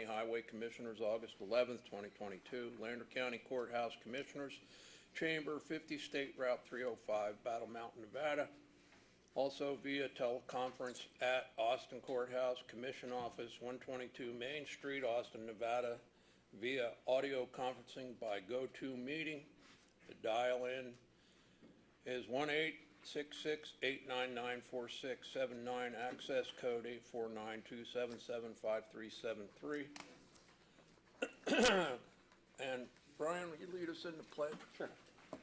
Highway Commissioners, August 11th, 2022. Lander County Courthouse Commissioners, Chamber, 50 State Route 305, Battle Mountain, Nevada. Also via teleconference at Austin Courthouse, Commission Office, 122 Main Street, Austin, Nevada, via audio conferencing by GoToMeeting. The dial-in is 1-866-899-4679, access code 849-277-5373. And Brian, will you lead us in the pledge? Sure. I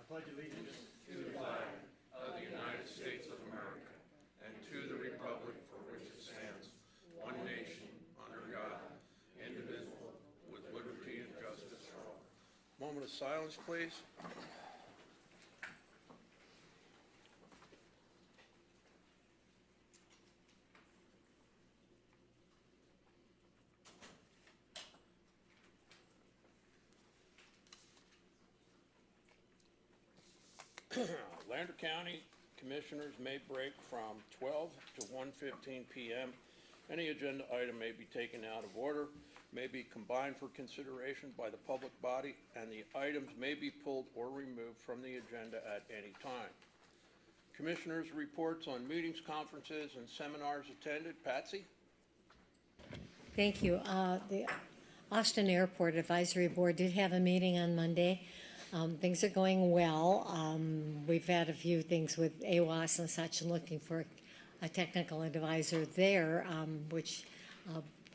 pledge allegiance to the flag of the United States of America and to the republic for which it stands, one nation, under God, indivisible, with liberty and justice for all. Moment of silence, please. Lander County Commissioners may break from 12 to 1:15 p.m. Any agenda item may be taken out of order, may be combined for consideration by the public body, and the items may be pulled or removed from the agenda at any time. Commissioners' reports on meetings, conferences, and seminars attended. Patsy? Thank you. The Austin Airport Advisory Board did have a meeting on Monday. Things are going well. We've had a few things with AWAS and such, and looking for a technical advisor there, which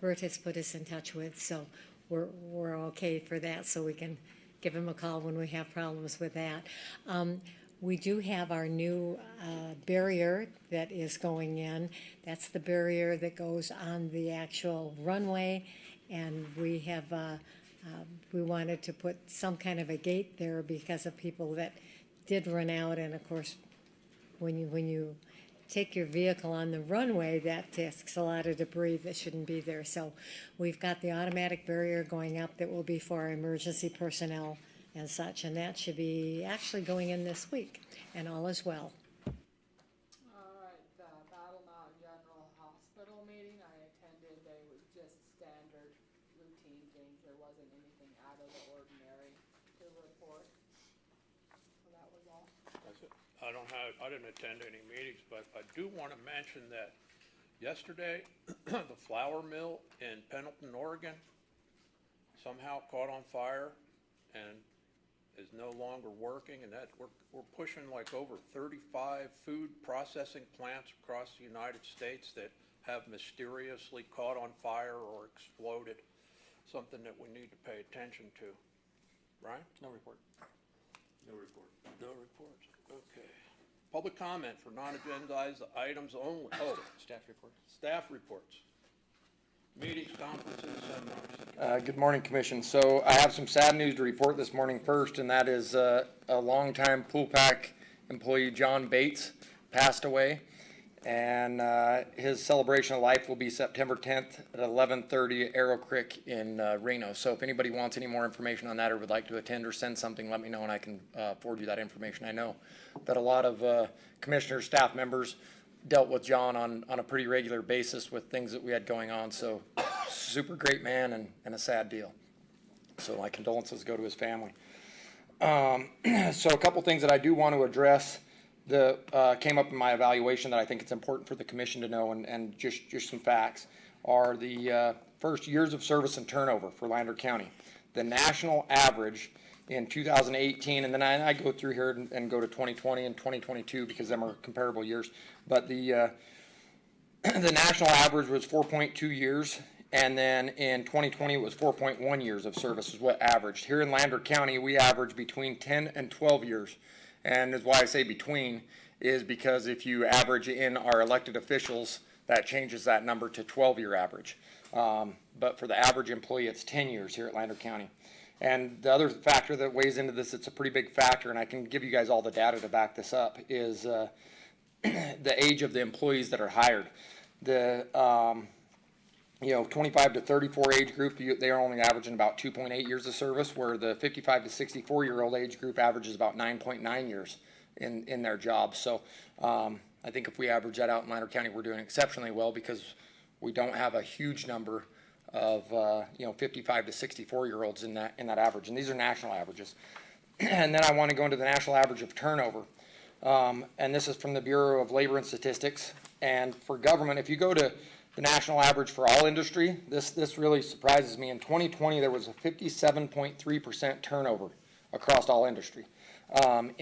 Bert has put us in touch with. So we're okay for that. So we can give him a call when we have problems with that. We do have our new barrier that is going in. That's the barrier that goes on the actual runway, and we have. We wanted to put some kind of a gate there because of people that did run out, and of course, when you take your vehicle on the runway, that takes a lot of debris that shouldn't be there. So we've got the automatic barrier going up that will be for our emergency personnel and such, and that should be actually going in this week, and all is well. All right, the Battle Mountain General Hospital meeting I attended, they was just standard routine things. There wasn't anything out of the ordinary to report. So that was all. That's it. I didn't attend any meetings, but I do want to mention that yesterday, the flour mill in Pendleton, Oregon, somehow caught on fire and is no longer working, and that we're pushing like over 35 food processing plants across the United States that have mysteriously caught on fire or exploded. Something that we need to pay attention to. Right? no report. No report. No reports. Okay. Public comment for non-agendized items only. Oh, Staff report. staff reports. Meetings, conferences, seminars. Good morning, Commission. So I have some sad news to report this morning first, and that is a longtime pool pack employee, John Bates, passed away. And his celebration of life will be September 10th at 11:30 at Arrow Creek in Reno. So if anybody wants any more information on that or would like to attend or send something, let me know and I can forward you that information. I know that a lot of commissioners, staff members dealt with John on a pretty regular basis with things that we had going on. So super great man and a sad deal. So my condolences go to his family. So a couple things that I do want to address that came up in my evaluation that I think it's important for the commission to know, and just some facts, are the first years of service and turnover for Lander County. The national average in 2018, and then I go through here and go to 2020 and 2022 because them are comparable years, but the national average was 4.2 years, and then in 2020 it was 4.1 years of service is what averaged. Here in Lander County, we average between 10 and 12 years. And that's why I say between, is because if you average in our elected officials, that changes that number to 12-year average. But for the average employee, it's 10 years here at Lander County. And the other factor that weighs into this, it's a pretty big factor, and I can give you guys all the data to back this up, is the age of the employees that are hired. The 25 to 34 age group, they are only averaging about 2.8 years of service, where the 55 to 64-year-old age group averages about 9.9 years in their jobs. So I think if we average that out in Lander County, we're doing exceptionally well because we don't have a huge number of, 55 to 64-year-olds in that average, and these are national averages. And then I want to go into the national average of turnover. And this is from the Bureau of Labor and Statistics. And for government, if you go to the national average for all industry, this really surprises me. In 2020, there was a 57.3% turnover across all industry. And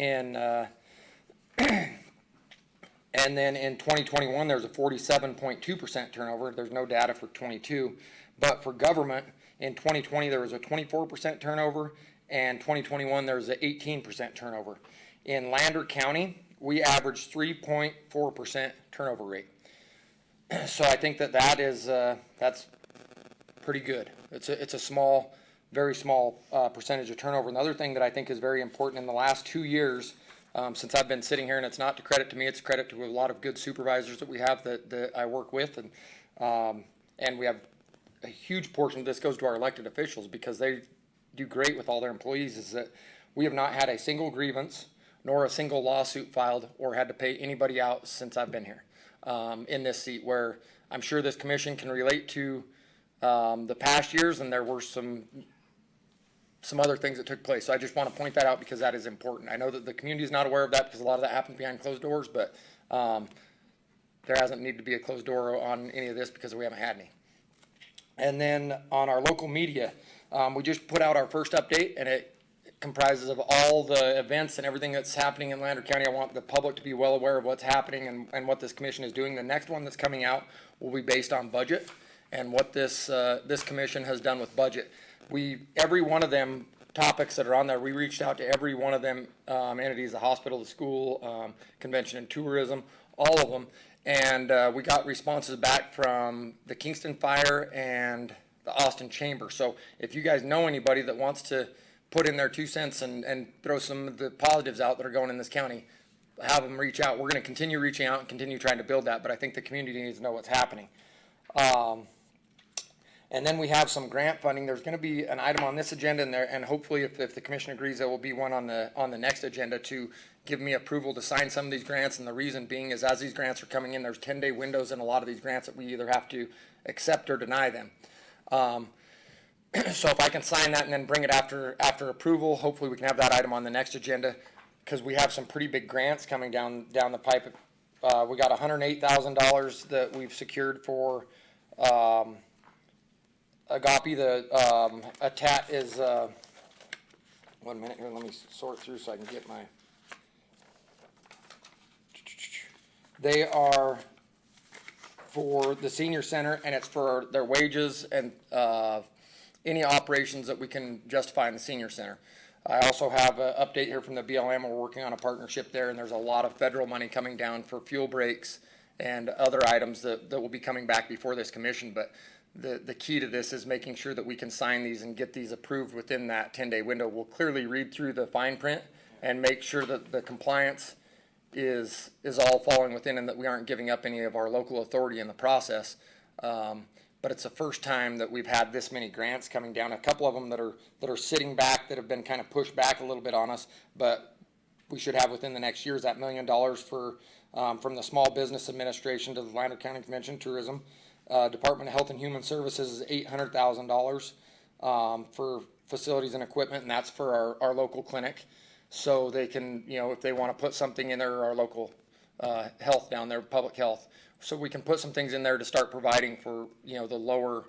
then in 2021, there's a 47.2% turnover. There's no data for 22. But for government, in 2020, there was a 24% turnover, and 2021, there was an 18% turnover. In Lander County, we averaged 3.4% turnover rate. So I think that's pretty good. It's a small, very small percentage of turnover. Another thing that I think is very important in the last 2 years, since I've been sitting here, and it's not to credit to me, it's credit to a lot of good supervisors that we have that I work with, and we have a huge portion of this goes to our elected officials because they do great with all their employees, is that we have not had a single grievance nor a single lawsuit filed or had to pay anybody out since I've been here in this seat, where I'm sure this commission can relate to the past years, and there were some other things that took place. So I just want to point that out because that is important. I know that the community is not aware of that because a lot of that happens behind closed doors, but there hasn't needed to be a closed door on any of this because we haven't had any. And then on our local media, we just put out our first update, and it comprises of all the events and everything that's happening in Lander County. I want the public to be well aware of what's happening and what this commission is doing. The next one that's coming out will be based on budget and what this commission has done with budget. Every one of them topics that are on there, we reached out to every one of them entities, the hospital, the school, convention and tourism, all of them. And we got responses back from the Kingston Fire and the Austin Chamber. So if you guys know anybody that wants to put in their 2 cents and throw some of the positives out that are going in this county, have them reach out. We're going to continue reaching out and continue trying to build that, but I think the community needs to know what's happening. And then we have some grant funding. There's going to be an item on this agenda, and hopefully if the commission agrees, there will be one on the next agenda to give me approval to sign some of these grants. And the reason being is as these grants are coming in, there's 10-day windows in a lot of these grants that we either have to accept or deny them. So if I can sign that and then bring it after approval, hopefully we can have that item on the next agenda, because we have some pretty big grants coming down the pipe. We got $108,000 that we've secured for Agape. The ATAT is 1 minute here. Let me sort through so I can get my. They are for the senior center, and it's for their wages and any operations that we can justify in the senior center. I also have an update here from the BLM. We're working on a partnership there, and there's a lot of federal money coming down for fuel breaks and other items that will be coming back before this commission. But the key to this is making sure that we can sign these and get these approved within that 10-day window. We'll clearly read through the fine print and make sure that the compliance is all following within, and that we aren't giving up any of our local authority in the process. But it's the first time that we've had this many grants coming down. A couple of them that are sitting back, that have been kind of pushed back a little bit on us, but we should have within the next year is that $1 million for from the Small Business Administration to the Lander County Convention Tourism. Department of Health and Human Services is $800,000 for facilities and equipment, and that's for our local clinic. So they can, if they want to put something in there, our local health down there, public health. So we can put some things in there to start providing for, the lower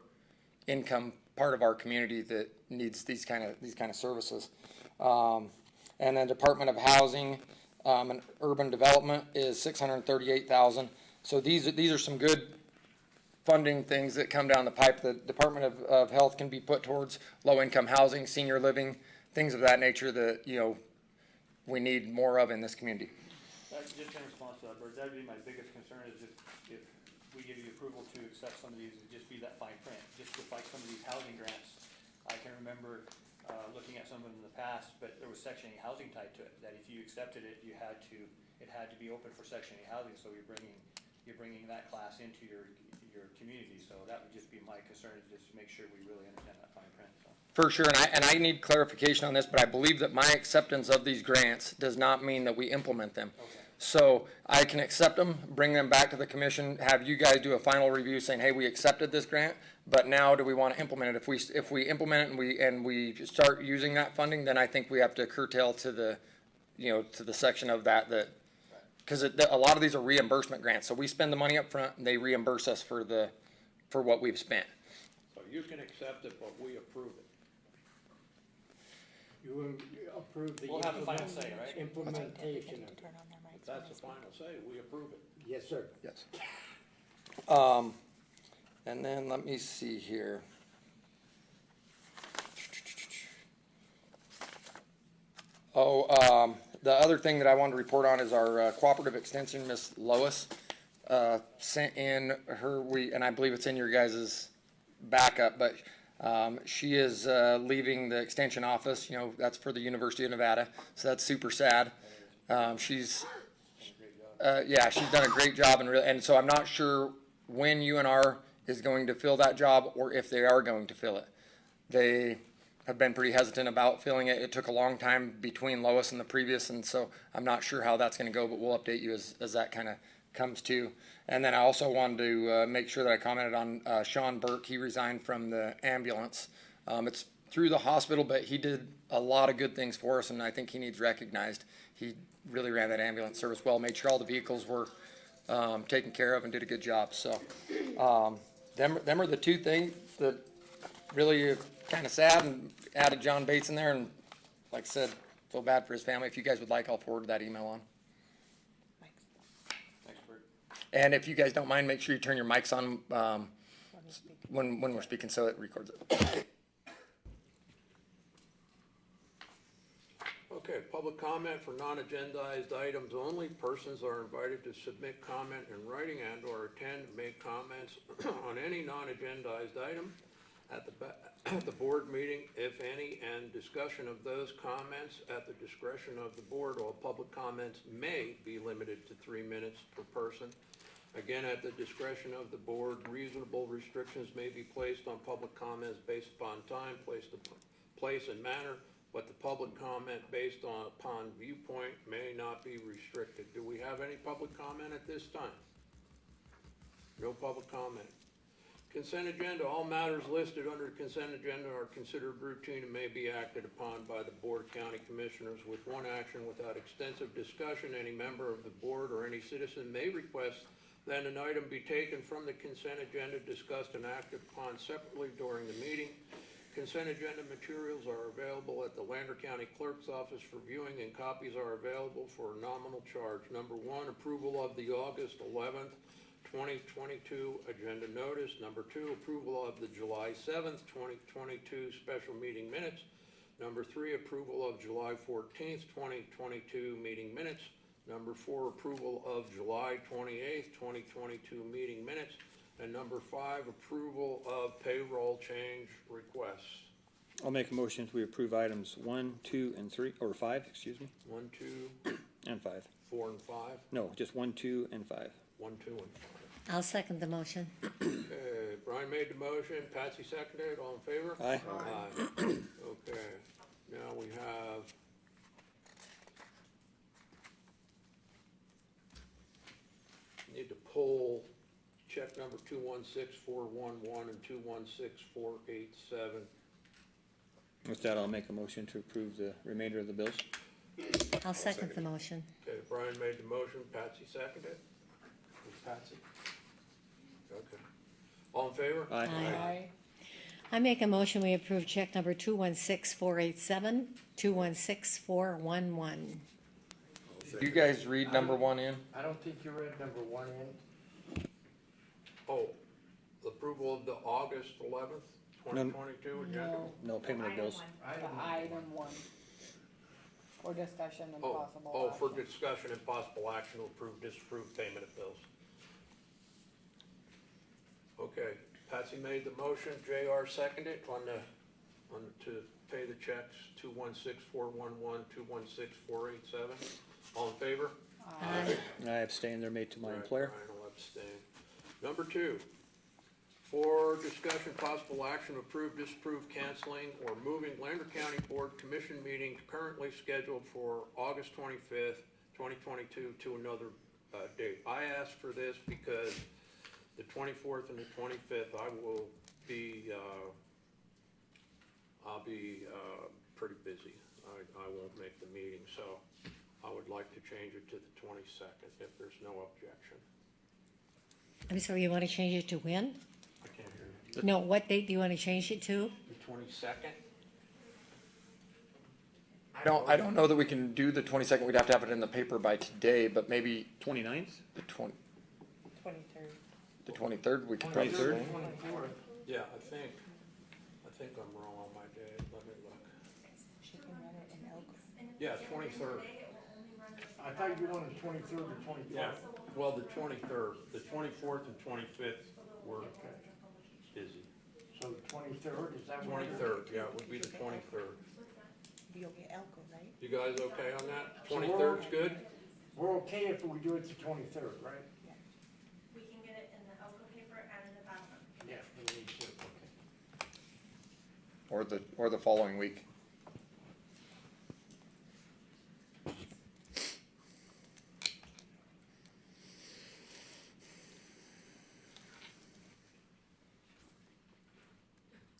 income part of our community that needs these kind of services. And then Department of Housing and Urban Development is $638,000. So these are some good funding things that come down the pipe. The Department of Health can be put towards low income housing, senior living, things of that nature that, we need more of in this community. Just in response to that, Bert, that'd be my biggest concern is if we give you approval to accept some of these, it'd just be that fine print. Just with like some of these housing grants, I can remember looking at some of them in the past, but there was Section 8 housing tied to it. That if you accepted it, it had to be open for Section 8 housing. So you're bringing that class into your community. So that would just be my concern, is just to make sure we really understand that fine print. So. For sure, and I need clarification on this, but I believe that my acceptance of these grants does not mean that we implement them. Okay. So I can accept them, bring them back to the commission, have you guys do a final review saying, hey, we accepted this grant, but now do we want to implement it? If we implement it and we start using that funding, then I think we have to curtail to the, to the section of that, because a lot of these are reimbursement grants. So we spend the money up front and they reimburse us for what we've spent. So you can accept it, but we approve it. You approve the We'll have the final say, right? implementation of it. If that's the final say, we approve it. Yes, sir. Yes. And then let me see here. The other thing that I wanted to report on is our cooperative extension, Miss Lois, sent in and I believe it's in your guys' backup, but she is leaving the extension office, that's for the University of Nevada, so that's super sad. She's done a great job, and so I'm not sure when UNR is going to fill that job or if they are going to fill it. They have been pretty hesitant about filling it. It took a long time between Lois and the previous, and so I'm not sure how that's gonna go, but we'll update you as that kind of comes to. And then I also wanted to make sure that I commented on Sean Burke. He resigned from the ambulance. It's through the hospital, but he did a lot of good things for us, and I think he needs recognized. He really ran that ambulance service well, made sure all the vehicles were taken care of, and did a good job. So them are the two things that really kind of sad, and added John Bates in there, and like I said, feel bad for his family. If you guys would like, I'll forward that email on. Thanks, Bert. And if you guys don't mind, make sure you turn your mics on when we're speaking, so it records it. Okay, public comment for non-agendized items only. Persons are invited to submit comment in writing and/or attend and make comments on any non-agendized item at the board meeting, if any, and discussion of those comments at the discretion of the board. All public comments may be limited to 3 minutes per person. Again, at the discretion of the board, reasonable restrictions may be placed on public comments based upon time, place and manner, but the public comment based upon viewpoint may not be restricted. Do we have any public comment at this time? No public comment. Consent agenda. All matters listed under the consent agenda are considered routine and may be acted upon by the Board of County Commissioners with one action without extensive discussion. Any member of the board or any citizen may request that an item be taken from the consent agenda, discussed and acted upon separately during the meeting. Consent agenda materials are available at the Lander County Clerk's Office for viewing, and copies are available for a nominal charge. Number 1, approval of the August 11th, 2022 agenda notice. Number 2, approval of the July 7th, 2022 special meeting minutes. Number 3, approval of July 14th, 2022 meeting minutes. Number 4, approval of July 28th, 2022 meeting minutes. And number 5, approval of payroll change requests. I'll make a motion to approve items 1, 2, and 3, or 5, excuse me, 1, 2, and 5. 4, and 5. No, just 1, 2, and 5. 1, 2, and 5. I'll second the motion. Okay, Brian made the motion, Patsy seconded, all in favor? Aye. Aye. Okay, now we have need to pull check number 216411 and 216487. With that, I'll make a motion to approve the remainder of the bills. I'll second the motion. Okay, Brian made the motion, Patsy seconded. Was Patsy? Okay. All in favor? Aye. Aye. I make a motion, we approve check number 216487, 216411. You guys read number 1 in? I don't think you read number 1 in. Oh, approval of the August 11th, 2022 agenda? No, No payment of bills. the item 1. For discussion and Oh, possible for action. discussion and possible action to approve, disapprove payment of bills. Okay, Patsy made the motion, JR seconded to pay the checks 216411, 216487. All in favor? Aye. I abstain, they're made to my Right, employer. Brian will abstain. Number 2, for discussion, possible action, approve, disapprove, canceling, or moving Lander County Board Commission meeting currently scheduled for August 25th, 2022 to another date. I asked for this because the 24th and the 25th, I'll be pretty busy. I won't make the meeting, so I would like to change it to the 22nd if there's no objection. I'm sorry, you want to change it to when? I can't hear you. No, what date do you want to change it to? The 22nd? I don't know that we can do the 22nd. We'd have to have it in the paper by today, but maybe 29th? the 23rd. the 23rd, we could probably. 23rd? 24th. Yeah, I think I'm wrong on my day. Let me look. She can run it in Elko. Yeah, 23rd. I thought you wanted 23rd or 24th. Yeah, well, the 23rd, the 24th and 25th were busy. So 23rd, is that what? 23rd, yeah, it would be the 23rd. Be okay, Elko, right? You guys okay on that? So 23rd's good? We're okay if we do it the 23rd, right? We can get it in the Elko paper and in the ballot. Yeah. We need to, okay. Or the following week.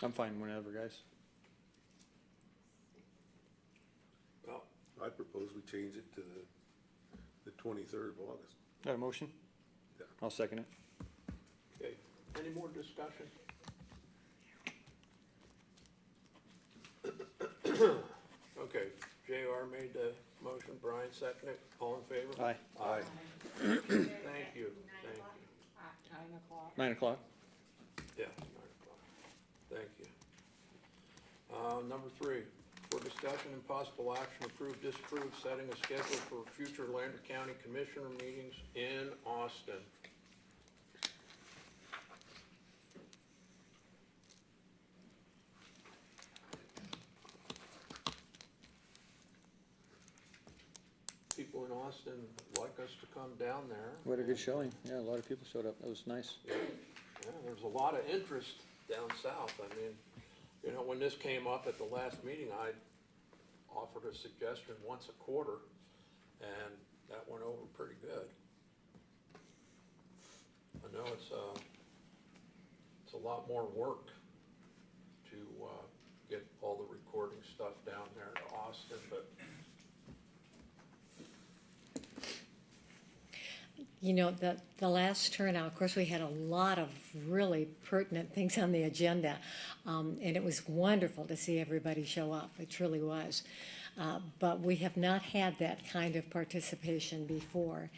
I'm fine whenever, guys. Well, I propose we change it to the 23rd of August. Got a motion? Yeah. I'll second it. okay, any more discussion? Okay, JR made the motion, Brian seconded it, all in favor? Aye. Aye. Thank you, thank you. At 9 o'clock. 9 o'clock. Yeah, 9 o'clock. Thank you. Number 3, for discussion and possible action, approve, disapprove, setting a schedule for future Lander County Commissioner meetings in Austin. People in Austin would like us to come down there. We had a good showing. Yeah, a lot of people showed up. That was nice. Yeah, there's a lot of interest down south. I mean, you know, when this came up at the last meeting, I offered a suggestion once a quarter, and that went over pretty good. I know it's a lot more work to get all the recording stuff down there to Austin, but You know, the last turnout, of course, we had a lot of really pertinent things on the agenda. And it was wonderful to see everybody show up. It truly was. But we have not had that kind of participation before.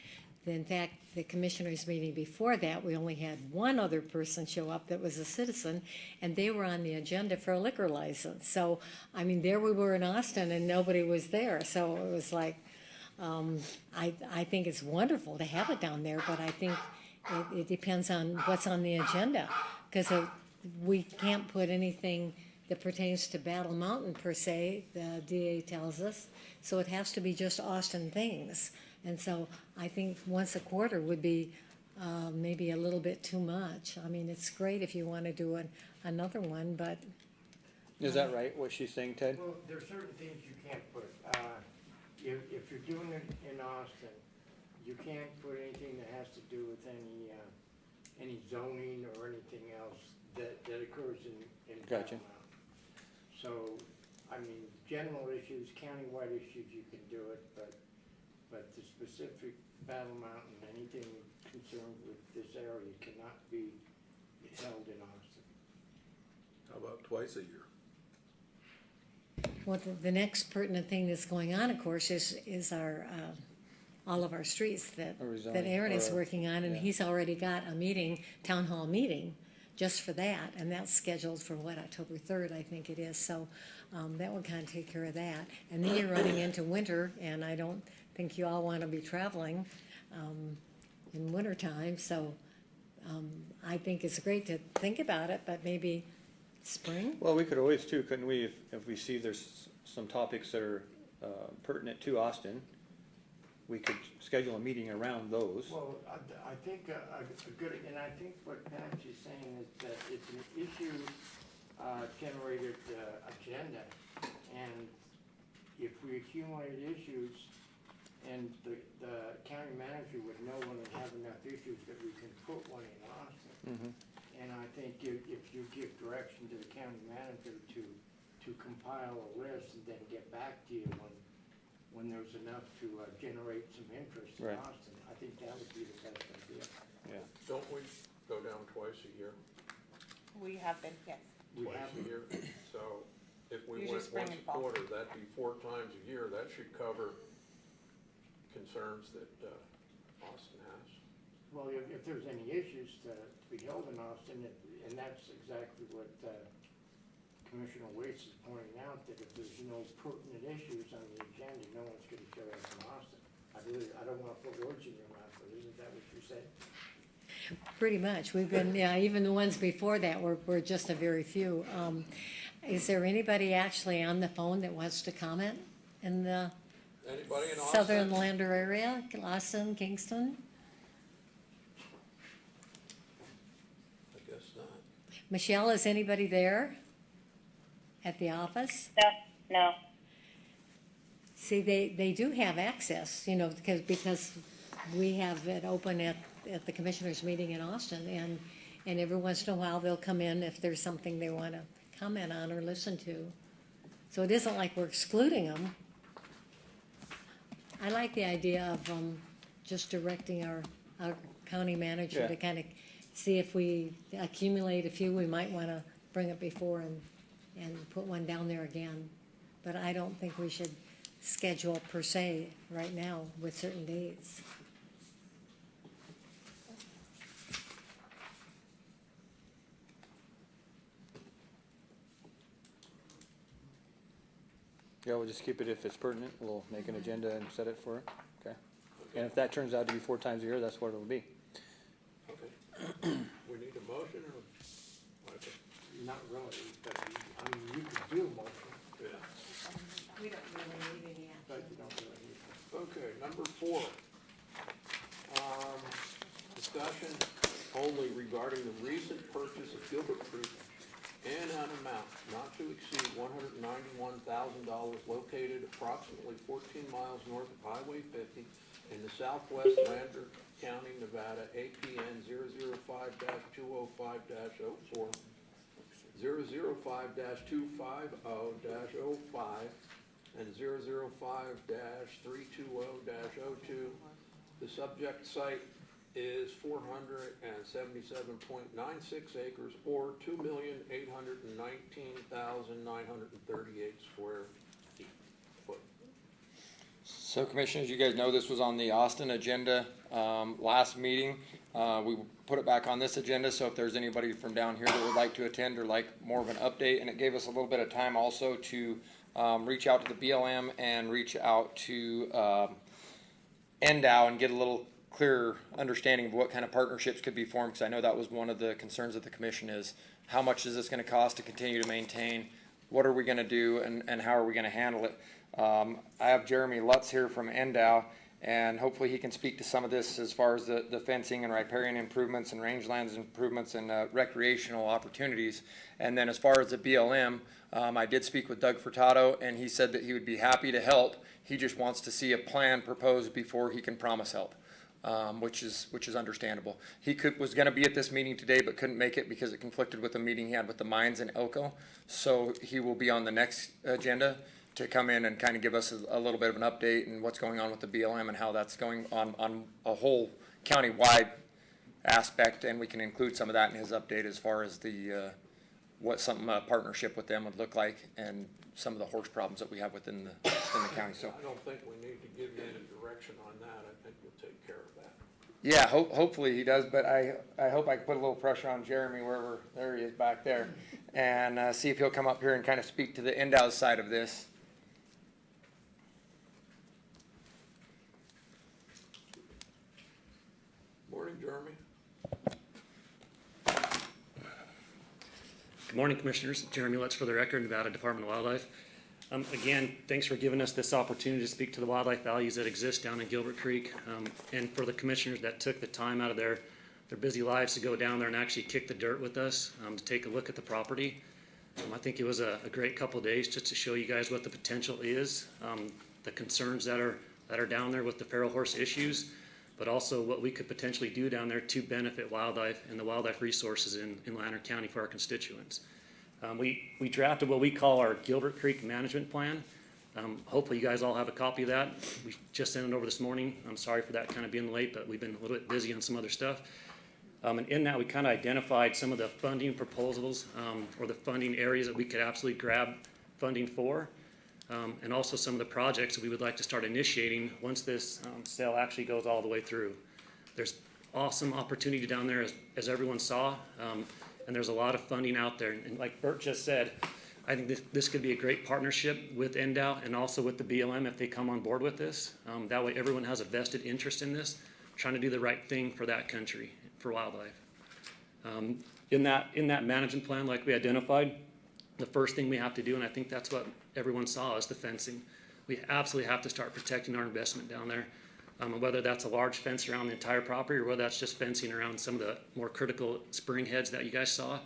In fact, the commissioners' meeting before that, we only had one other person show up that was a citizen, and they were on the agenda for a liquor license. So, I mean, there we were in Austin and nobody was there. So it was like, I think it's wonderful to have it down there, but I think it depends on what's on the agenda. Because we can't put anything that pertains to Battle Mountain per se, the DA tells us. So it has to be just Austin things. And so I think once a quarter would be maybe a little bit too much. I mean, it's great if you want to do another one, but Is that right, what she's saying, Ted? Well, there's certain things you can't put. If you're doing it in Austin, you can't put anything that has to do with any zoning or anything else that occurs in Gotcha. Battle Mountain. So, I mean, general issues, countywide issues, you can do it, but the specific Battle Mountain, anything concerned with this area cannot be held in Austin. How about twice a year? well, the next pertinent thing that's going on, of course, is our, all of our streets that Or rezoning, that Aaron is or, working on, and yeah. he's already got a meeting, town hall meeting, just for that, and that's scheduled for what, October 3rd, I think it is, so that would kind of take care of that. And then you're running into winter, and I don't think you all want to be traveling in wintertime, so I think it's great to think about it, but maybe spring? Well, we could always too, couldn't we, if we see there's some topics that are pertinent to Austin, we could schedule a meeting around those. Well, I think a good, and I think what Patsy's saying is that it's an issue generated agenda, and if we accumulate issues, And the county manager would know when we have enough issues that we can put one in Austin. And I think if you give direction to the county manager to compile a list and then get back to you when there's enough to generate some interest in Right. Austin, I think that would be the best idea. Yeah. Don't we go down twice a year? We have been, yes. We Twice have, a year? So if we Usually went spring once and a fall. quarter, that'd be 4 times a year. That should cover concerns that Austin has. well, if there's any issues to be held in Austin, and that's exactly what Commissioner Waits is pointing out, that if there's no pertinent issues on the agenda, no one's gonna show up in Austin. I don't wanna put words in your mouth, but isn't that what you said? Pretty much. We've been, yeah, even the ones before that were just a very few. Is there anybody actually on the phone that wants to comment in the Anybody in Austin? southern Lander area, Austin, Kingston? I guess not. Michelle, is anybody there at the office? No. See, they do have access, you know, because we have it open at the commissioners' meeting in Austin, and every once in a while, they'll come in if there's something they want to comment on or listen to. So it isn't like we're excluding them. I like the idea of just directing our county manager to Yeah. kind of see if we accumulate a few, we might want to bring it before and put one down there again. But I don't think we should schedule per se right now with certain dates. Yeah, we'll just keep it if it's pertinent. We'll make an agenda and set it for it. Okay. And if that turns out to be 4 times a year, that's what it'll be. Okay. We need a motion or? Okay. Not really, but I mean, you could do a motion, Yeah. We don't really need any but you don't really need to. Okay, number 4. Discussion only regarding the recent purchase of Gilbert Creek and an amount not to exceed $191,000 located approximately 14 miles north of Highway 50 in the southwest Lander County, Nevada, APN 005-205-04, 005-250-05, and 005-320-02. The subject site is 477.96 acres, or 2,819,938 square foot. So commissioners, you guys know this was on the Austin agenda last meeting. We put it back on this agenda, so if there's anybody from down here that would like to attend or like more of an update, and it gave us a little bit of time also to reach out to the BLM and reach out to NDOW and get a little clearer understanding of what kind of partnerships could be formed, because I know that was one of the concerns of the commission is how much is this going to cost to continue to maintain, what are we going to do, and how are we going to handle it. I have Jeremy Lutz here from NDOW, and hopefully he can speak to some of this as far as the fencing and riparian improvements and rangelands improvements and recreational opportunities. And then as far as the BLM, I did speak with Doug Furtado, and he said that he would be happy to help. He just wants to see a plan proposed before he can promise help. Which is understandable. He was going to be at this meeting today, but couldn't make it because it conflicted with the meeting he had with the mines in Elko. So he will be on the next agenda to come in and kind of give us a little bit of an update and what's going on with the BLM and how that's going on a whole county-wide aspect. And we can include some of that in his update as far as the what some partnership with them would look like and some of the horse problems that we have within the county. So. I don't think we need to give you any direction on that. I think we'll take care of that. Yeah, hopefully he does, but I hope I can put a little pressure on Jeremy wherever, there he is back there, and see if he'll come up here and kind of speak to the NDOW side of this. Morning, Jeremy. Good morning, Commissioners. Jeremy Lutz for the record, Nevada Department of Wildlife. Again, thanks for giving us this opportunity to speak to the wildlife values that exist down in Gilbert Creek. And for the commissioners that took the time out of their busy lives to go down there and actually kick the dirt with us, to take a look at the property. I think it was a great couple of days just to show you guys what the potential is, the concerns that are that are down there with the feral horse issues, but also what we could potentially do down there to benefit wildlife and the wildlife resources in Lander County for our constituents. We drafted what we call our Gilbert Creek Management Plan. Hopefully you guys all have a copy of that. We just sent it over this morning. I'm sorry for that kind of being late, but we've been a little bit busy on some other stuff. And in that, we kind of identified some of the funding proposals or the funding areas that we could absolutely grab funding for, and also some of the projects that we would like to start initiating once this sale actually goes all the way through. There's awesome opportunity down there, as everyone saw, and there's a lot of funding out there. And like Bert just said, I think this could be a great partnership with NDOW and also with the BLM if they come on board with this. That way everyone has a vested interest in this, trying to do the right thing for that country, for wildlife. In that management plan, like we identified, the first thing we have to do, and I think that's what everyone saw, is the fencing. We absolutely have to start protecting our investment down there. Whether that's a large fence around the entire property or whether that's just fencing around some of the more critical spring heads that you guys saw.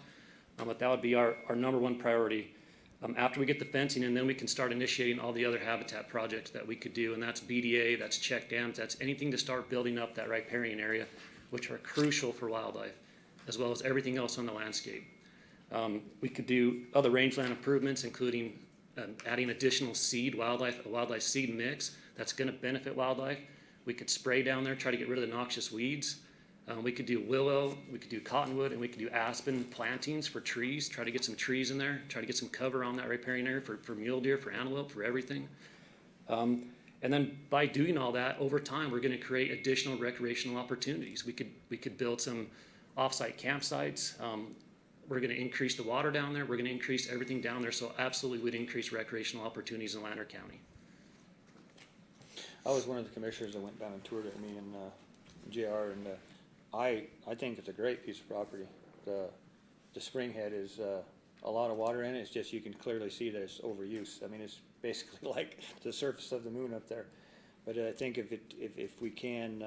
But that would be our number one priority. After we get the fencing in, then we can start initiating all the other habitat projects that we could do, and that's BDA, that's check dams, that's anything to start building up that riparian area, which are crucial for wildlife, as well as everything else on the landscape. We could do other rangeland improvements, including adding additional seed, a wildlife seed mix that's gonna benefit wildlife. We could spray down there, try to get rid of the noxious weeds. We could do willow, we could do cottonwood, and we could do aspen plantings for trees, try to get some trees in there, try to get some cover on that riparian area for mule deer, for antelope, for everything. And then by doing all that, over time, we're gonna create additional recreational opportunities. We could build some off-site campsites. We're gonna increase the water down there. We're gonna increase everything down there, so absolutely would increase recreational opportunities in Lander County. I was one of the commissioners that went down and toured it, me and JR, and I think it's a great piece of property. The spring head is a lot of water in it. It's just you can clearly see that it's overuse. I mean, it's basically like the surface of the moon up there. But I think if we can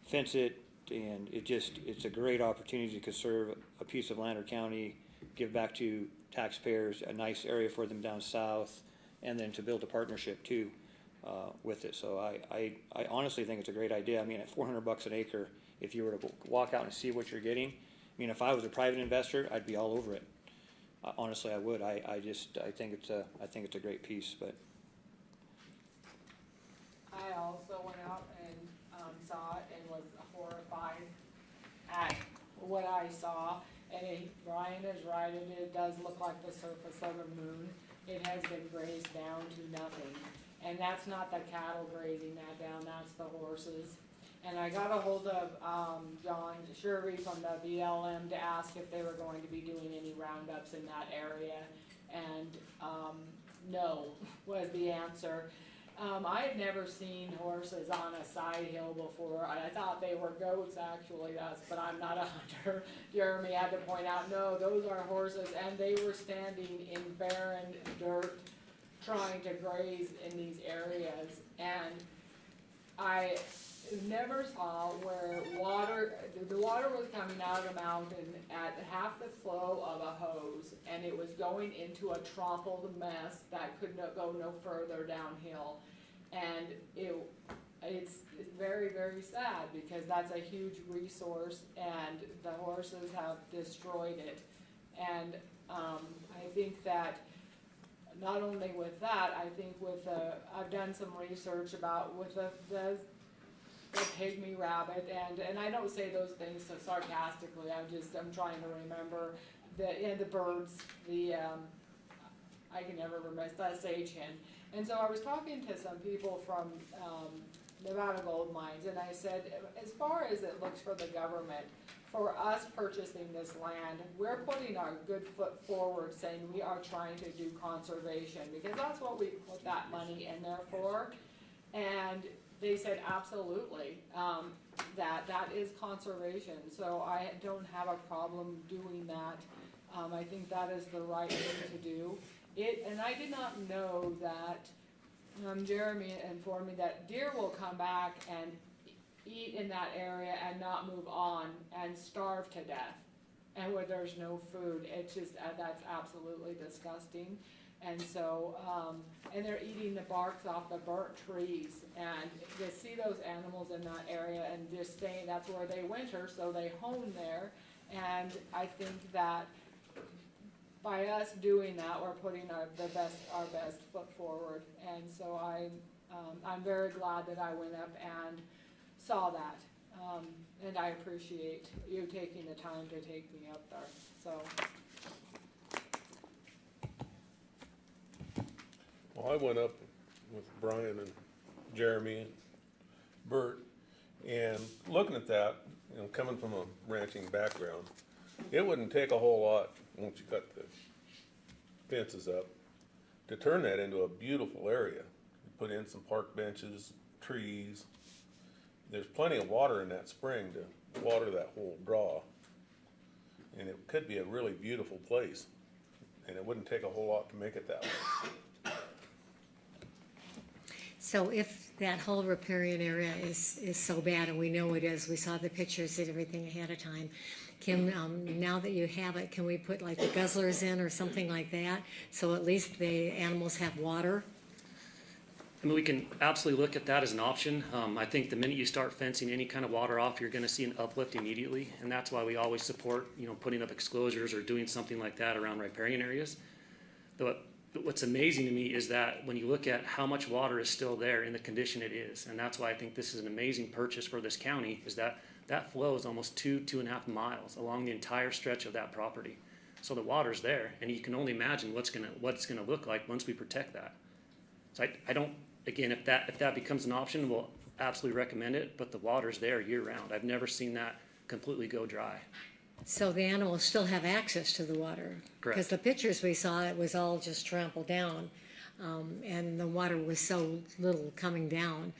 fence it, and it's a great opportunity to conserve a piece of Lander County, give back to taxpayers a nice area for them down south, and then to build a partnership too with it. So I honestly think it's a great idea. I mean, at $400 an acre, if you were to walk out and see what you're getting, I mean, if I was a private investor, I'd be all over it. Honestly, I would. I think it's a great piece. But I also went out and saw it and was horrified at what I saw. And Brian is right, it does look like the surface of the moon. It has been grazed down to nothing. And that's not the cattle grazing that down, that's the horses. And I got a hold of John Sherry from the BLM to ask if they were going to be doing any roundups in that area. And no was the answer. I had never seen horses on a side hill before. I thought they were goats actually, but I'm not a hunter. Jeremy had to point out, no, those are horses, and they were standing in barren dirt trying to graze in these areas. And I never saw where the water was coming out of the mountain at half the flow of a hose, and it was going into a trampled mess that could go no further downhill. And it's very, very sad because that's a huge resource and the horses have destroyed it. And I think that not only with that, I think with I've done some research about with the pygmy rabbit, and I don't say those things so sarcastically. I'm trying to remember the birds. I can never remember the sage hen. And so I was talking to some people from Nevada Gold Mines, and I said, as far as it looks for the government, for us purchasing this land, we're putting our good foot forward, saying we are trying to do conservation because that's what we put that money in there for. And they said absolutely, that is conservation. So I don't have a problem doing that. I think that is the right thing to do. And I did not know that, Jeremy informed me that deer will come back and eat in that area and not move on and starve to death. And where there's no food, it's just, that's absolutely disgusting. And so, and they're eating the barks off the burnt trees, and to see those animals in that area and just staying, that's where they winter, so they hone there. And I think that by us doing that, we're putting our best foot forward. And so I'm very glad that I went up and saw that. And I appreciate you taking the time to take me up there, so. Well, I went up with Brian and Jeremy and Bert, and looking at that, you know, coming from a ranching background, it wouldn't take a whole lot, once you cut the fences up, to turn that into a beautiful area. You put in some park benches, trees. There's plenty of water in that spring to water that whole draw. And it could be a really beautiful place, and it wouldn't take a whole lot to make it that way. So if that whole riparian area is so bad, and we know it is, we saw the pictures and everything ahead of time, can, now that you have it, can we put like the guzzlers in or something like that? So at least the animals have water? I mean, we can absolutely look at that as an option. I think the minute you start fencing any kind of water off, you're gonna see an uplift immediately, and that's why we always support, you know, putting up exclosures or doing something like that around riparian areas. But what's amazing to me is that when you look at how much water is still there in the condition it is, and that's why I think this is an amazing purchase for this county, is that that flow is almost 2.5 miles along the entire stretch of that property. So the water's there, and you can only imagine what it's gonna look like once we protect that. So I don't, again, if that becomes an option, we'll absolutely recommend it, but the water's there year round. I've never seen that completely go dry. So the animals still have access to the water? Correct. Because the pictures we saw, it was all just trampled down, and the water was so little coming down.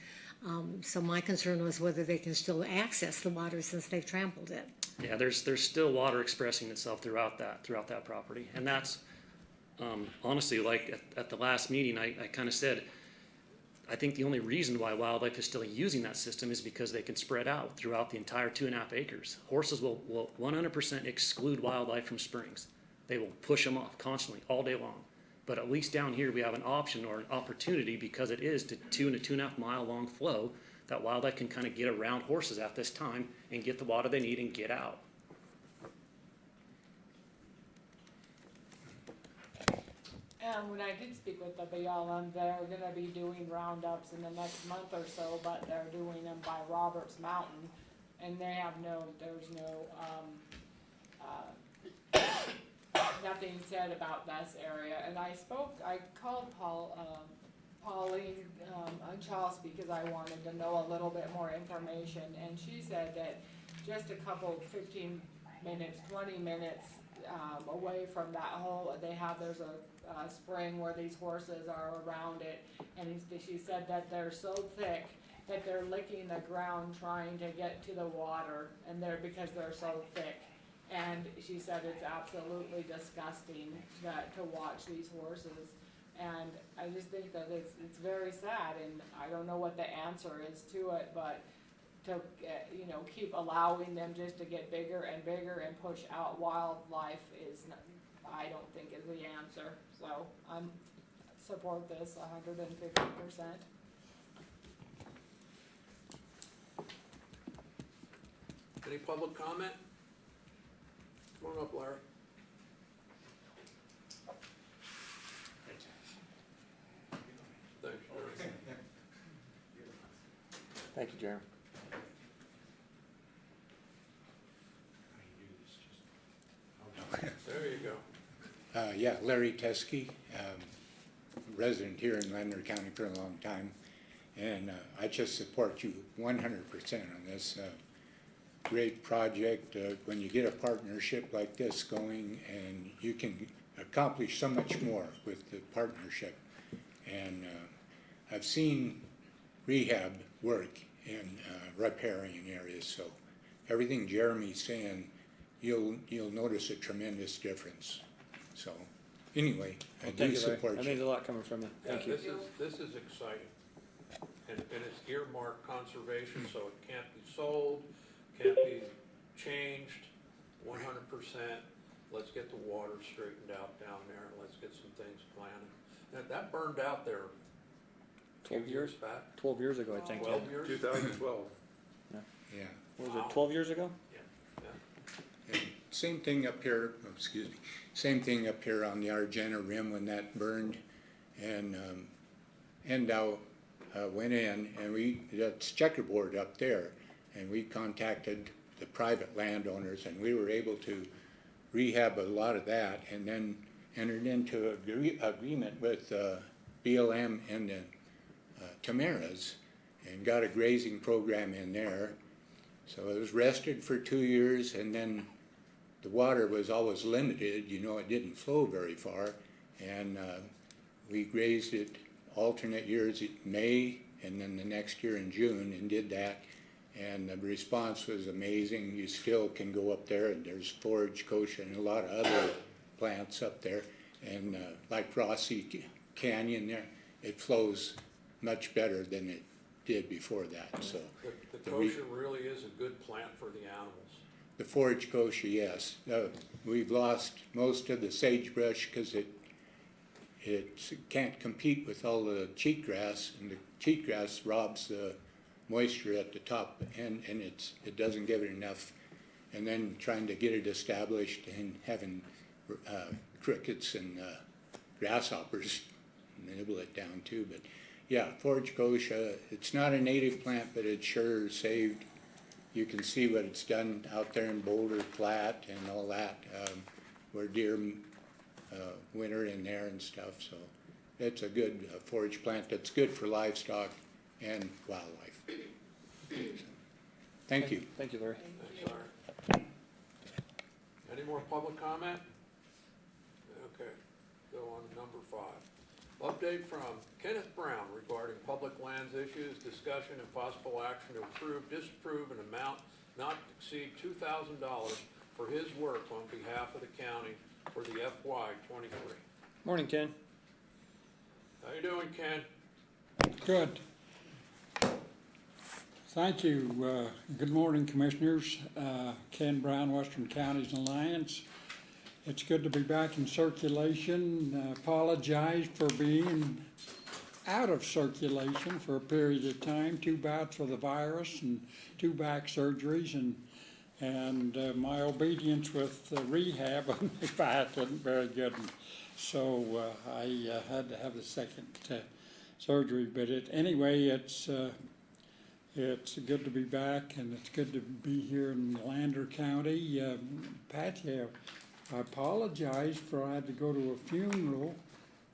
So my concern was whether they can still access the water since they've trampled it. Yeah, there's still water expressing itself throughout that property, and that's honestly, like at the last meeting, I kind of said, I think the only reason why wildlife is still using that system is because they can spread out throughout the entire 2.5 acres. Horses will 100% exclude wildlife from springs. They will push them off constantly all day long. But at least down here we have an option or an opportunity, because it is to 2.5 mile long flow, that wildlife can kind of get around horses at this time and get the water they need and get out. And when I did speak with the BLM, they're gonna be doing roundups in the next month or so, but they're doing them by Roberts Mountain. And they have there's no, nothing said about this area. And I called Pauline Unchowski, because I wanted to know a little bit more information. And she said that just a couple, 15 minutes, 20 minutes away from that hole, there's a spring where these horses are around it, and she said that they're so thick that they're licking the ground trying to get to the water, and because they're so thick. And she said it's absolutely disgusting to watch these horses, and I just think that it's very sad, and I don't know what the answer is to it, but to, keep allowing them just to get bigger and bigger and push out wildlife I don't think is the answer. So support this 150%. Any public comment? Come on up, Larry. Thanks, Larry. Thank you, Jeremy. There you go. Yeah, Larry Teskey, resident here in Lander County for a long time, and I just support you 100% on this great project. When you get a partnership like this going, and you can accomplish so much more with the partnership. And I've seen rehab work in riparian areas, so everything Jeremy's saying, you'll notice a tremendous difference. So, anyway, I do Thank you, Larry. support That you. means a lot coming from you. Thank you. This is exciting. And it's earmarked conservation, so it can't be sold, can't be changed, 100%. let's get the water straightened out down there, and let's get some things planted. That burned out there 12 years? back, 12 years ago, I think. 12 years? 2012. Yeah. Was it 12 years ago? And same thing up here, oh, excuse me, same thing up here on the Argenta Rim when that burned. And NDOW went in and that's checkerboard up there. And we contacted the private landowners and we were able to rehab a lot of that and then entered into agreement with BLM and the Tamaras and got a grazing program in there. So it was rested for 2 years and then the water was always limited, you know, it didn't flow very far. And we grazed it alternate years in May and then the next year in June and did that. And the response was amazing. You still can go up there and there's forage kochia and a lot of other plants up there. And like Rossi Canyon there, it flows much better than it did before that, so. The kochia really is a good plant for the animals. The forage kochia, yes. We've lost most of the sagebrush because it can't compete with all the cheatgrass, and the cheatgrass robs the moisture at the top and it doesn't give it enough. And then trying to get it established and having crickets and grasshoppers nibble it down too. But yeah, forage kochia, it's not a native plant, but it's sure saved. You can see what it's done out there in Boulder Flat and all that, where deer winter in there and stuff. So it's a good forage plant that's good for livestock and wildlife. So, thank you. Thank you, Larry. Thanks, Larry. Any more public comment? Okay, go on to number 5. Update from Kenneth Brown regarding public lands issues, discussion and possible action to approve, disapprove an amount not to exceed $2,000 for his work on behalf of the county for the FY '23. Morning, Ken. How you doing, Ken? Good. Thank you. Good morning, Commissioners. Ken Brown, Western Counties Alliance. It's good to be back in circulation. Apologize for being out of circulation for a period of time. 2 bouts with the virus and 2 back surgeries, and my obedience with rehab on my back wasn't very good. So I had to have the second surgery. But anyway, it's good to be back, and it's good to be here in Lander County. Patty, I apologize for I had to go to a funeral,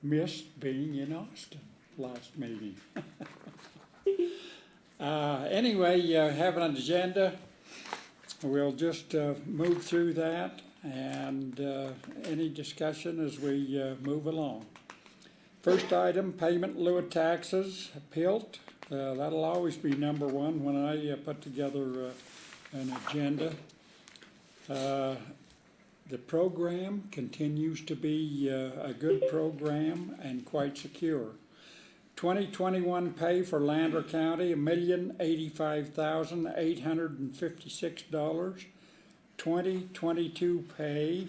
missed being in Austin last meeting. Anyway, have an agenda. We'll just move through that and any discussion as we move along. First item, payment in lieu of taxes, Pilt. That'll always be number 1 when I put together an agenda. The program continues to be a good program and quite secure. 2021 pay for Lander County, $1,085,856. 2022 pay,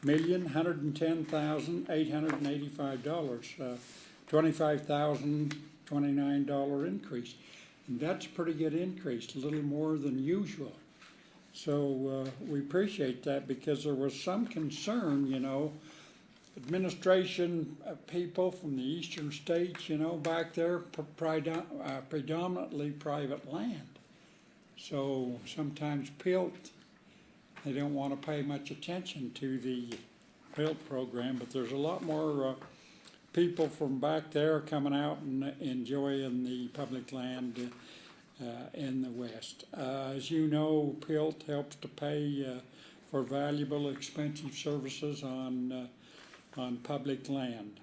$1,110,885. $25,029 increase. And that's a pretty good increase, a little more than usual. So we appreciate that because there was some concern, you know, administration people from the eastern states, you know, back there, predominantly private land. So sometimes Pilt, they don't want to pay much attention to the Pilt program, but there's a lot more people from back there coming out and enjoying the public land in the West. As you know, Pilt helps to pay for valuable, expensive services on public land.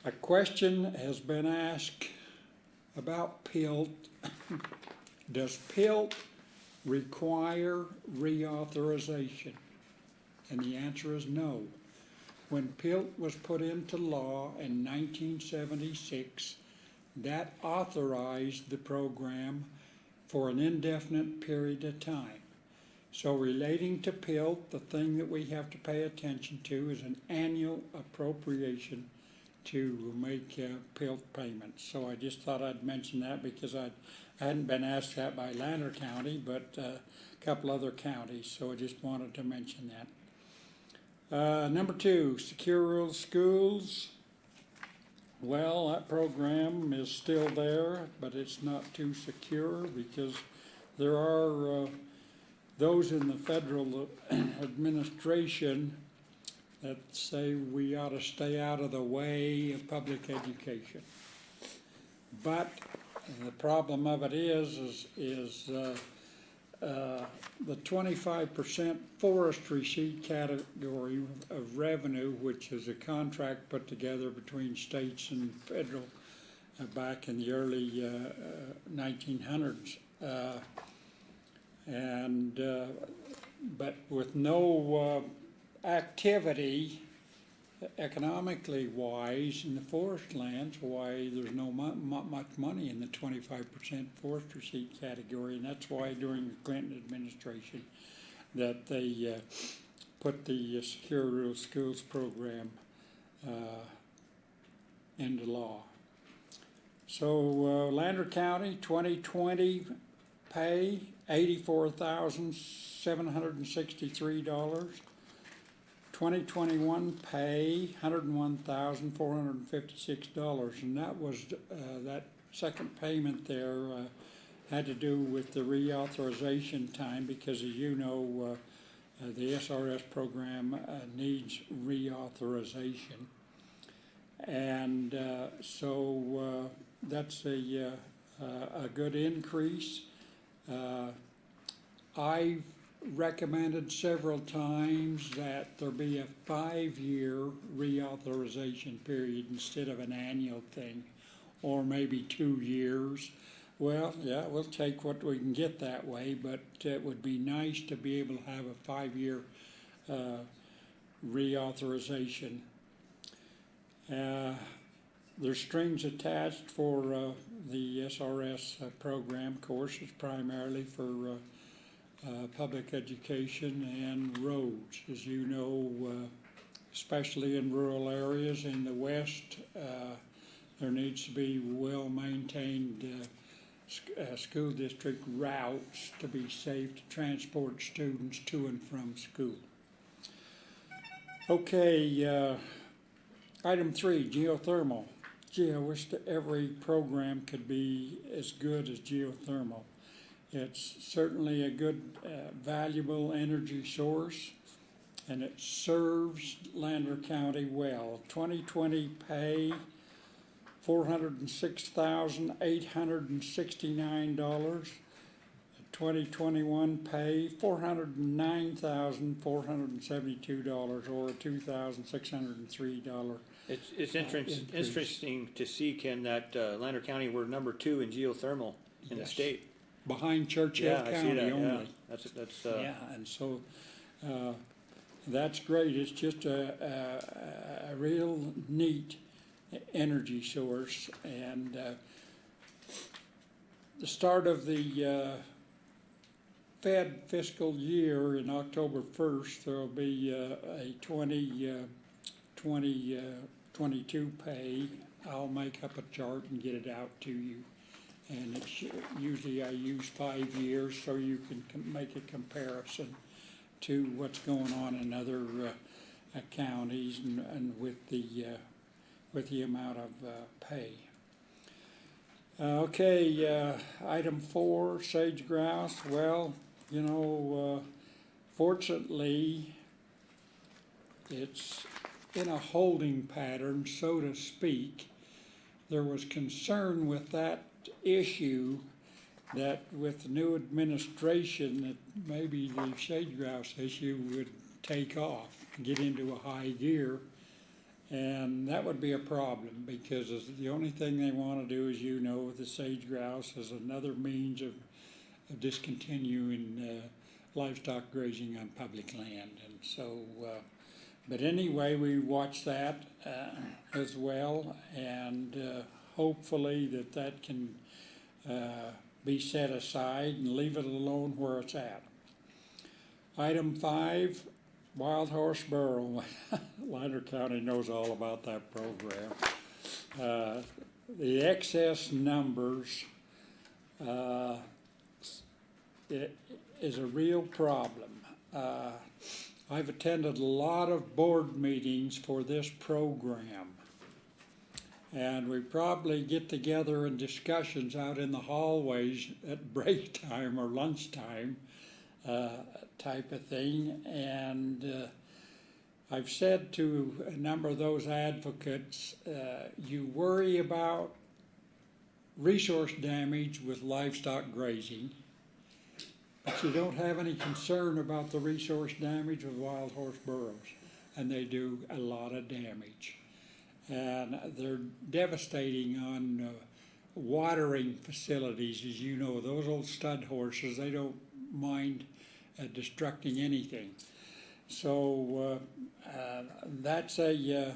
A question has been asked about Pilt. Does Pilt require reauthorization? And the answer is no. When Pilt was put into law in 1976, that authorized the program for an indefinite period of time. So relating to Pilt, the thing that we have to pay attention to is an annual appropriation to make Pilt payments. So I just thought I'd mention that because I hadn't been asked that by Lander County, but a couple other counties, so I just wanted to mention that. Number 2, Secure Rural Schools. Well, that program is still there, but it's not too secure because there are those in the federal administration that say we ought to stay out of the way of public education. But the problem of it is the 25% forestry seed category of revenue, which is a contract put together between states and federal back in the early 1900s. But with no activity economically wise in the forest lands, why there's no much money in the 25% forestry seed category, and that's why during the Clinton administration that they put the Secure Rural Schools program into law. So Lander County 2020 pay $84,763. 2021 pay $101,456, and that was that second payment there had to do with the reauthorization time because, as you know, the SRS program needs reauthorization, and so that's a good increase. I've recommended several times that there be a 5-year reauthorization period instead of an annual thing, or maybe 2 years. Well, yeah, we'll take what we can get that way, but it would be nice to be able to have a 5-year reauthorization. There's strings attached for the SRS program. Of course, it's primarily for public education and roads. As you know, especially in rural areas in the west, there needs to be well-maintained school district routes to be safe to transport students to and from school. Okay, item 3, geothermal. Gee, I wish that every program could be as good as geothermal. It's certainly a good, valuable energy source, and it serves Lander County well. 2020 pay $406,869. 2021 pay $409,472, or $2,603. It's interesting to see, Ken, that Lander County, we're number 2 in geothermal in the Yes. state. Behind Churchill Yeah, I see County that, only. yeah. That's Yeah, and so that's great. It's just a real neat energy source. And the start of the Fed fiscal year in October 1st, there will be a 2022 pay. I'll make up a chart and get it out to you. And it's usually I use 5 years so you can make a comparison to what's going on in other counties and with the amount of pay. Okay, item 4, sage grouse. Well, you know, fortunately, it's in a holding pattern, so to speak. There was concern with that issue that with the new administration that maybe the sage grouse issue would take off, get into a high gear, and that would be a problem because the only thing they want to do, as you know, with the sage grouse is another means of discontinuing livestock grazing on public land. And so, but anyway, we watch that as well, and hopefully that can be set aside and leave it alone where it's at. Item 5, Wild Horse Burrow. Lander County knows all about that program. The excess numbers, it is a real problem. I've attended a lot of board meetings for this program. And we probably get together in discussions out in the hallways at break time or lunchtime, type of thing. And I've said to a number of those advocates, you worry about resource damage with livestock grazing, but you don't have any concern about the resource damage with wild horse burrows, and they do a lot of damage. And they're devastating on watering facilities, as you know. Those old stud horses, they don't mind destructing anything. So that's a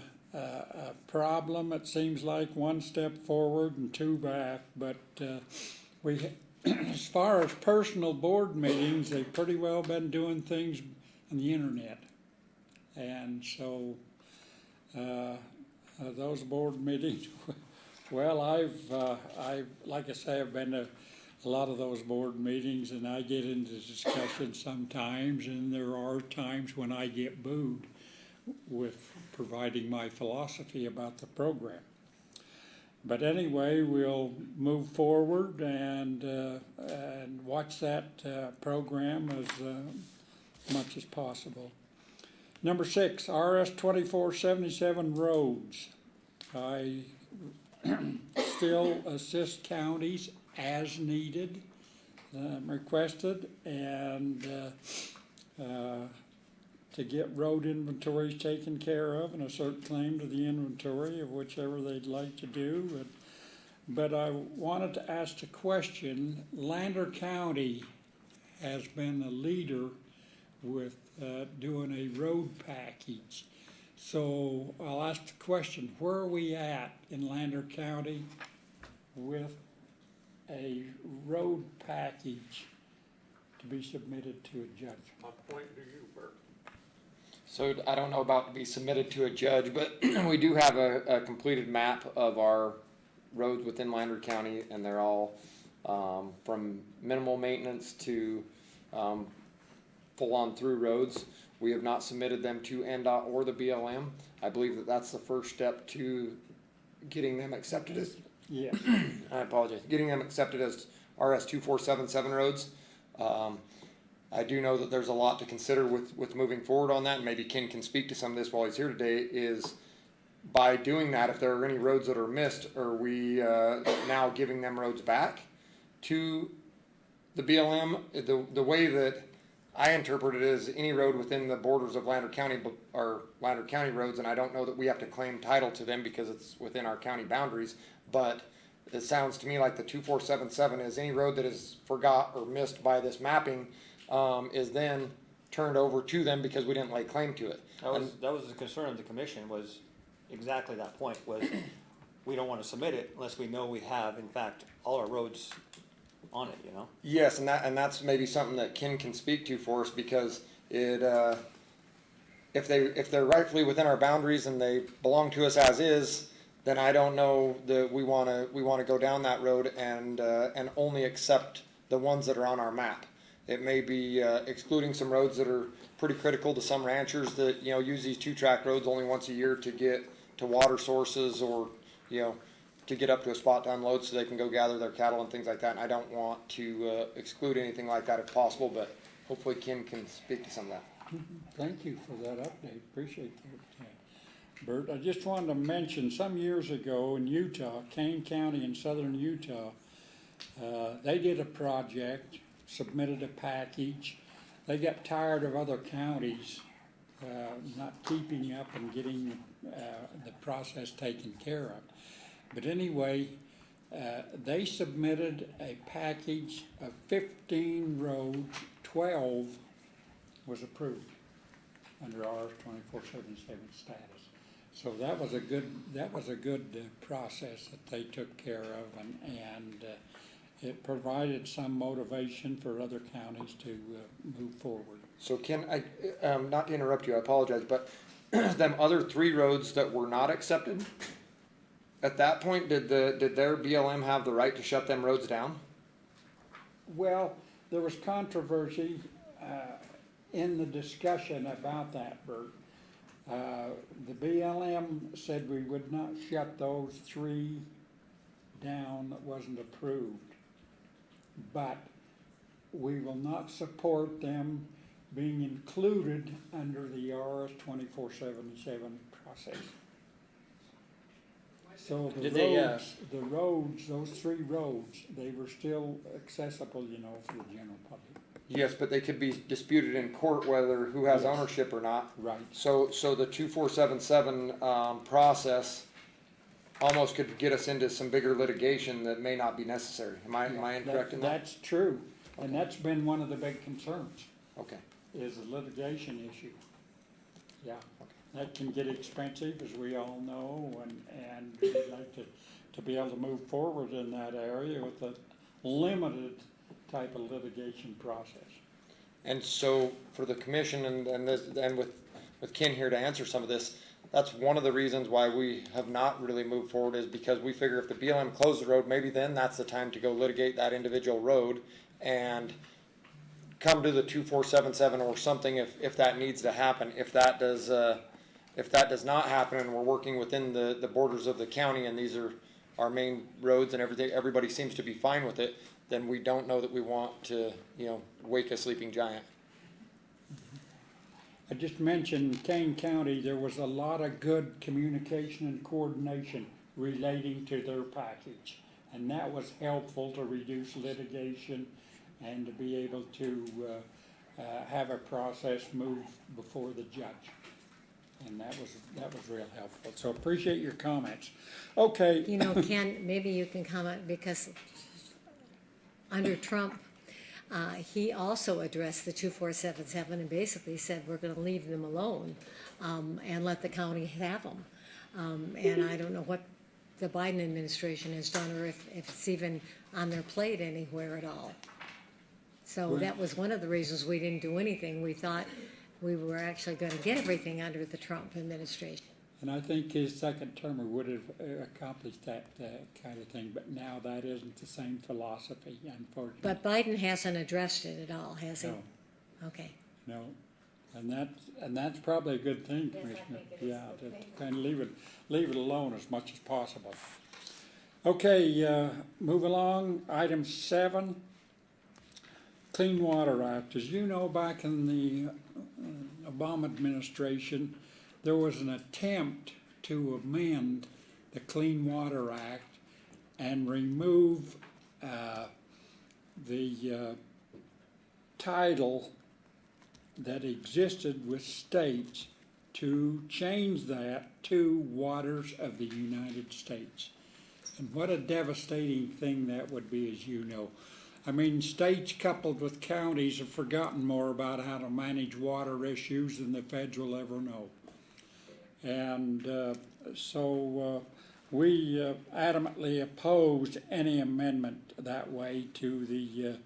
problem. It seems like one step forward and two back, but as far as personal board meetings, they've pretty well been doing things on the internet. And so those board meetings, well, I've like I say, I've been to a lot of those board meetings, and I get into discussion sometimes, and there are times when I get booed with providing my philosophy about the program. But anyway, we'll move forward and watch that program as much as possible. Number 6, RS 2477 roads. I still assist counties as needed, requested, and to get road inventories taken care of and assert claim to the inventory of whichever they'd like to do. But I wanted to ask a question. Lander County has been a leader with doing a road package. So I'll ask the question, where are we at in Lander County with a road package to be submitted to a judge? I'm pointing to you, Bert. So I don't know about to be submitted to a judge, but we do have a completed map of our roads within Lander County, and they're all from minimal maintenance to full-on through roads. We have not submitted them to NDOT or the BLM. I believe that that's the first step to getting them accepted as, Yes. I apologize, getting them accepted as RS 2477 roads. I do know that there's a lot to consider with moving forward on that, and maybe Ken can speak to some of this while he's here today, is by doing that, if there are any roads that are missed, are we now giving them roads back to the BLM? The way that I interpret it is any road within the borders of Lander County are Lander County roads, and I don't know that we have to claim title to them because it's within our county boundaries, but it sounds to me like the 2477 is any road that is forgot or missed by this mapping is then turned over to them because we didn't lay claim to it. That was the concern of the commission, was exactly that point, was we don't want to submit it unless we know we have, in fact, all our roads on it, you know? Yes, and that's maybe something that Ken can speak to for us, because it if they're rightfully within our boundaries and they belong to us as is, then I don't know that we want to go down that road and only accept the ones that are on our map. It may be excluding some roads that are pretty critical to some ranchers that use these 2-track roads only once a year to get to water sources, or to get up to a spot to unload so they can go gather their cattle and things like that. And I don't want to exclude anything like that if possible, but hopefully Ken can speak to some of that. Thank you for that update. Appreciate that, Bert. I just wanted to mention some years ago in Utah, Kane County in southern Utah, they did a project, submitted a package. They got tired of other counties not keeping up and getting the process taken care of. But anyway, they submitted a package of 15 roads, 12 was approved under RS 2477 status. So that was a good process that they took care of, and it provided some motivation for other counties to move forward. So Ken, not to interrupt you, I apologize, but them other 3 roads that were not accepted, at that point, did their BLM have the right to shut them roads down? Well, there was controversy in the discussion about that, Bert. The BLM said we would not shut those 3 down that wasn't approved. But we will not support them being included under the RS 2477 process. So the Did they, roads, those 3 roads, they were still accessible, you know, for the general public. Yes, but they could be disputed in court whether who has Yes. ownership or not. Right. So the 2477 process almost could get us into some bigger litigation that may not be necessary. Am I incorrect in that? That's true, and that's been one of the big concerns, Okay. is the litigation issue. Yeah, that can get expensive, as we all know, and we'd like to be able to move forward in that area with a limited type of litigation process. And so for the commission and with Ken here to answer some of this, that's one of the reasons why we have not really moved forward, is because we figure if the BLM closed the road, maybe then that's the time to go litigate that individual road and come to the 2477 or something if that needs to happen. If that does not happen and we're working within the borders of the county and these are our main roads and everything, everybody seems to be fine with it, then we don't know that we want to, wake a sleeping giant. I just mentioned Kane County, there was a lot of good communication and coordination relating to their package. And that was helpful to reduce litigation and to be able to have a process move before the judge. And that was real helpful. So appreciate your comments. Okay. You know, Ken, maybe you can comment, because under Trump, he also addressed the 2477 and basically said we're going to leave them alone and let the county have them. And I don't know what the Biden administration has done, or if it's even on their plate anywhere at all. So that was one of the reasons we didn't do anything. We thought we were actually going to get everything under the Trump administration. And I think his second term would have accomplished that kind of thing, but now that isn't the same philosophy, unfortunately. But Biden hasn't addressed it at all, has he? No. Okay. No, and that's probably a good thing, Yes, I Commissioner. think it is. Yeah, to kind of leave it alone as much as possible. Okay, move along. Item 7, Clean Water Act. As you know, back in the Obama administration, there was an attempt to amend the Clean Water Act and remove the title that existed with states to change that to waters of the United States. And what a devastating thing that would be, as you know. I mean, states coupled with counties have forgotten more about how to manage water issues than the feds will ever know. And so we adamantly opposed any amendment that way to the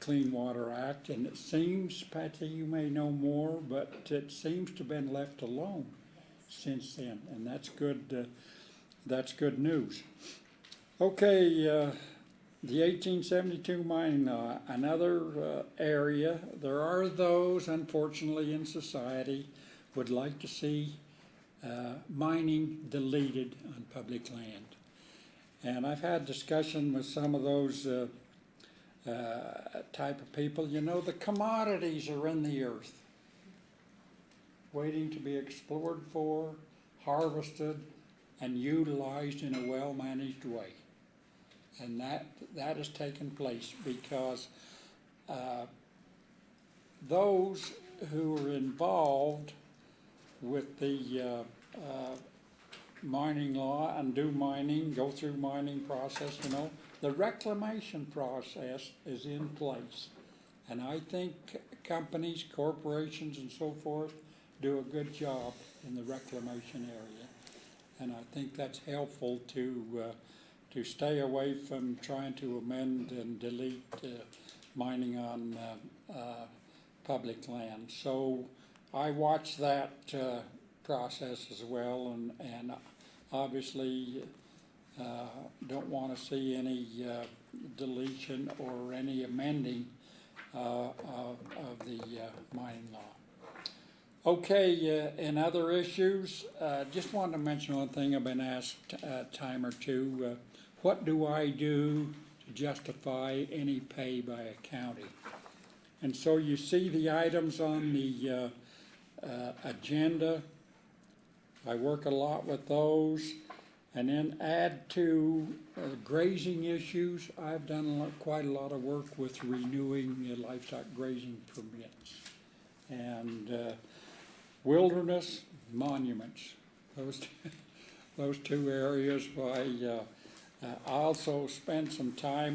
Clean Water Act. And it seems, Patsy, you may know more, but it seems to have been left alone since then, and that's good. That's good news. Okay, the 1872 mining law, another area. There are those, unfortunately, in society would like to see mining deleted on public land. And I've had discussion with some of those type of people. You know, the commodities are in the earth, waiting to be explored for, harvested, and utilized in a well-managed way. And that has taken place because those who are involved with the mining law and do mining, go through mining process, you know, the reclamation process is in place. And I think companies, corporations, and so forth do a good job in the reclamation area. And I think that's helpful to to stay away from trying to amend and delete mining on public land. So I watch that process as well, and obviously don't want to see any deletion or any amending of the mining law. Okay, in other issues, just wanted to mention one thing I've been asked a time or two. What do I do to justify any pay by a county? And so you see the items on the agenda. I work a lot with those. And then add to grazing issues, I've done quite a lot of work with renewing livestock grazing permits. And wilderness monuments, those two areas. I also spent some time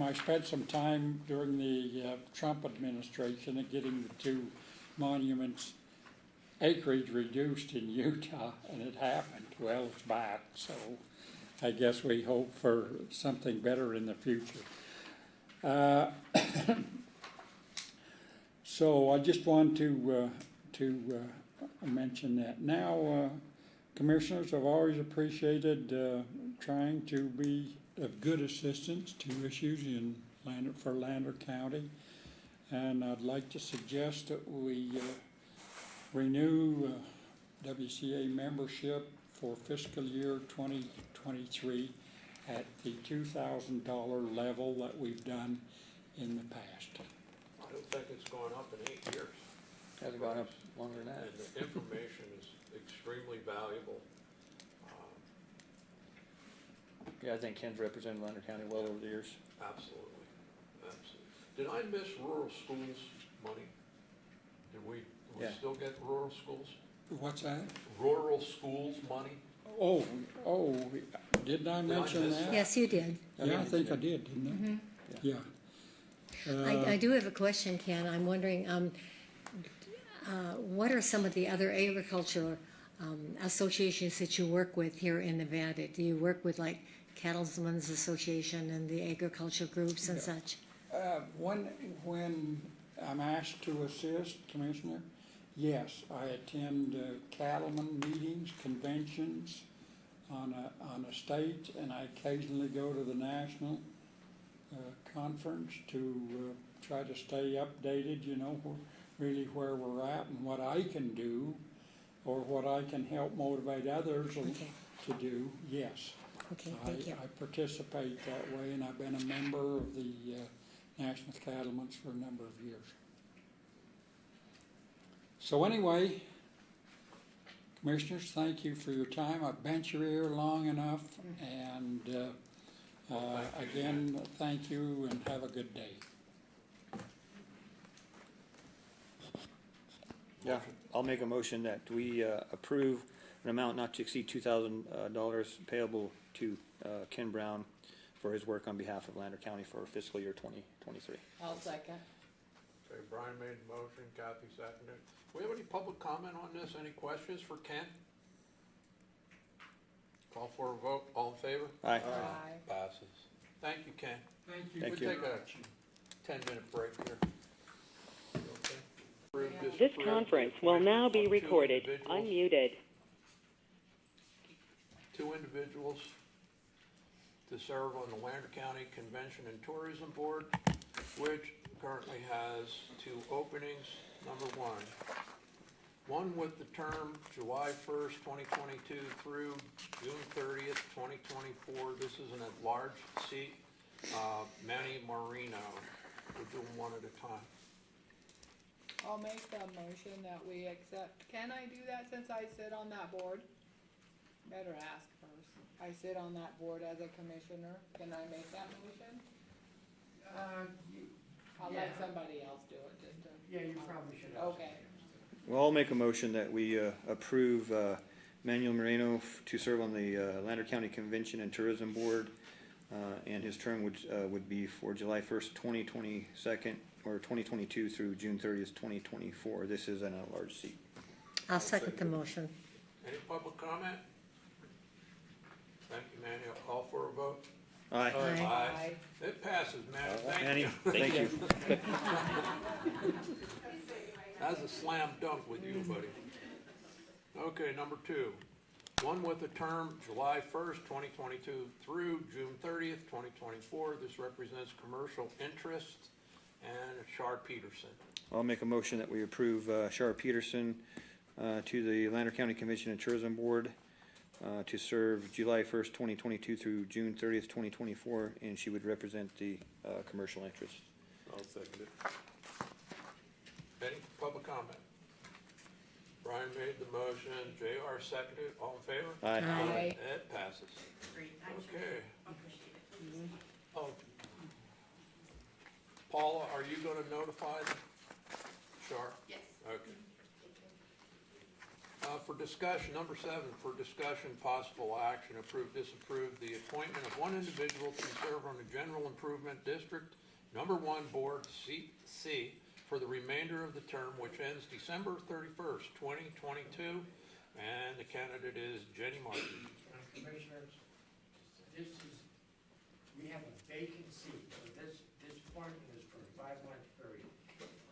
during the Trump administration at getting the two monuments acreage reduced in Utah, and it happened. Well, it's back, so I guess we hope for something better in the future. So I just want to mention that. Now, commissioners, I've always appreciated trying to be of good assistance to issues in for Lander County, and I'd like to suggest that we renew WCA membership for fiscal year 2023 at the $2,000 level that we've done in the past. I don't think it's gone up in 8 years. Hasn't gone up longer than that. And the information is extremely valuable. Yeah, I think Ken's represented Lander County well over the years. Absolutely, absolutely. Did I miss rural schools money? Did we Yeah. still get rural schools? What's that? Rural schools money? Oh, didn't I mention miss that? Yes, you did. Yeah, I think I did, didn't I? Yeah. I do have a question, Ken. I'm wondering, what are some of the other agricultural associations that you work with here in Nevada? Do you work with like Cattlemen's Association and the agricultural groups and such? When I'm asked to assist, Commissioner, yes, I attend cattlemen meetings, conventions on a state, and I occasionally go to the national conference to try to stay updated, you know, really where we're at and what I can do or what I can help motivate others Okay. to do, yes. Okay, thank you. I participate that way, and I've been a member of the National Cattlemen's for a number of years. So anyway, Commissioners, thank you for your time. I've bent your ear long enough, and again, thank you and have a good day. Yeah, I'll make a motion that we approve an amount not to exceed $2,000 payable to Ken Brown for his work on behalf of Lander County for fiscal year 2023. I'll second. Okay, Brian made the motion, Kathy seconded. Do we have any public comment on this? Any questions for Ken? Call for a vote. All in favor? Aye. Aye. Passes. Thank you, Ken. Thank you. Thank We'll you. take a 10-minute break here. Okay. Approve, This disapprove, conference will now be appointment of recorded. two individuals- Unmuted. Two individuals to serve on the Lander County Convention and Tourism Board, which currently has two openings. Number one with the term July 1st, 2022 through June 30th, 2024. This is an at-large seat, Manny Marino. We'll do them one at a time. I'll make the motion that we accept. Can I do that since I sit on that board? Better ask first. I sit on that board as a commissioner. Can I make that motion? I'll let Yeah. somebody else do it, just to. Yeah, you probably should. Okay. Well, I'll make a motion that we approve Manuel Moreno to serve on the Lander County Convention and Tourism Board, and his term would be for July 1st, 2022, or 2022 through June 30th, 2024. This is an at-large seat. I'll second the motion. Any public comment? Thank you, Manny. I'll call for a vote. Aye. Aye. It passes, man, thank Manny, you. thank you. That's a slam dunk with you, buddy. Okay, number 2, one with a term July 1st, 2022 through June 30th, 2024. This represents commercial interests and Shar Peterson. I'll make a motion that we approve Shar Peterson to the Lander County Commission and Tourism Board to serve July 1st, 2022 through June 30th, 2024, and she would represent the commercial interests. I'll second it. Any public comment? Brian made the motion, JR seconded, all in favor? Aye. Aye. It passes. Great, I Okay. appreciate it. Oh. Paula, are you gonna notify them? Sure. Yes. Okay. For discussion, number 7, for discussion, possible action, approve, disapprove the appointment of one individual to serve on the General Improvement District Number 1 Board, C, for the remainder of the term, which ends December 31st, 2022, and the candidate is Jenny Martin. Commissioners, this is, we have a vacant seat, so this appointment is for a 5-month period.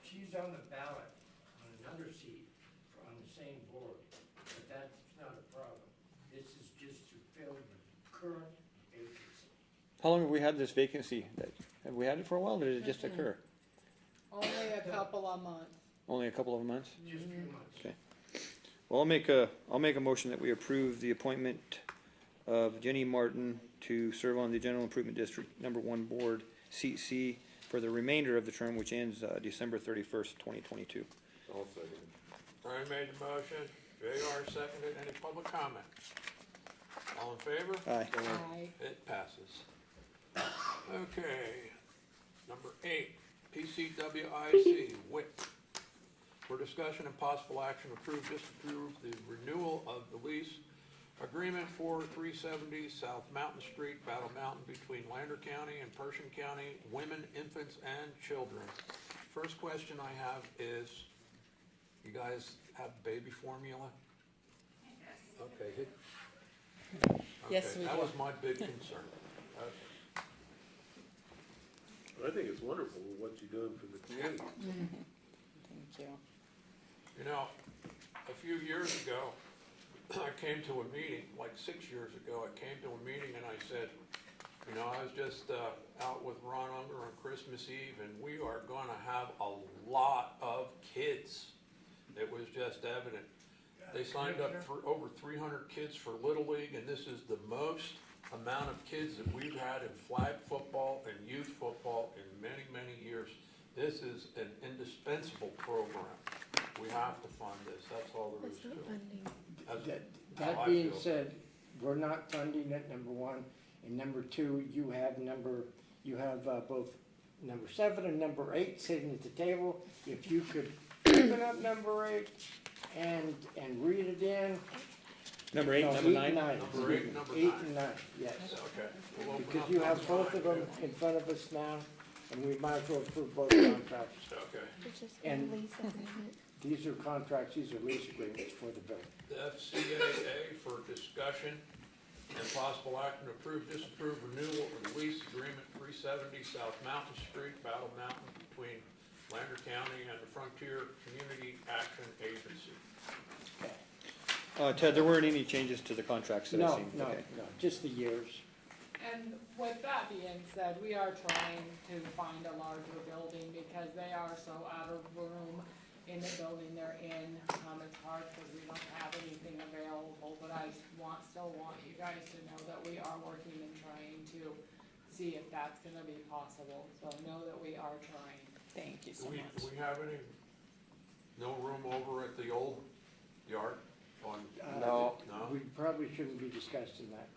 She's on the ballot on another seat on the same board, but that's not a problem. This is just to fill the current vacancy. How long have we had this vacancy? Have we had it for a while, or did it just occur? Only a couple of months. Only a couple of months? Just a few months. Okay. Well, I'll make a motion that we approve the appointment of Jenny Martin to serve on the General Improvement District Number 1 Board, Seat C, for the remainder of the term, which ends December 31st, 2022. I'll second it. Brian made the motion, JR seconded, any public comment? All in favor? Aye. Aye. It passes. Okay, number 8, PCWIC, WIC. For discussion and possible action, approve, disapprove the renewal of the lease agreement for 370 South Mountain Street, Battle Mountain, between Lander County and Pershing County, women, infants, and children. First question I have is, you guys have baby formula? Okay. Yes, Okay, we that do. was my big concern. Okay. I think it's wonderful what you're doing for the community. Thank you. You know, a few years ago, I came to a meeting, like 6 years ago, I came to a meeting and I said, you know, I was just out with Ron Unger on Christmas Eve, and we are gonna have a lot of kids. It was just evident. They signed up for over 300 kids for Little League, and this is the most amount of kids that we've had in flag football and youth football in many, many years. This is an indispensable program. We have to fund this, that's all there is to it. That's how That I being feel. said, we're not funding it, number 1, and number 2, you have both number 7 and number 8 sitting at the table. If you could open up number 8 and read it in. Number 8, No, number 9? Number 8 and number 9. 8 and 9, yes. Okay. We'll open Because up you number have both of 9. them in front of us now, and we might as well approve both contracts. Okay. And these are contracts, these are lease agreements for the building. The FCAA for discussion and possible action to approve, disapprove renewal of the lease agreement 370 South Mountain Street, Battle Mountain, between Lander County and the Frontier Community Action Agency. Ted, there weren't any changes to the contracts that I No, seen? no, Okay. no, just the years. And with that being said, we are trying to find a larger building because they are so out of room in the building they're in. It's hard because we don't have anything available, but I still want you guys to know that we are working and trying to see if that's gonna be possible. So know that we are trying. Thank you Do so we, much. do we have any, no room over at the old yard on? No. No? We probably shouldn't be discussing that.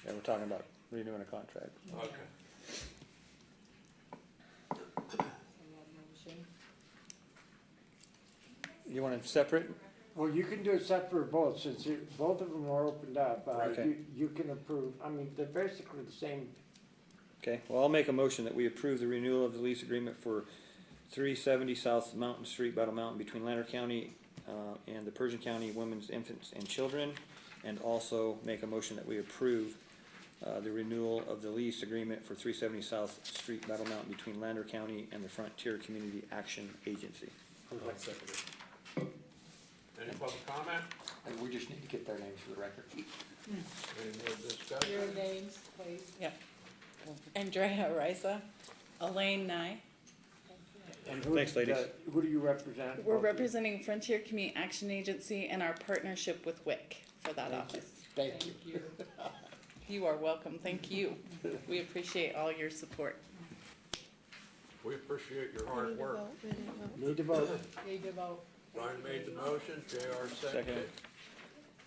Yeah, we're talking about renewing a contract. Okay. So we have a motion. You want it separate? Well, you can do it separate both, since both of them are opened up. Okay. You can approve, I mean, they're basically the same. Okay, well, I'll make a motion that we approve the renewal of the lease agreement for 370 South Mountain Street, Battle Mountain, between Lander County and the Pershing County Women's, Infants, and Children, and also make a motion that we approve the renewal of the lease agreement for 370 South Street, Battle Mountain, between Lander County and the Frontier Community Action Agency. Any public comment? And we just need to get their names for the record. Any more discussion? Your names, please. Yep. Andrea Risa, Elaine Nye. And who- Thanks, ladies. Who do you represent? We're representing Frontier Community Action Agency and our partnership with WIC for that office. Thank you. Thank you. You are welcome. Thank you. We appreciate all your support. We appreciate your hard work. Need to vote. Need to vote. Brian made the motion, JR seconded. Second.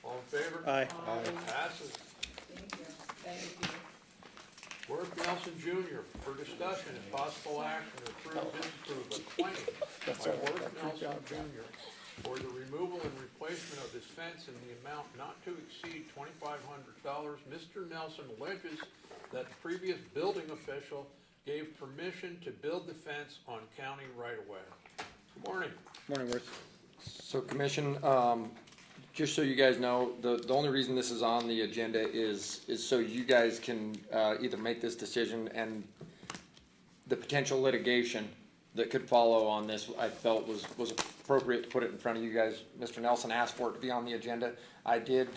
All in favor? Aye. Passes. Thank you. Thank you. Worth Nelson Jr. for discussion and possible action to approve, disapprove a claim by Worth Nelson Jr. for the removal and replacement of his fence in the amount not to exceed $2,500. Mr. Nelson alleges that the previous building official gave permission to build the fence on county right-of-way. Good morning. Morning, Worth. So commission, just so you guys know, the only reason this is on the agenda is so you guys can, either make this decision and the potential litigation that could follow on this, I felt was appropriate to put it in front of you guys. Mr. Nelson asked for it to be on the agenda. I did,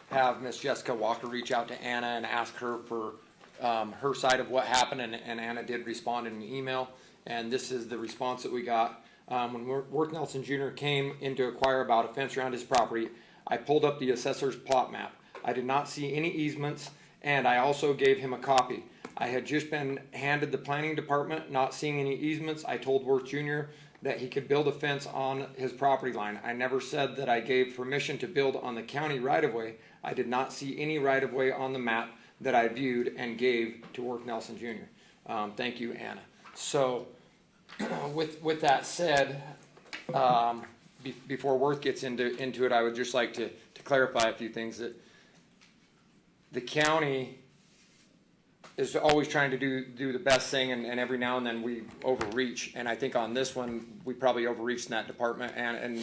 have Miss Jessica Walker reach out to Anna and ask her for, her side of what happened, and Anna did respond in an email, and this is the response that we got. When Worth Nelson Jr. came in to inquire about a fence around his property, I pulled up the assessor's plot map. I did not see any easements, and I also gave him a copy. I had just been handed the planning department, not seeing any easements. I told Worth Jr. that he could build a fence on his property line. I never said that I gave permission to build on the county right-of-way. I did not see any right-of-way on the map that I viewed and gave to Worth Nelson Jr. Thank you, Anna. So, with that said, before Worth gets into it, I would just like to clarify a few things. That the county is always trying to do the best thing, and every now and then we overreach. And I think on this one, we probably overreached in that department. And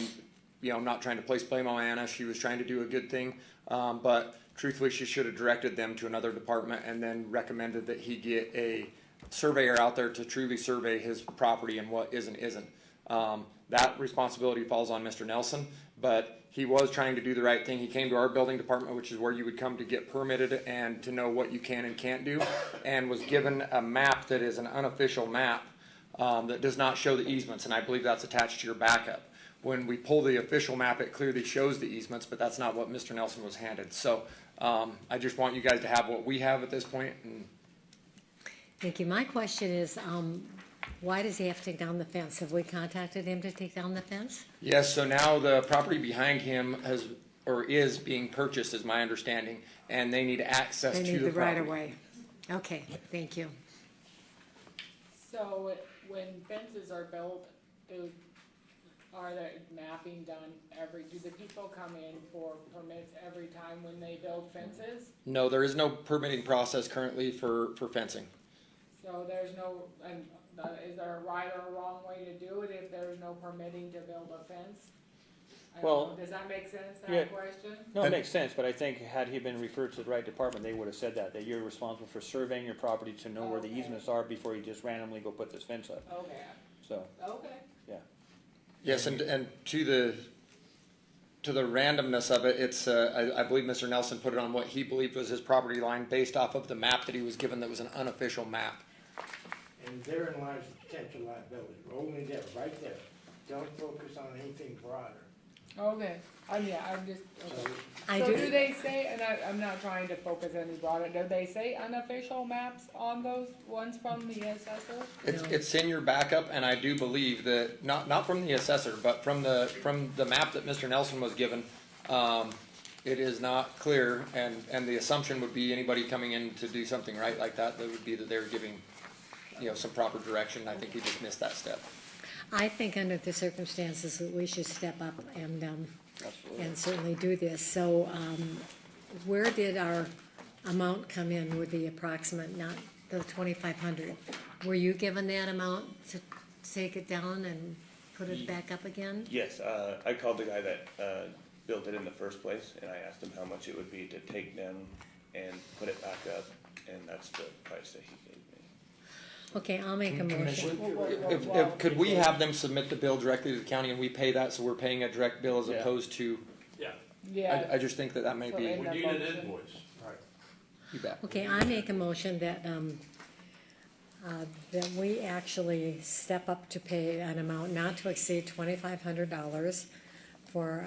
you know, I'm not trying to place blame on Anna. She was trying to do a good thing, but truthfully, she should have directed them to another department and then recommended that he get a surveyor out there to truly survey his property and what isn't. That responsibility falls on Mr. Nelson, but he was trying to do the right thing. He came to our building department, which is where you would come to get permitted and to know what you can and can't do, and was given a map that is an unofficial map that does not show the easements, and I believe that's attached to your backup. When we pull the official map, it clearly shows the easements, but that's not what Mr. Nelson was handed. So I just want you guys to have what we have at this point. And Thank you. My question is, why does he have to take down the fence? Have we contacted him to take down the fence? yes, so now the property behind him is being purchased, is my understanding, and they need access They to need the the right property. of way. Okay, thank you. So when fences are built, are there mapping done do the people come in for permits every time when they build fences? No, there is no permitting process currently for fencing. So there's no, is there a right or a wrong way to do it if there's no permitting to build a fence? I don't Well, know. Does that make sense, yeah. that question? No, it makes sense, but I think had he been referred to the right department, they would have said that you're responsible for surveying your property to know where the Okay. easements are before you just randomly go put this fence up. Okay, So, okay. Yes, and to the randomness of it, it's I believe Mr. Nelson put it on what he believed was his property line based off of the map that he was given that was an unofficial map. And therein lies the potential liability, only there, right there. Don't focus on anything broader. Okay, I'm just, okay. I So do, do they say, and I'm not trying to focus any broader, do they say unofficial maps on those ones from the assessor? It's in your backup, and I do believe that not from the assessor, but from the map that Mr. Nelson was given, it is not clear, and the assumption would be anybody coming in to do something right like that, would be that they're giving, some proper direction. I think he just missed that step. I think under the circumstances that we should step up and absolutely. certainly do this. So, where did our amount come in with the approximate, not the 2,500? Were you given that amount to take it down and put it back up again? Yes, I called the guy that built it in the first place, and I asked him how much it would be to take down and put it back up, and that's the price that he gave me. Okay, I'll make a motion. If, could we have them submit the bill directly to the county and we pay that, so we're paying a direct bill as Yeah. opposed to, Yeah, Yeah. I just think that may So be, in we the need an motion. invoice. you bet. Okay, I make a motion that we actually step up to pay an amount not to exceed $2,500 for,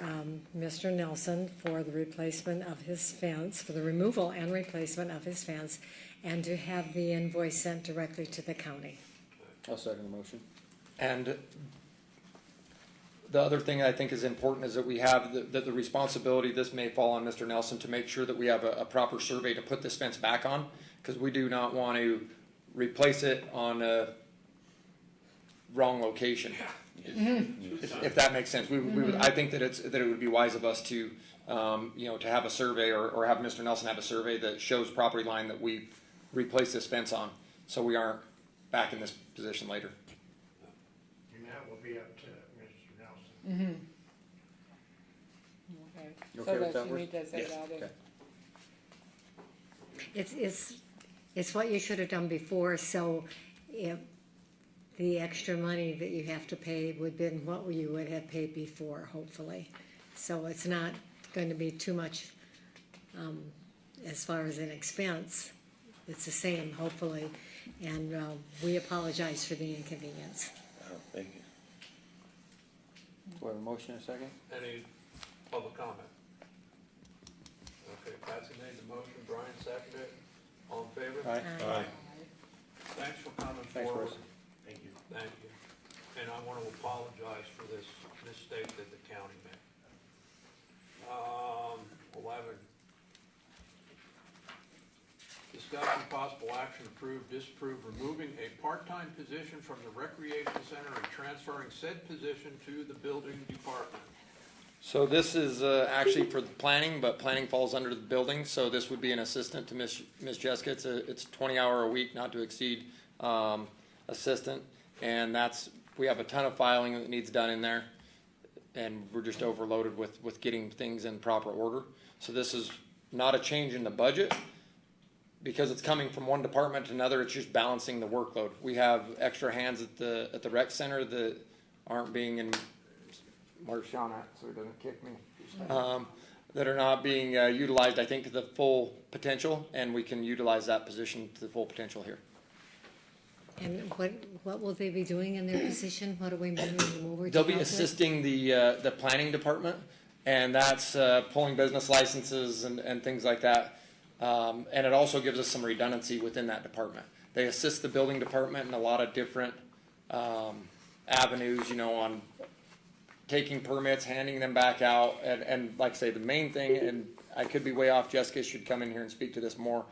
Mr. Nelson for the replacement of his fence, for the removal and replacement of his fence, and to have the invoice sent directly to the county. I'll second the motion. And the other thing I think is important is that we have, that the responsibility, this may fall on Mr. Nelson, to make sure that we have a proper survey to put this fence back on, because we do not want to replace it on a wrong location. If that makes sense, we would, I think that it would be wise of us to, you know, to have a survey or have Mr. Nelson have a survey that shows property line that we replace this fence on, so we aren't back in this position later. And that will be up to Mr. Nelson. Okay. You So okay with that that, you Bruce? need to say Yes. that in. Okay. It's what you should have done before, so if the extra money that you have to pay would have been what you would have paid before, hopefully. So it's not going to be too much, as far as an expense. It's the same, hopefully, and, we apologize for the inconvenience. Oh, thank you. Do we have a motion and a second? Any public comment? Okay, Patsy made the motion, Brian seconded it. All in favor? Aye. Aye. Thanks for coming Thanks, forward. Bruce. Thank you. Thank you. And I want to apologize for this mistake that the county made. 11. Discussion possible action approve, disapprove, removing a part-time position from the recreation center and transferring said position to the building department. So this is actually for the planning, but planning falls under the building, so this would be an assistant to Miss Jessica. It's a 20-hour a week, not to exceed, assistant, and we have a ton of filing that needs done in there, and we're just overloaded with getting things in proper order. So this is not a change in the budget, because it's coming from one department to another. It's just balancing the workload. We have extra hands at the rec center that aren't being in. Where's Sean at, so he doesn't kick me? That are not being utilized, I think, to the full potential, and we can utilize that position to the full potential here. And what will they be doing in their position? What are we moving them over to? They'll be help with? assisting the planning department, and that's pulling business licenses and things like that. And it also gives us some redundancy within that department. They assist the building department in a lot of different avenues, you know, on taking permits, handing them back out, and like I say, the main thing, and I could be way off, Jessica should come in here and speak to this more,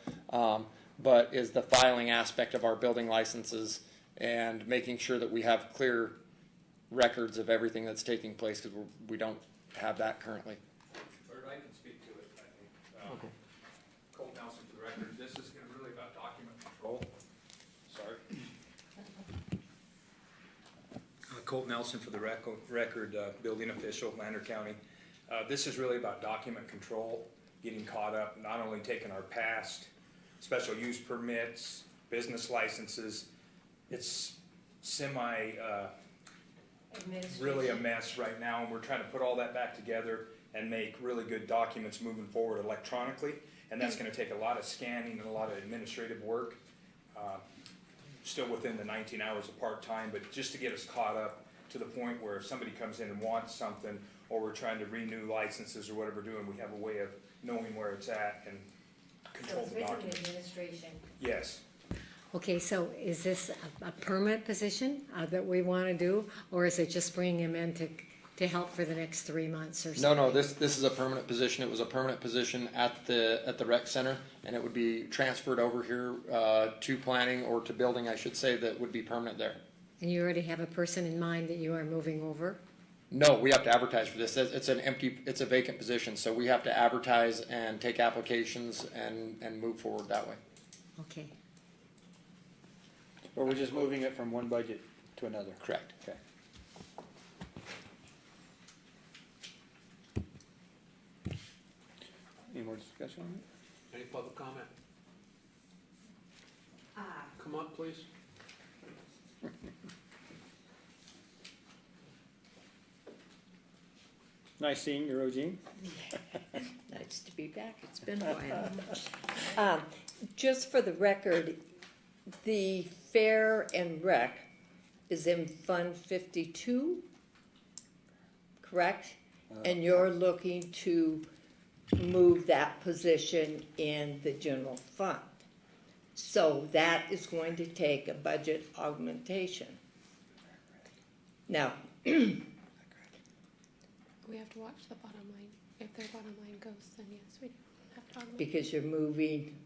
but is the filing aspect of our building licenses and making sure that we have clear records of everything that's taking place, because we don't have that currently. Or I can speak to it, I think. Colt Nelson for the record, this is really about document control. Sorry. Colt Nelson for the record, building official, Lander County. This is really about document control, getting caught up, not only taking our past special use permits, business licenses. It's really a mess right now, and we're trying to put all that back together and make really good documents moving forward electronically. And that's gonna take a lot of scanning and a lot of administrative work. Still within the 19 hours of part-time, but just to get us caught up to the point where if somebody comes in and wants something, or we're trying to renew licenses or whatever we're doing, we have a way of knowing where it's at and control the document. administration. Yes. Okay, so is this a permanent position that we want to do, or is it just bringing him in to help for the next 3 months or something? No, this is a permanent position. It was a permanent position at the rec center, and it would be transferred over here to planning, or to building, I should say, that would be permanent there. And you already have a person in mind that you are moving over? No, we have to advertise for this. It's a vacant position, so we have to advertise and take applications and move forward that way. Okay. Or we're just moving it from one budget to another? Correct. Okay. Any more discussion on it? Any public comment? Come up, please. Nice seeing you, Roseanne. Nice to be back, it's been a while. Just for the record, the Fair and Rec is in Fund 52, correct? And you're looking to move that position in the general fund. So that is going to take a budget augmentation. Now, We have to watch the bottom line. If their bottom line goes, then yes, we do have to augment. because you're moving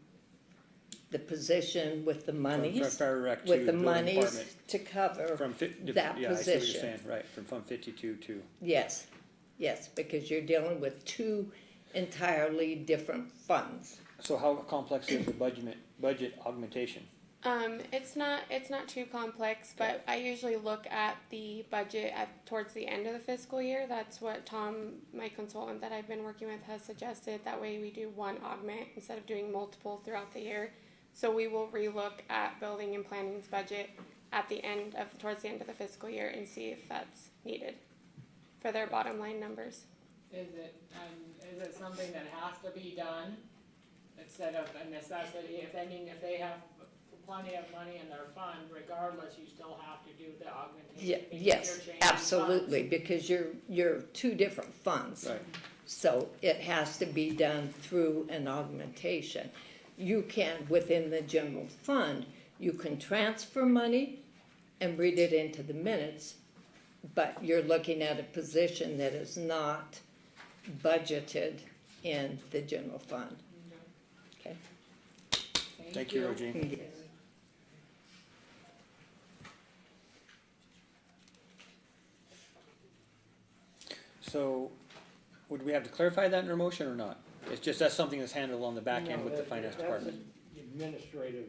the position with the monies, Fair Rec to with the building monies department. to cover From that yeah, I see what you're position. saying, right, from Fund 52 to, Yes, yes, because you're dealing with two entirely different funds. so how complex is the budget augmentation? It's not too complex, but I usually look at the budget towards the end of the fiscal year. That's what Tom, my consultant that I've been working with, has suggested. That way we do one augment instead of doing multiple throughout the year. So we will relook at building and planning's budget at the end of, towards the end of the fiscal year and see if that's needed for their bottom line numbers. Is it something that has to be done instead of a necessity? If they have plenty of money in their fund, regardless, you still have to do the augmentation. because Yes, you're changing absolutely, funds. because you're two different funds. Right. So it has to be done through an augmentation. You can, within the general fund, you can transfer money and read it into the minutes, but you're looking at a position that is not budgeted in the general fund. Okay? Thank you, Roseanne. Yes. So, would we have to clarify that in our motion or not? It's just, that's something that's handled on the back end No, with the that- finance that's department. an administrative,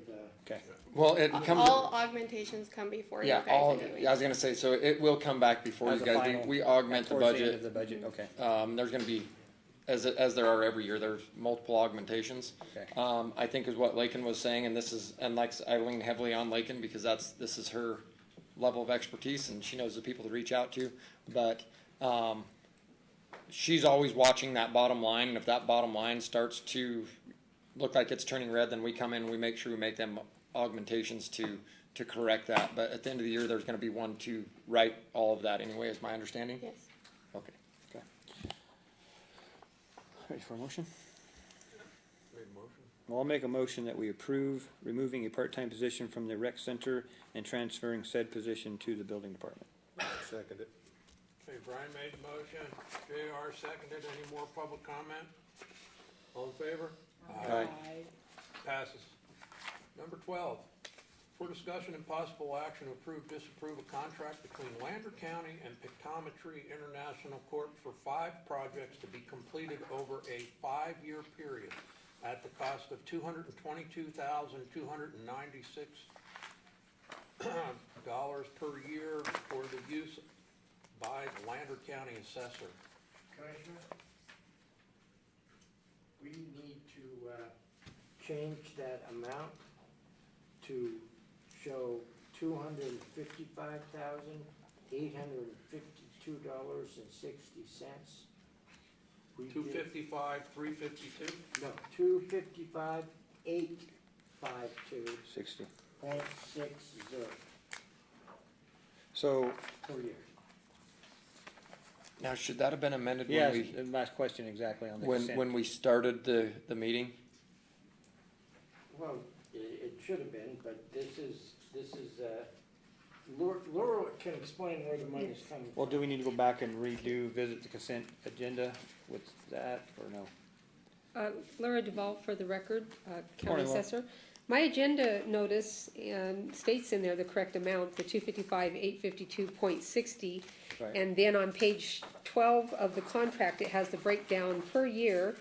Okay, Well, it comes, All augmentations come before you yeah, guys all, anyways. I was gonna say, so it will come back before As you a guys, final- we augment the towards the end budget. of the budget, okay, There's gonna be, as there are every year, there's multiple augmentations. okay. I think is what Lakin was saying, and this is, and like, I lean heavily on Lakin because this is her level of expertise and she knows the people to reach out to. But, she's always watching that bottom line, and if that bottom line starts to look like it's turning red, then we come in and we make sure we make them augmentations to correct that. But at the end of the year, there's gonna be one to right all of that anyway, is my understanding? Yes. Okay. Ready for a motion? Made motion. Well, I'll make a motion that we approve removing a part-time position from the rec center and transferring said position to the building department. Second it. Okay, Brian made the motion, JR seconded. Any more public comment? All in favor? Aye. Passes. Number 12, for discussion and possible action, disapprove a contract between Lander County and Pictometry International Corp. for 5 projects to be completed over a 5-year period at the cost of $222,296 per year for the use by the Lander County Assessor. Commissioner, we need to, change that amount to show $255,852.60. 255, 352? No, 255,852.60 60. So, per year. Now, should that have been amended yeah, when we, the last question exactly on the consent. when we started the meeting? Well, it should have been, but this is, Laura can explain where the money's coming from. Well, do we need to go back and visit the consent agenda with that, or no? Laura Duval for the record, County Morning, Laura. Assessor. My agenda notice states in there the correct amount, the 255,852.60. Right. And then on page 12 of the contract, it has the breakdown per year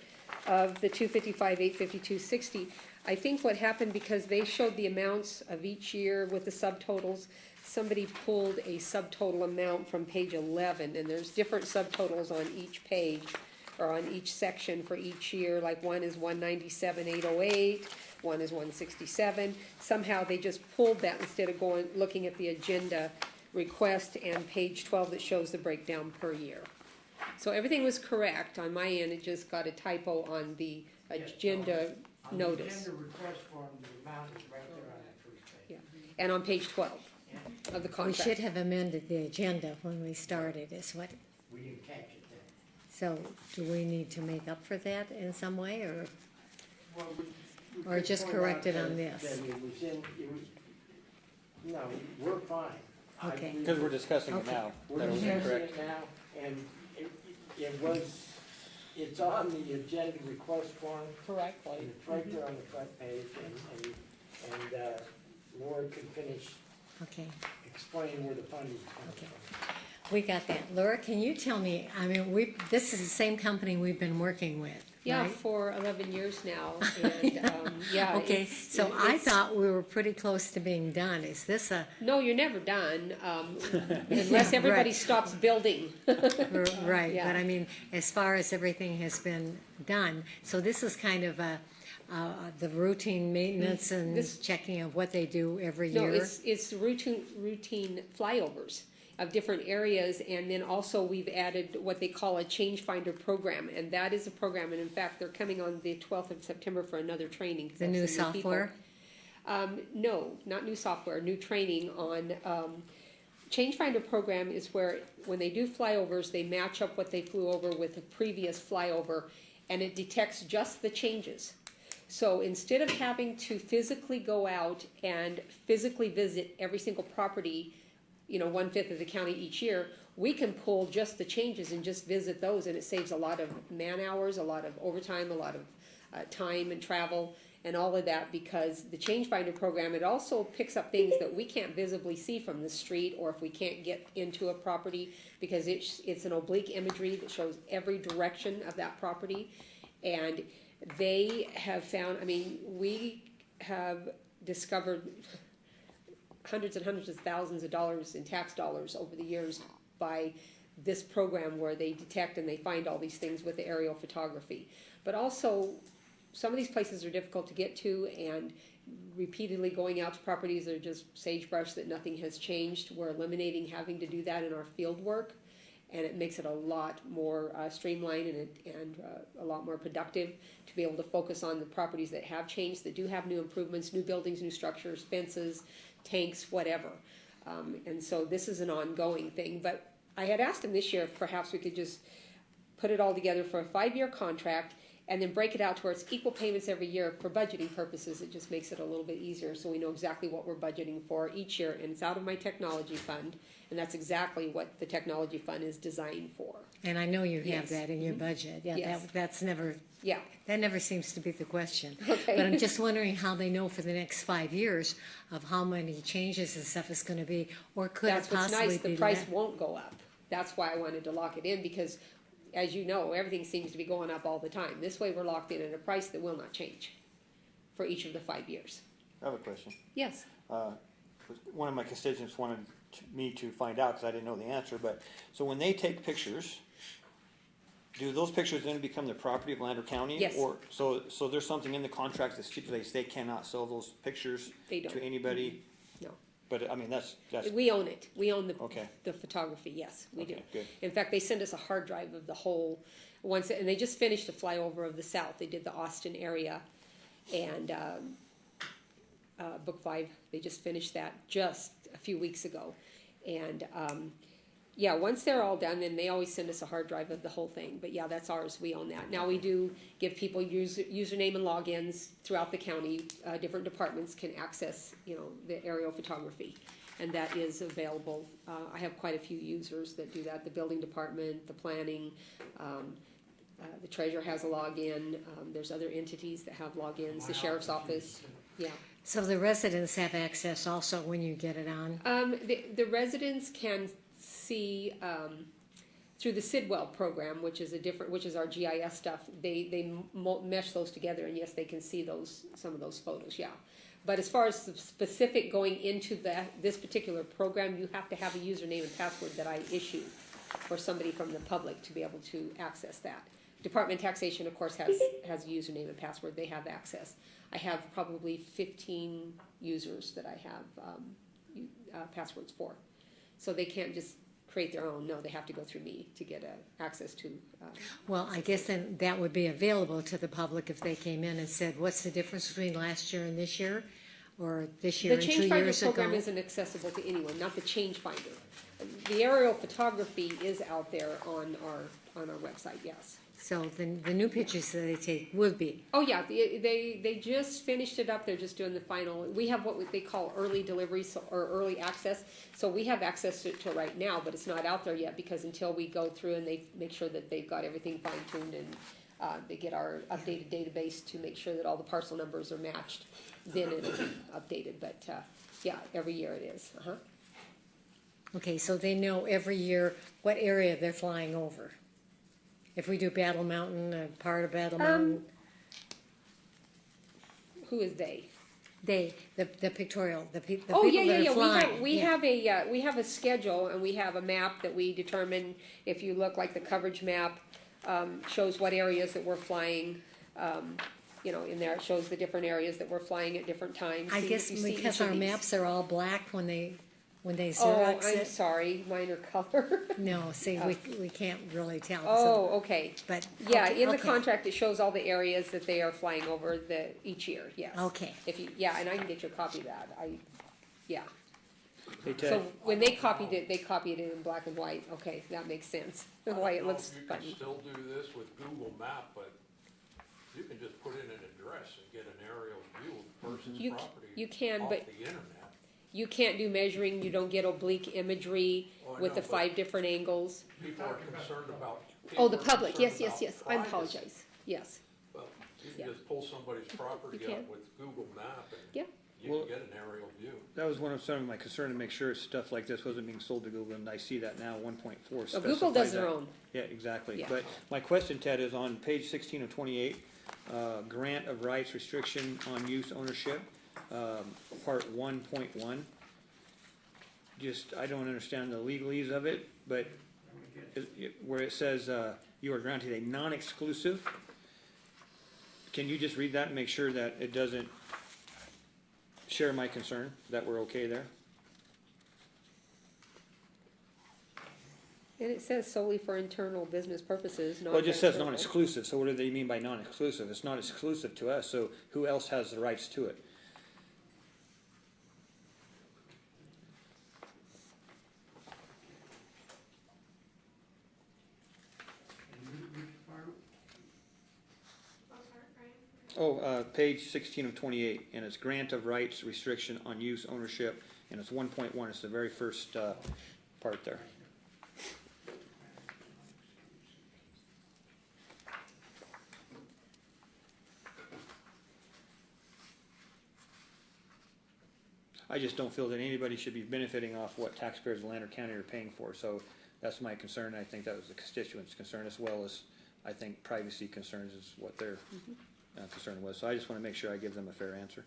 of the 255,852.60. I think what happened, because they showed the amounts of each year with the subtotals, somebody pulled a subtotal amount from page 11, and there's different subtotals on each page. or on each section for each year, like one is 197,808, one is 167. Somehow they just pulled that instead of looking at the agenda request and page 12 that shows the breakdown per year. So everything was correct on my end, it just got a typo on the agenda notice. On the agenda request form, the amount is right there on the first page. Yeah. And on page 12 of the We contract. should have amended the agenda when we started, is what, We didn't catch it then. so do we need to make up for that in some way, or? Well, we Or could just point correct out it on that- this. that it was in, no, we're fine. I Okay. believe Because we're discussing it Okay. now. We're That was discussing incorrect. it now, and it's on the agenda request form, Correctly. and it's right there on the front page, and Laura can finish Okay, explaining where the funding's coming Okay. from. we got that. Laura, can you tell me, I mean, this is the same company we've been working with, Yeah, right? for 11 years now, and, yeah. Okay, it's- so I it's- thought we were pretty close to being done. Is this a, No, you're never done, unless everybody Right. stops building. right, Yeah. but I mean, as far as everything has been done, so this is kind of the routine maintenance and This- checking of what they do every No, year? it's routine flyovers of different areas, and then also we've added what they call a change finder program, and that is a program, and in fact, they're coming on the 12th of September for another training. 'cause The that's new some people. software? No, not new software, new training on, change finder program is where, when they do flyovers, they match up what they flew over with the previous flyover, and it detects just the changes. So instead of having to physically go out and physically visit every single property, 1/5 of the county each year, we can pull just the changes and just visit those, and it saves a lot of man hours, a lot of overtime, a lot of time and travel, and all of that, because the change finder program, it also picks up things that we can't visibly see from the street, or if we can't get into a property, because it's an oblique imagery that shows every direction of that property. And they have found, we have discovered hundreds and hundreds of thousands of dollars in tax dollars over the years by this program, where they detect and they find all these things with the aerial photography. But also, some of these places are difficult to get to, and repeatedly going out to properties that are just sagebrush that nothing has changed. We're eliminating having to do that in our field work, and it makes it a lot more streamlined and a lot more productive to be able to focus on the properties that have changed, that do have new improvements, new buildings, new structures, fences, tanks, whatever. And so this is an ongoing thing, but I had asked him this year if perhaps we could just put it all together for a 5-year contract, and then break it out to where it's equal payments every year for budgeting purposes. It just makes it a little bit easier, so we know exactly what we're budgeting for each year, and it's out of my technology fund, and that's exactly what the technology fund is designed for. And I know you have Yes. that in your budget, yeah, Yes. that's never, Yeah, that never seems to be the question. Okay. But I'm just wondering how they know for the next 5 years of how many changes and stuff is gonna be, or could it that's what's possibly nice, be the price less? won't go up. That's why I wanted to lock it in, because as you know, everything seems to be going up all the time. This way, we're locked in at a price that will not change for each of the 5 years. I have a question. Yes. One of my constituents wanted me to find out, because I didn't know the answer, but, so when they take pictures, do those pictures then become the property of Lander County? Yes. Or, so there's something in the contract that stipulates they cannot sell those pictures They don't. to anybody? No. But, I mean, that's, We own it. We own Okay. the photography, yes, we do. Okay, good. In fact, they send us a hard drive of the whole, and they just finished a flyover of the south. They did the Austin area, and Book 5, they just finished that just a few weeks ago. And, yeah, once they're all done, then they always send us a hard drive of the whole thing. But yeah, that's ours, we own that. Now, we do give people username and logins throughout the county. Different departments can access, the aerial photography. And that is available. I have quite a few users that do that. The building department, the planning, the treasurer has a login. There's other entities that have logins, the sheriff's office, yeah. So the residents have access also when you get it on? The residents can see, through the Sidwell program, which is our GIS stuff, they mesh those together, and yes, they can see some of those photos, yeah. But as far as the specific going into this particular program, you have to have a username and password that I issue for somebody from the public to be able to access that, Department of Taxation, of course, has a username and password, they have access. I have probably 15 users that I have passwords for. So they can't just create their own, no, they have to go through me to get access to. Well, I guess then that would be available to the public if they came in and said, what's the difference between last year and this year? Or this year The and 2 Change Finder years program ago? isn't accessible to anyone, not the Change Finder. The aerial photography is out there on our website, yes. So the new pictures that they take would be. Oh, yeah, they just finished it up, they're just doing the final, we have what they call early delivery, or early access, so we have access to it right now, but it's not out there yet, because until we go through and they make sure that they've got everything fine-tuned and they get our updated database to make sure that all the parcel numbers are matched, then it'll be updated, but, yeah, every year it is, Okay, so they know every year what area they're flying over. If we do Battle Mountain, a part of Battle Mountain, Who is they? the pictorial, the people Oh, yeah, that yeah, are flying. yeah, we have a schedule and we have a map that we determine, if you look like the coverage map, shows what areas that we're flying, you know, in there, it shows the different areas that we're flying at different times. I So guess you see because each of our these. maps are all black when they Oh, Xerox I'm it. sorry, mine are color. No, see, we can't really tell. so- Oh, okay. But. Yeah, okay, in the okay. contract, it shows all the areas that they are flying over each year, yes. Okay. If you, yeah, and I can get you a copy of that, yeah. Hey, Ted, So when they copied it in black and white, okay, that makes sense, the way it looks I don't know if funny. you can still do this with Google Map, but you can just put in an address and get an aerial view of the person's You property can, off but the internet. you can't do measuring, you don't get oblique imagery Oh, I with know, the but 5 different angles. People are concerned about. Oh, the people are public, yes, concerned yes, about yes, I privacy. apologize, yes, Well, you Yeah. can just pull somebody's property You can. up with Google Map and yeah. you Well- can get an aerial view. that was one of some of my concern, to make sure stuff like this wasn't being sold to Google, and I see that now, 1.4 So Google does specifies their that. own, Yeah, exactly. Yeah. But my question, Ted, is on page 16 of 28, grant of rights, restriction on use ownership, part 1.1. Just, I don't understand the legalese of it, but where it says, you are granted a non-exclusive, can you just read that and make sure that it doesn't share my concern, that we're okay there? and it says solely for internal business purposes, not. Well, it just says external. non-exclusive, so what do they mean by non-exclusive? It's not exclusive to us, so who else has the rights to it? Oh, page 16 of 28, and it's grant of rights, restriction on use, ownership, and it's 1.1, it's the very first part there. I just don't feel that anybody should be benefiting off what taxpayers of Lander County are paying for, so that's my concern, and I think that was the constituents' concern, as well as, I think, privacy concerns is what their concern was, so I just wanna make sure I give them a fair answer.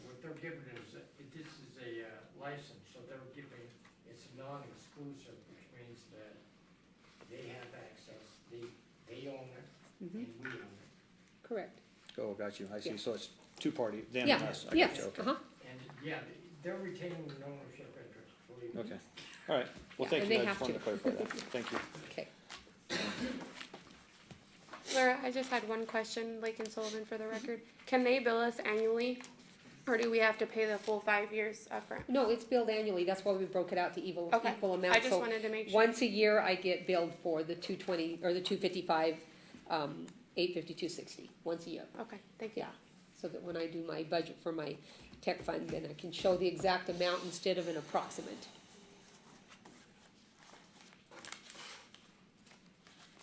What they're giving is, this is a license, so they're giving, it's non-exclusive, which means that they have access, they own it, and we own it. Correct, Oh, got you, I see, Yeah. so it's two-party, them yeah, and us, I got yes, you, okay. And, yeah, they're retaining an ownership interest, believe me. Okay, all right, well, Yeah, thank and you, they I have just wanted to to. clarify that, thank you. okay. Laura, I just had one question, Lake and Sullivan, for the record. Can they bill us annually, or do we have to pay the full 5 years upfront? No, it's billed annually, that's why we broke it out to equal Okay, amounts. I just So wanted to make sure. once a year, I get billed for the 220, or the 255, 852.60, once a year. Okay, thank you. Yeah, so that when I do my budget for my tech fund, then I can show the exact amount instead of an approximate.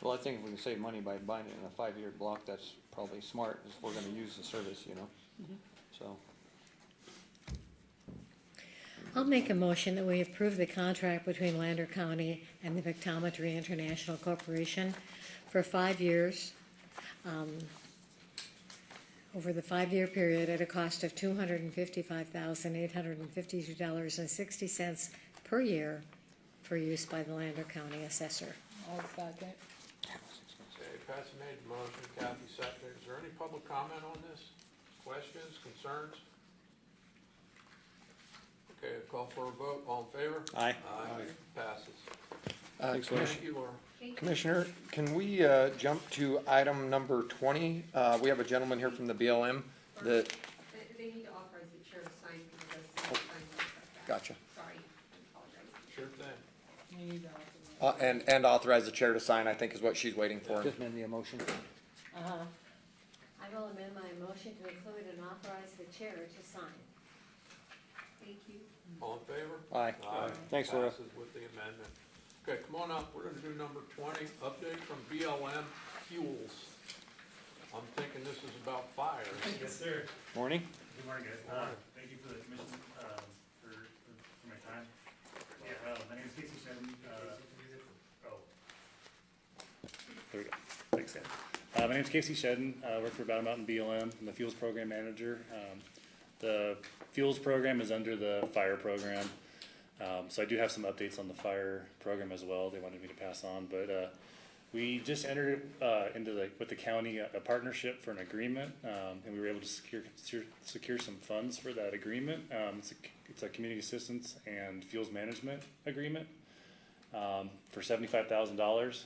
Well, I think if we can save money by buying it in a 5-year block, that's probably smart, if we're gonna use the service, you know, so. I'll make a motion that we approve the contract between Lander County and the Victometry International Corporation for 5 years, over the 5-year period at a cost of $255,852.60 per year for use by the Lander County Assessor. I'll second. Okay, Patsy made the motion, Kathy seconded. Is there any public comment on this? Questions, concerns? Okay, call for a vote. All in favor? Aye. Aye. Passes. Thanks, Thank you, Laura. Commissioner, can we, jump to item number 20? We have a gentleman here from the BLM that, They need to authorize the chair to sign because that's the sign contract. gotcha. Sorry, I apologize. Sure thing. You need to authorize. And authorize the chair to sign, I think is what she's waiting for. Just amend the motion. I will amend my motion to include and authorize the chair to sign. Thank you. All in favor? Aye. Thanks, Laura. Passes with the amendment. Okay, come on up. We're gonna do number 20, update from BLM Fuels. I'm thinking this is about fire. Yes, sir. Morning. Good morning, guys. Thank you for the commission, for my time. Yeah, my name is Casey Shedden. There we go. Thanks, Ed. My name's Casey Shedden. I work for Battle Mountain BLM. I'm the Fuels Program Manager. The Fuels Program is under the Fire Program. So I do have some updates on the Fire Program as well. They wanted me to pass on, but we just entered into with the county a partnership for an agreement, and we were able to secure some funds for that agreement. It's a community assistance and fuels management agreement for $75,000.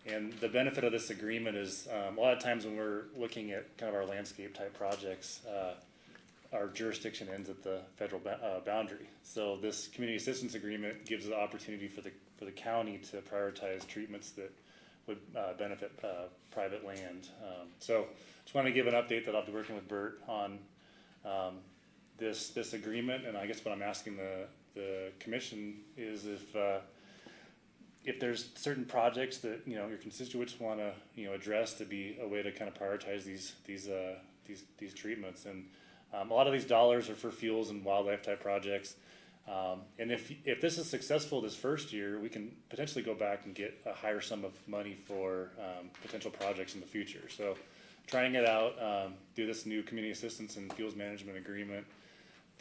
And the benefit of this agreement is a lot of times when we're looking at kind of our landscape type projects, our jurisdiction ends at the federal boundary. So this community assistance agreement gives the opportunity for the county to prioritize treatments that would benefit private land. So just want to give an update that I'll be working with Bert on this agreement, and I guess what I'm asking the commission is if there's certain projects that your constituents want to address to be a way to kind of prioritize these treatments. And a lot of these dollars are for fuels and wildlife type projects. And if this is successful this first year, we can potentially go back and get a higher sum of money for potential projects in the future. So trying it out, do this new community assistance and fuels management agreement.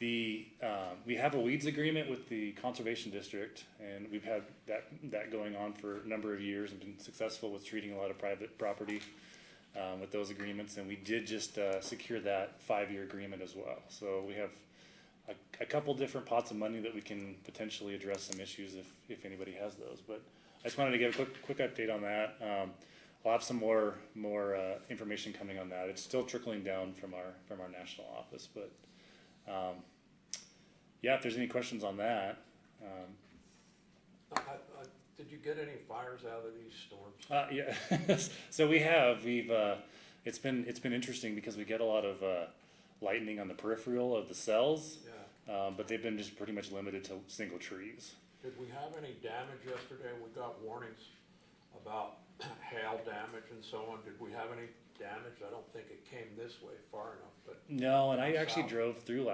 We have a weeds agreement with the conservation district, and we've had that going on for a number of years and been successful with treating a lot of private property with those agreements. And we did just secure that 5-year agreement as well. So we have a couple different pots of money that we can potentially address some issues if anybody has those. But I just wanted to give a quick update on that. I'll have some more information coming on that. It's still trickling down from our national office, but yeah, if there's any questions on that. Did you get any fires out of these storms? Yeah, so we've it's been interesting because we get a lot of lightning on the peripheral of the cells, but they've been just pretty much limited to single trees. Did we have any damage yesterday? We got warnings about hail damage and so on. Did we have any damage? I don't think it came this way far enough, but. No, and I actually drove through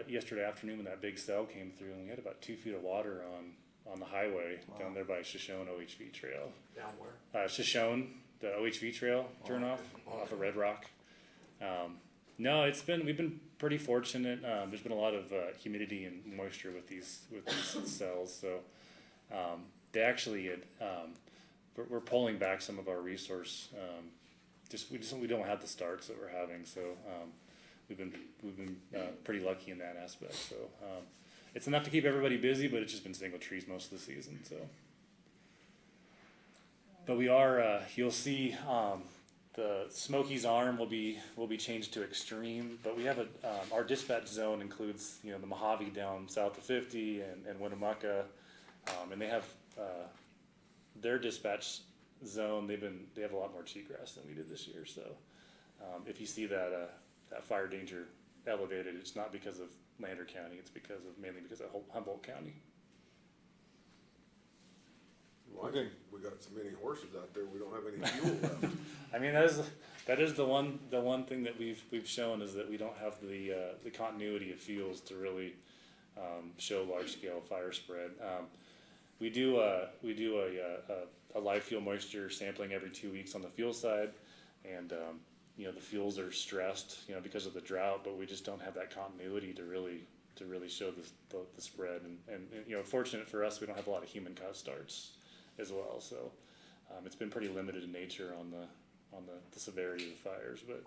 yesterday afternoon when that big cell came through, and we had about 2 feet of water on the highway down there by Shoshone OHV Trail. Down where? Shoshone, the OHV Trail turnoff off of Red Rock. No, we've been pretty fortunate. There's been a lot of humidity and moisture with these cells, so they actually had, we're pulling back some of our resource. We don't have the starts that we're having, so we've been pretty lucky in that aspect. So it's enough to keep everybody busy, but it's just been single trees most of the season. So, but we are. You'll see the Smokies arm will be changed to extreme. But we have our dispatch zone includes the Mojave down south of 50 and Winnemucca, and they have their dispatch zone. They have a lot more cheatgrass than we did this year. So if you see that fire danger elevated, it's not because of Lander County. It's mainly because of Humboldt County. Well, I think we got so many horses out there, we don't have any fuel left. I mean, that is the one thing that we've shown is that we don't have the continuity of fuels to really show large scale fire spread. We do a live fuel moisture sampling every 2 weeks on the fuel side, and the fuels are stressed because of the drought, but we just don't have that continuity to really to really show the spread. And, you know, fortunate for us, we don't have a lot of human cause starts as well. So it's been pretty limited in nature on the severity of the fires. But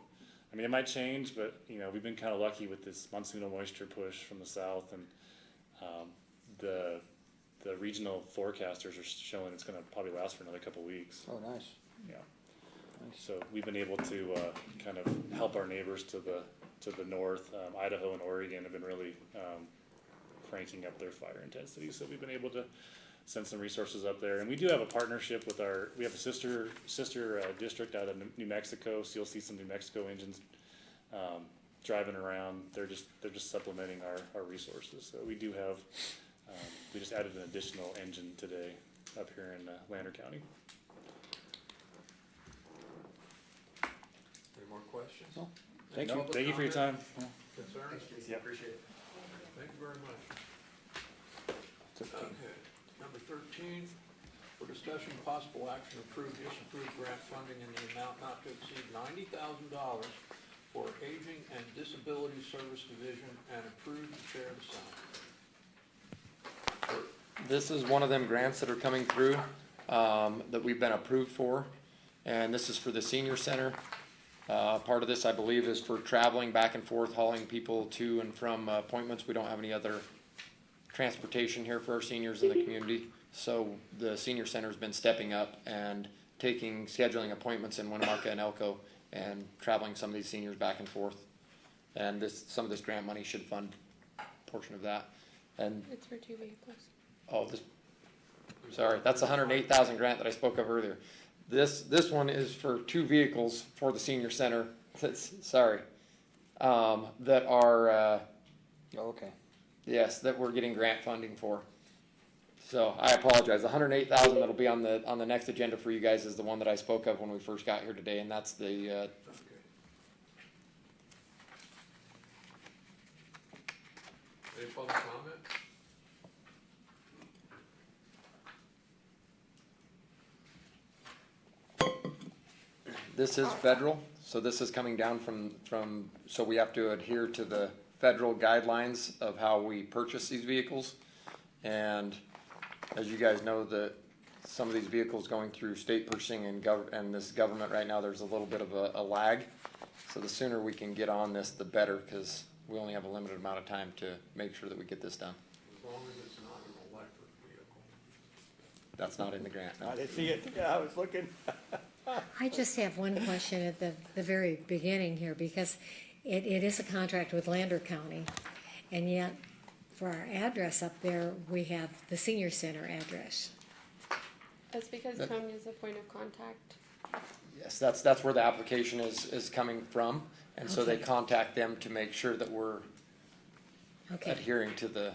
I mean, it might change, but you know, we've been kind of lucky with this monsoonal moisture push from the south, and the regional forecasters are showing it's going to probably last for another couple weeks. Oh, nice. Yeah. So we've been able to kind of help our neighbors to the north. Idaho and Oregon have been really cranking up their fire intensity. So we've been able to send some resources up there. And we do have a partnership with we have a sister district out of New Mexico. So you'll see some New Mexico engines driving around. They're just supplementing our resources. So we do have, we just added an additional engine today up here in Lander County. Any more questions? No. Thank Any you. public Thank you for your time. comment? Concerns? Yeah. Appreciate it. Thank you very much. Okay, number 13, for discussion of possible action, approve, disapprove grant funding in the amount not to exceed $90,000 for Aging and Disability Service Division and approve the chair to sign. This is one of them grants that are coming through, that we've been approved for, and this is for the senior center. Part of this, I believe, is for traveling back and forth, hauling people to and from appointments. We don't have any other transportation here for our seniors in the community, so the senior center's been stepping up and scheduling appointments in Winnemucca and Elko and traveling some of these seniors back and forth. And some of this grant money should fund a portion of that. And It's for 2 vehicles. sorry, that's the 108,000 grant that I spoke of earlier. This one is for 2 vehicles for the senior center. That are Okay. yes, that we're getting grant funding for. So I apologize. The 108,000 that'll be on the next agenda for you guys is the one that I spoke of when we first got here today, and that's the Okay. Any public comment? this is federal, so this is coming down from so we have to adhere to the federal guidelines of how we purchase these vehicles. And as you guys know, that some of these vehicles going through state purchasing and this government right now, there's a little bit of a lag. So the sooner we can get on this, the better, because we only have a limited amount of time to make sure that we get this done. As long as it's not an electric vehicle. That's not in the grant, no. I didn't see it. Yeah, I was looking. I just have one question at the very beginning here, because it is a contract with Lander County, and yet for our address up there, we have the senior center address. That's because Tom is a point of contact. Yes, that's where the application is coming from, and so they Okay. contact them to make sure that we're Okay, adhering to the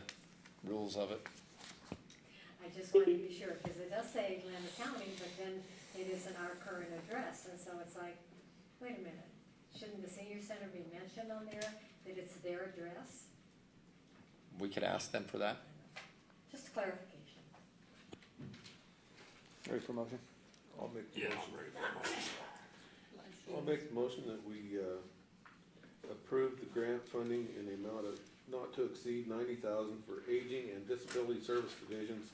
rules of it. I just wanted to be sure, because it does say Lander County, but then it isn't our current address, and so it's like, wait a minute, shouldn't the senior center be mentioned on there, that it's their address? We could ask them for that. Just clarification. Ready for motion? I'll make the Yeah, motion. I'm ready for a motion. I'll make the motion that we approve the grant funding in the amount of not to exceed 90,000 for Aging and Disability Service Divisions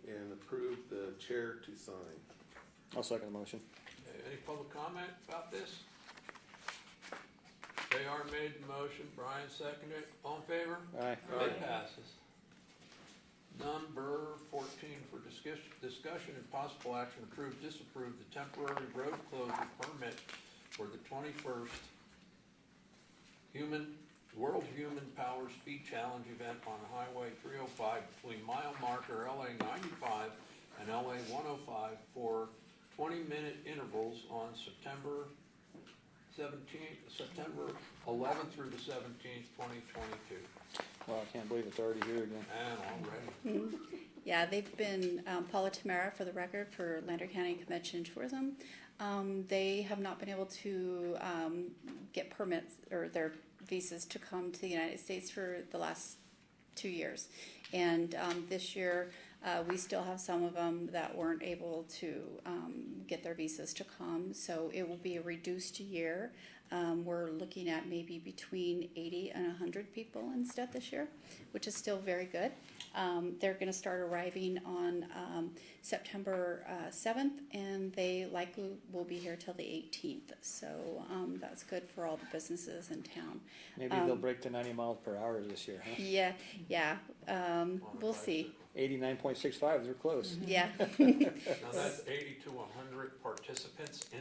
and approve the chair to sign. I'll second the motion. Okay, any public comment about this? JR made the motion, Brian seconded it. All in favor? Aye. It passes. Number 14, for discussion and possible action, approve, disapprove the temporary road closure permit for the 21st World Human Power Speed Challenge event on Highway 305 between mile marker LA 95 and LA 105 for 20-minute intervals on September 11th through the 17th, 2022. Well, I can't believe it's already here again. And already. Yeah, they've been, Paula Tamara, for the record, for Lander County Convention and Tourism. They have not been able to get permits or their visas to come to the United States for the last 2 years. And this year, we still have some of them that weren't able to get their visas to come. So it will be a reduced year. We're looking at maybe between 80 and 100 people instead this year, which is still very good. They're going to start arriving on September 7th, and they likely will be here till the 18th. So that's good for all the businesses in town. Maybe they'll break the 90 miles per hour this year, huh? Yeah. We'll see. 89.65, they're close. Yeah. Now that's 80 to 100 participants in,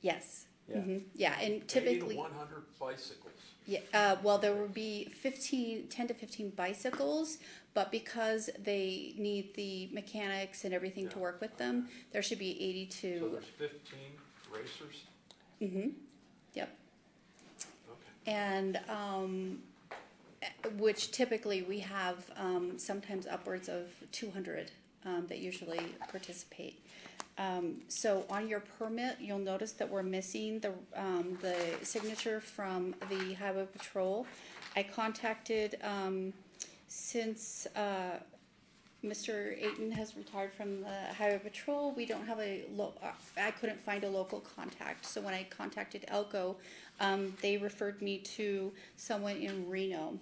Yes. Yeah. Yeah, and 80 to typically. 100 bicycles. Yeah, well, there will be 10 to 15 bicycles, but because they need the mechanics and everything to Yeah. work with them, there should be 80 So to, there's 15 racers? yep. Okay. And, which typically we have, sometimes upwards of 200, that usually participate. So on your permit, you'll notice that we're missing the signature from the Highway Patrol. I contacted, since Mr. Ayton has retired from the Highway Patrol, we don't have I couldn't find a local contact. So when I contacted Elko, they referred me to someone in Reno.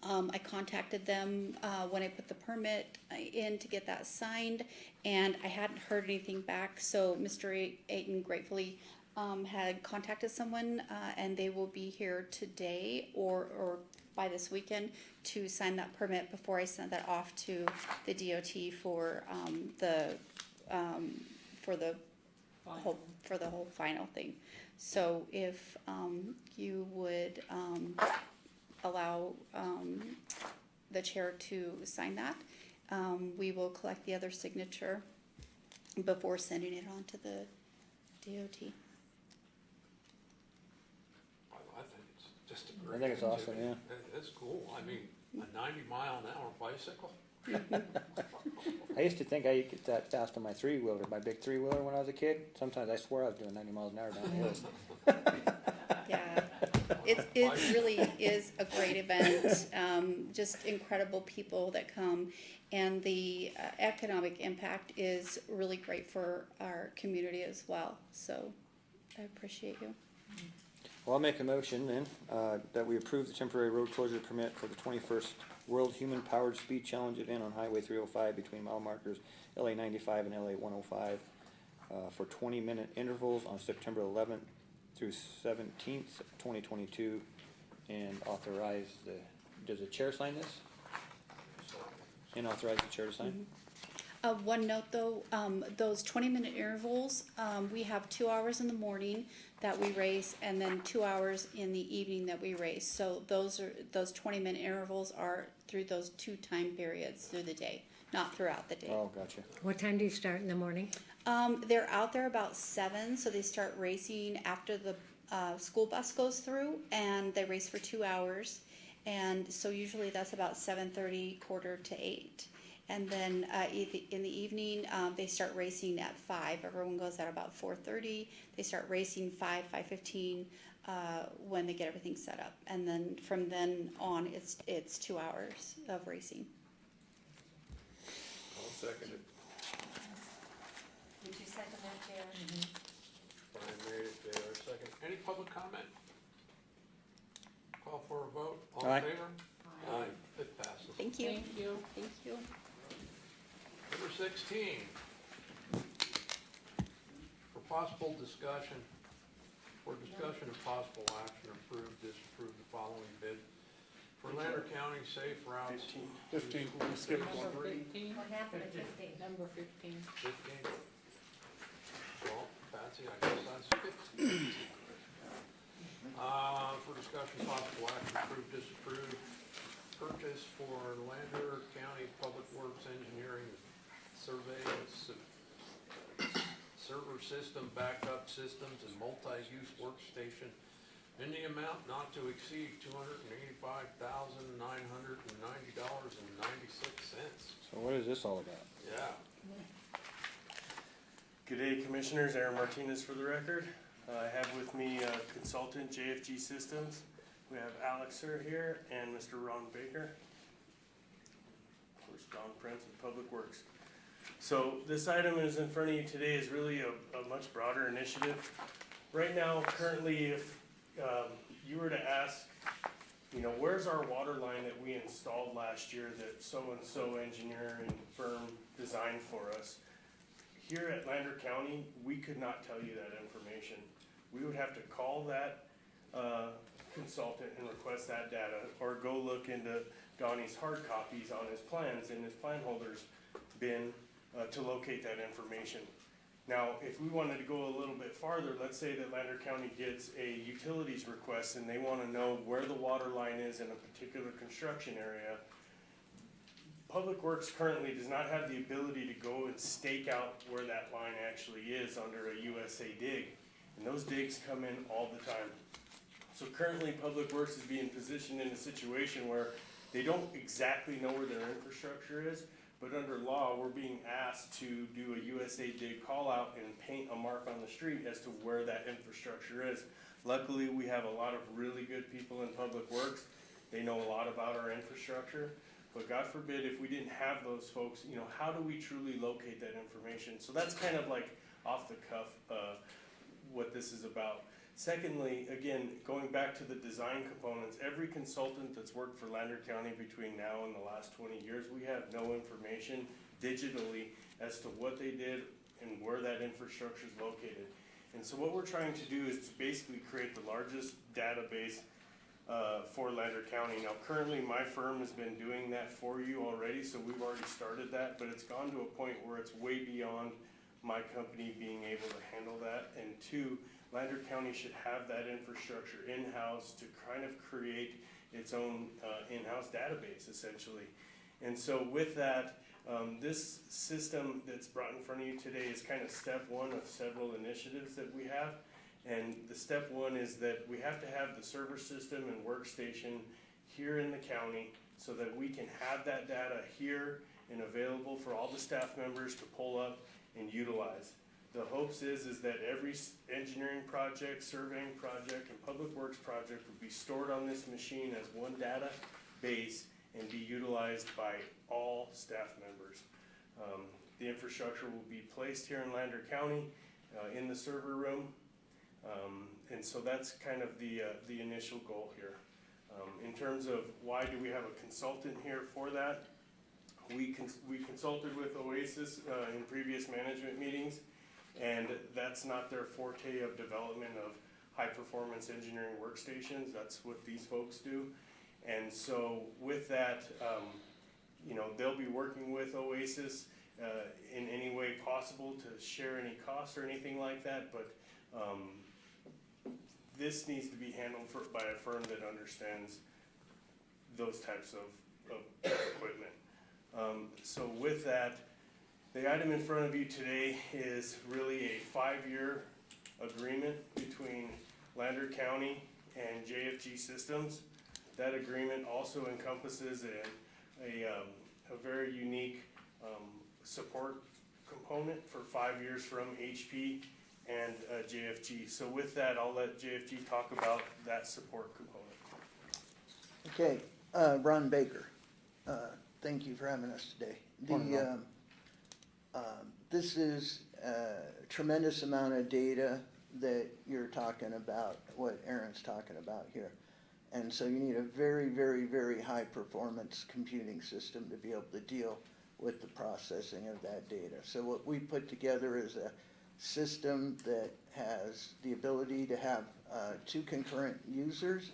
I contacted them when I put the permit in to get that signed, and I hadn't heard anything back. So Mr. Ayton gratefully had contacted someone, and they will be here today or by this weekend to sign that permit before I send that off to the DOT for the whole final thing. So if you would allow the chair to sign that, we will collect the other signature before sending it on to the DOT. I think it's just a great. I think it's awesome, activity. yeah. It's cool. I mean, a 90-mile-an-hour bicycle? I used to think I could get that fast on my three-wheeler, my big three-wheeler when I was a kid. Sometimes I swore I was doing 90 miles an hour down the hills. Yeah, it really is a great event. Just incredible people that come, and the economic impact is really great for our community as well. So I appreciate you. Well, I'll make a motion then, that we approve the temporary road closure permit for the 21st World Human Powered Speed Challenge event on Highway 305 between mile markers LA 95 and LA 105 for 20-minute intervals on September 11th through 17th, 2022, and authorize does the chair sign this? And authorize the chair to sign? One note though, those 20-minute intervals, we have 2 hours in the morning that we race, and then 2 hours in the evening that we race. So those 20-minute intervals are through those 2 time periods through the day, not throughout the day. Oh, gotcha. What time do you start in the morning? They're out there about 7, so they start racing after the school bus goes through, and they race for 2 hours. And so usually that's about 7:30, 7:45. And then in the evening, they start racing at 5. Everyone goes at about 4:30. They start racing 5:15 when they get everything set up. And then from then on, it's 2 hours of racing. I'll second it. Did you second that, Chair? Brian made it, JR second. Any public comment? Call for a vote. All Aye. in favor? Aye. It passes. Thank you. Thank you. Thank you. Number 16. For possible discussion, and possible action, approve, disapprove the following bid for Lander County Safe Routes. 15. Skip Number one. 15. What happened at 15? Number 15. 15. Well, Patsy, I guess that's 15. For discussion, possible action, approve, disapprove, purchase for Lander County Public Works Engineering Survey, server system, backup systems, and multi-use workstation in the amount not to exceed $285,990.96. So what is this all about? Yeah. Good day, Commissioners. Aaron Martinez for the record. I have with me consultant JFG Systems. We have Alex Sir here and Mr. Ron Baker. Of course, Don Prince of Public Works. So this item is in front of you today is really a much broader initiative. Right now, currently, you were to ask, you know, where's our water line that we installed last year that so-and-so engineering firm designed for us? Here at Lander County, we could not tell you that information. We would have to call that consultant and request that data, or go look into Donnie's hard copies on his plans in his plan holders bin to locate that information. Now, if we wanted to go a little bit farther, let's say that Lander County gets a utilities request and they want to know where the water line is in a particular construction area. Public Works currently does not have the ability to go and stake out where that line actually is under a USA dig. And those digs come in all the time. So currently, Public Works is being positioned in a situation where they don't exactly know where their infrastructure is, but under law, we're being asked to do a USA dig call out and paint a mark on the street as to where that infrastructure is. Luckily, we have a lot of really good people in Public Works. They know a lot about our infrastructure. But God forbid if we didn't have those folks, you know, how do we truly locate that information? So that's kind of like off the cuff what this is about. Secondly, again, going back to the design components, every consultant that's worked for Lander County between now and the last 20 years, we have no information digitally as to what they did and where that infrastructure is located. And so what we're trying to do is to basically create the largest database for Lander County. Now currently my firm has been doing that for you already, so we've already started that, but it's gone to a point where it's way beyond my company being able to handle that. And two, Lander County should have that infrastructure in-house to kind of create its own in-house database, essentially. And so with that, this system that's brought in front of you today is kind of step one of several initiatives that we have. And the step one is that we have to have the server system and workstation here in the county so that we can have that data here and available for all the staff members to pull up and utilize. The hopes is that every engineering project, surveying project, and public works project will be stored on this machine as one database and be utilized by all staff members. The infrastructure will be placed here in Lander County in the server room. And so that's kind of the initial goal here. In terms of why do we have a consultant here for that, we consulted with Oasis in previous management meetings, and that's not their forte of development of high-performance engineering workstations. That's what these folks do. And so with that, you know, they'll be working with Oasis in any way possible to share any costs or anything like that, but this needs to be handled by a firm that understands those types of equipment. So with that, the item in front of you today is really a 5-year agreement between Lander County and JFG Systems. That agreement also encompasses a very unique support component for 5 years from HP and JFG. So with that, I'll let JFG talk about that support component. Okay, Ron Baker, thank you for having us today. This is a tremendous amount of data that you're talking about, what Aaron's talking about here. And so you need a very, very, very high performance computing system to be able to deal with the processing of that data. So what we put together is a system that has the ability to have 2 concurrent users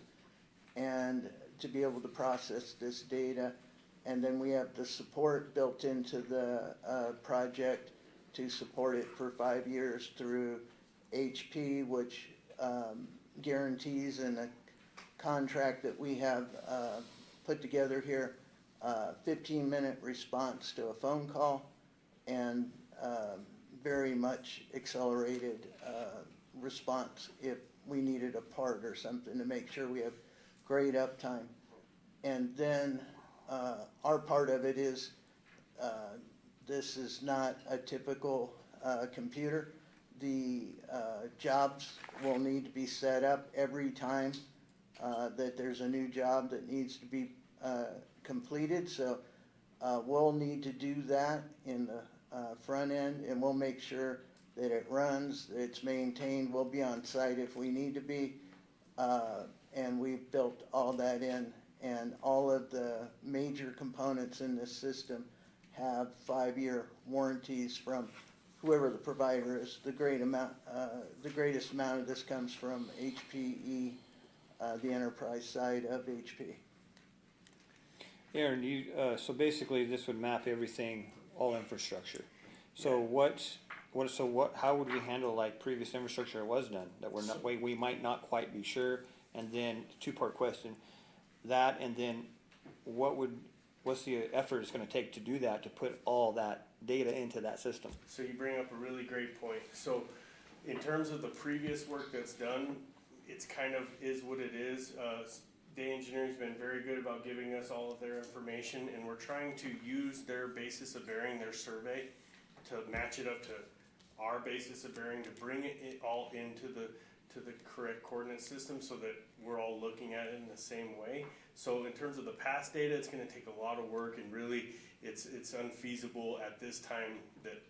and to be able to process this data. And then we have the support built into the project to support it for 5 years through HP, which guarantees in a contract that we have put together here, 15-minute response to a phone call and very much accelerated response if we needed a part or something to make sure we have great uptime. And then our part of it is this is not a typical computer. The jobs will need to be set up every time that there's a new job that needs to be completed. So we'll need to do that in the front end, and we'll make sure that it runs, that it's maintained. We'll be on site if we need to be. And we've built all that in, and all of the major components in this system have 5-year warranties from whoever the provider is. The greatest amount of this comes from HPE, the enterprise side of HP. Aaron, so basically this would map everything, all infrastructure. So how would we handle like previous infrastructure was done, that we might not quite be sure? And then, two-part question, that, and then what's the effort it's gonna take to do that, to put all that data into that system? So you bring up a really great point. So in terms of the previous work that's done, it's kind of is what it is. Day Engineering's been very good about giving us all of their information, and we're trying to use their basis of bearing, their survey, to match it up to our basis of bearing, to bring it all into the correct coordinate system so that we're all looking at it in the same way. So in terms of the past data, it's going to take a lot of work, and really it's unfeasible at this time that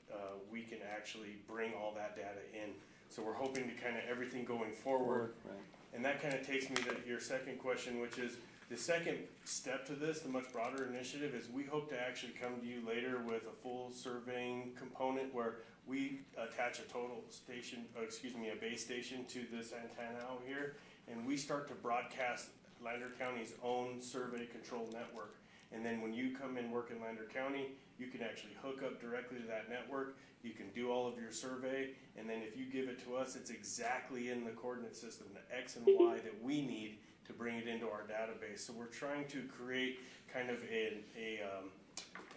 we can actually bring all that data in. So we're hoping to kind of everything going forward. Right. And that kind of takes me to your second question, which is the second step to this, the much broader initiative, is we hope to actually come to you later with a full surveying component where we attach a a base station to this antenna out here, and we start to broadcast Lander County's own survey control network. And then when you come and work in Lander County, you can actually hook up directly to that network. You can do all of your survey, and then if you give it to us, it's exactly in the coordinate system, the X and Y that we need to bring it into our database. So we're trying to create kind of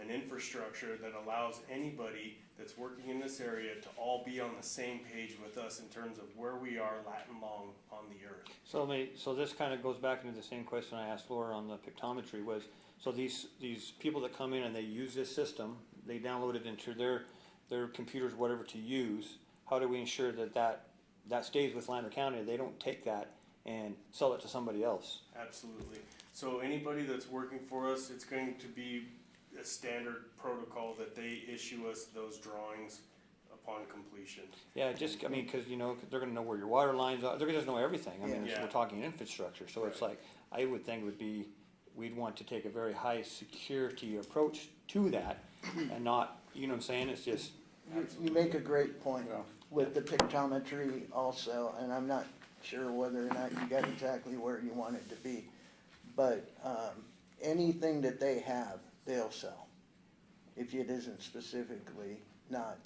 an infrastructure that allows anybody that's working in this area to all be on the same page with us in terms of where we are Latin long on the earth. So this kind of goes back into the same question I asked Laura on the pictometry was, so these people that come in and they use this system, they download it into their computers, whatever to use, how do we ensure that stays with Lander County, they don't take that and sell it to somebody else? Absolutely. So anybody that's working for us, it's going to be a standard protocol that they issue us those drawings upon completion. Yeah, cause they're gonna know where your water lines are, they're gonna just know everything. I mean, Yeah. we're talking infrastructure, so it's like, I would think we'd want to take a very high security approach to that and not, you know what I'm saying, it's just. You make a great point with the pictometry also, and I'm not sure whether or not you got exactly where you want it to be. But anything that they have, they'll sell, if it isn't specifically not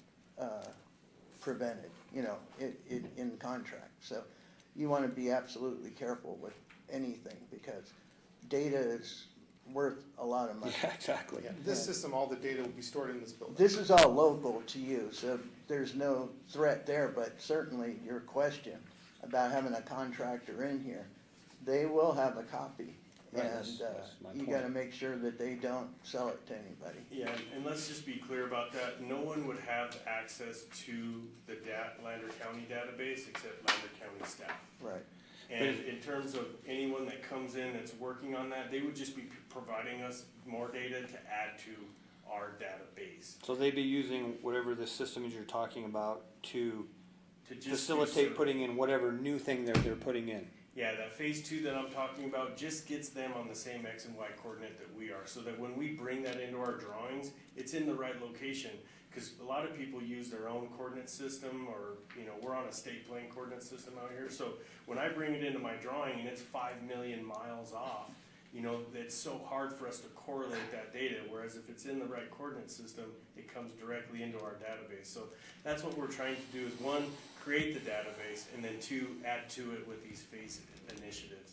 prevented, in contract. So you want to be absolutely careful with anything, because data is worth a lot of money. Yeah, exactly. This system, all the data will be stored in this building. This is all local to you, so there's no threat there, but certainly your question about having a contractor in here, they will have a copy. Right, And that's my you point. gotta make sure that they don't sell it to anybody. Yeah, and let's just be clear about that. No one would have access to the Lander County database except Lander County staff. Right. And in terms of anyone that comes in that's working on that, they would just be providing us more data to add to our database. So they'd be using whatever the system is you're talking about to just facilitate putting in whatever new thing they're putting in. Yeah, that phase 2 that I'm talking about just gets them on the same X and Y coordinate that we are, so that when we bring that into our drawings, it's in the right location. Because a lot of people use their own coordinate system, or we're on a state plane coordinate system out here. So when I bring it into my drawing and it's 5 million miles off, it's so hard for us to correlate that data. Whereas if it's in the right coordinate system, it comes directly into our database. So that's what we're trying to do: is 1, create the database, and then 2, add to it with these phase initiatives.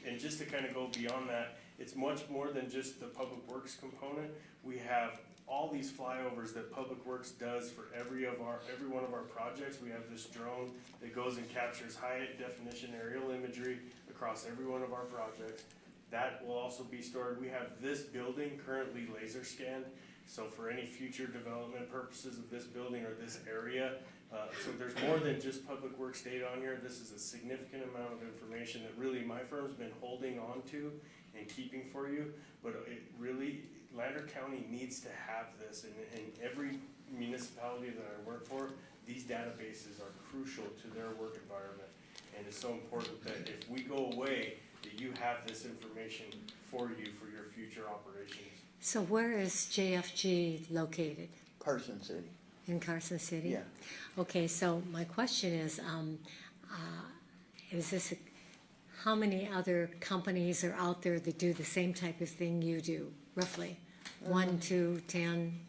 And just to kind of go beyond that, it's much more than just the Public Works component. We have all these flyovers that Public Works does for every one of our projects. We have this drone that goes and captures high definition aerial imagery across every one of our projects. That will also be stored. We have this building currently laser scanned, so for any future development purposes of this building or this area, so there's more than just Public Works data on here. This is a significant amount of information that really my firm's been holding on to and keeping for you, but it really, Lander County needs to have this, and every municipality that I work for, these databases are crucial to their work environment. And it's so important that if we go away, that you have this information for you for your future operations. So where is JFG located? Carson City. In Carson City? Yeah. Okay, so my question is this, how many other companies are out there that do the same type of thing you do, roughly? 1, 2, 10?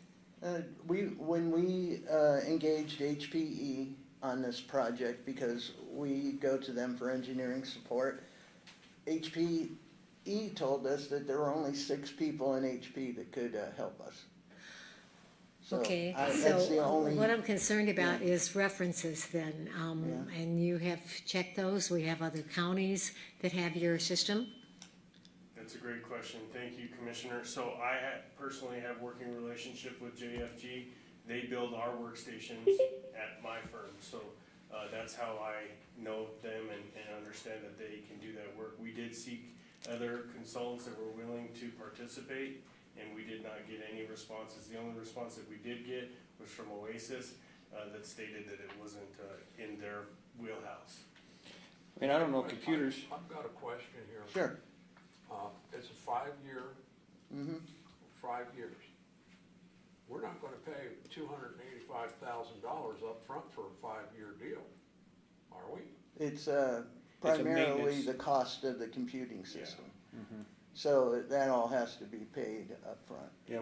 When we engaged HPE on this project, because we go to them for engineering support, HPE told us that there were only 6 people in HP that could help us. So Okay, that's the so only. what I'm concerned about Yeah. is references then, Yeah. and you have checked those? We have other counties that have your system? That's a great question. Thank you, Commissioner. So personally have working relationship with JFG. They build our workstations at my firm. So that's how I know them and understand that they can do that work. We did seek other consultants that were willing to participate, and we did not get any responses. The only response that we did get was from Oasis that stated that it wasn't in their wheelhouse. I mean, I don't know computers. I've got a question here. Sure. It's a 5-year, Mm-hmm. 5 years. We're not gonna pay $285,000 up front for a 5-year deal, are we? It's primarily maintenance. the cost of the computing system. Mhm. So that all has to be paid upfront. Yeah,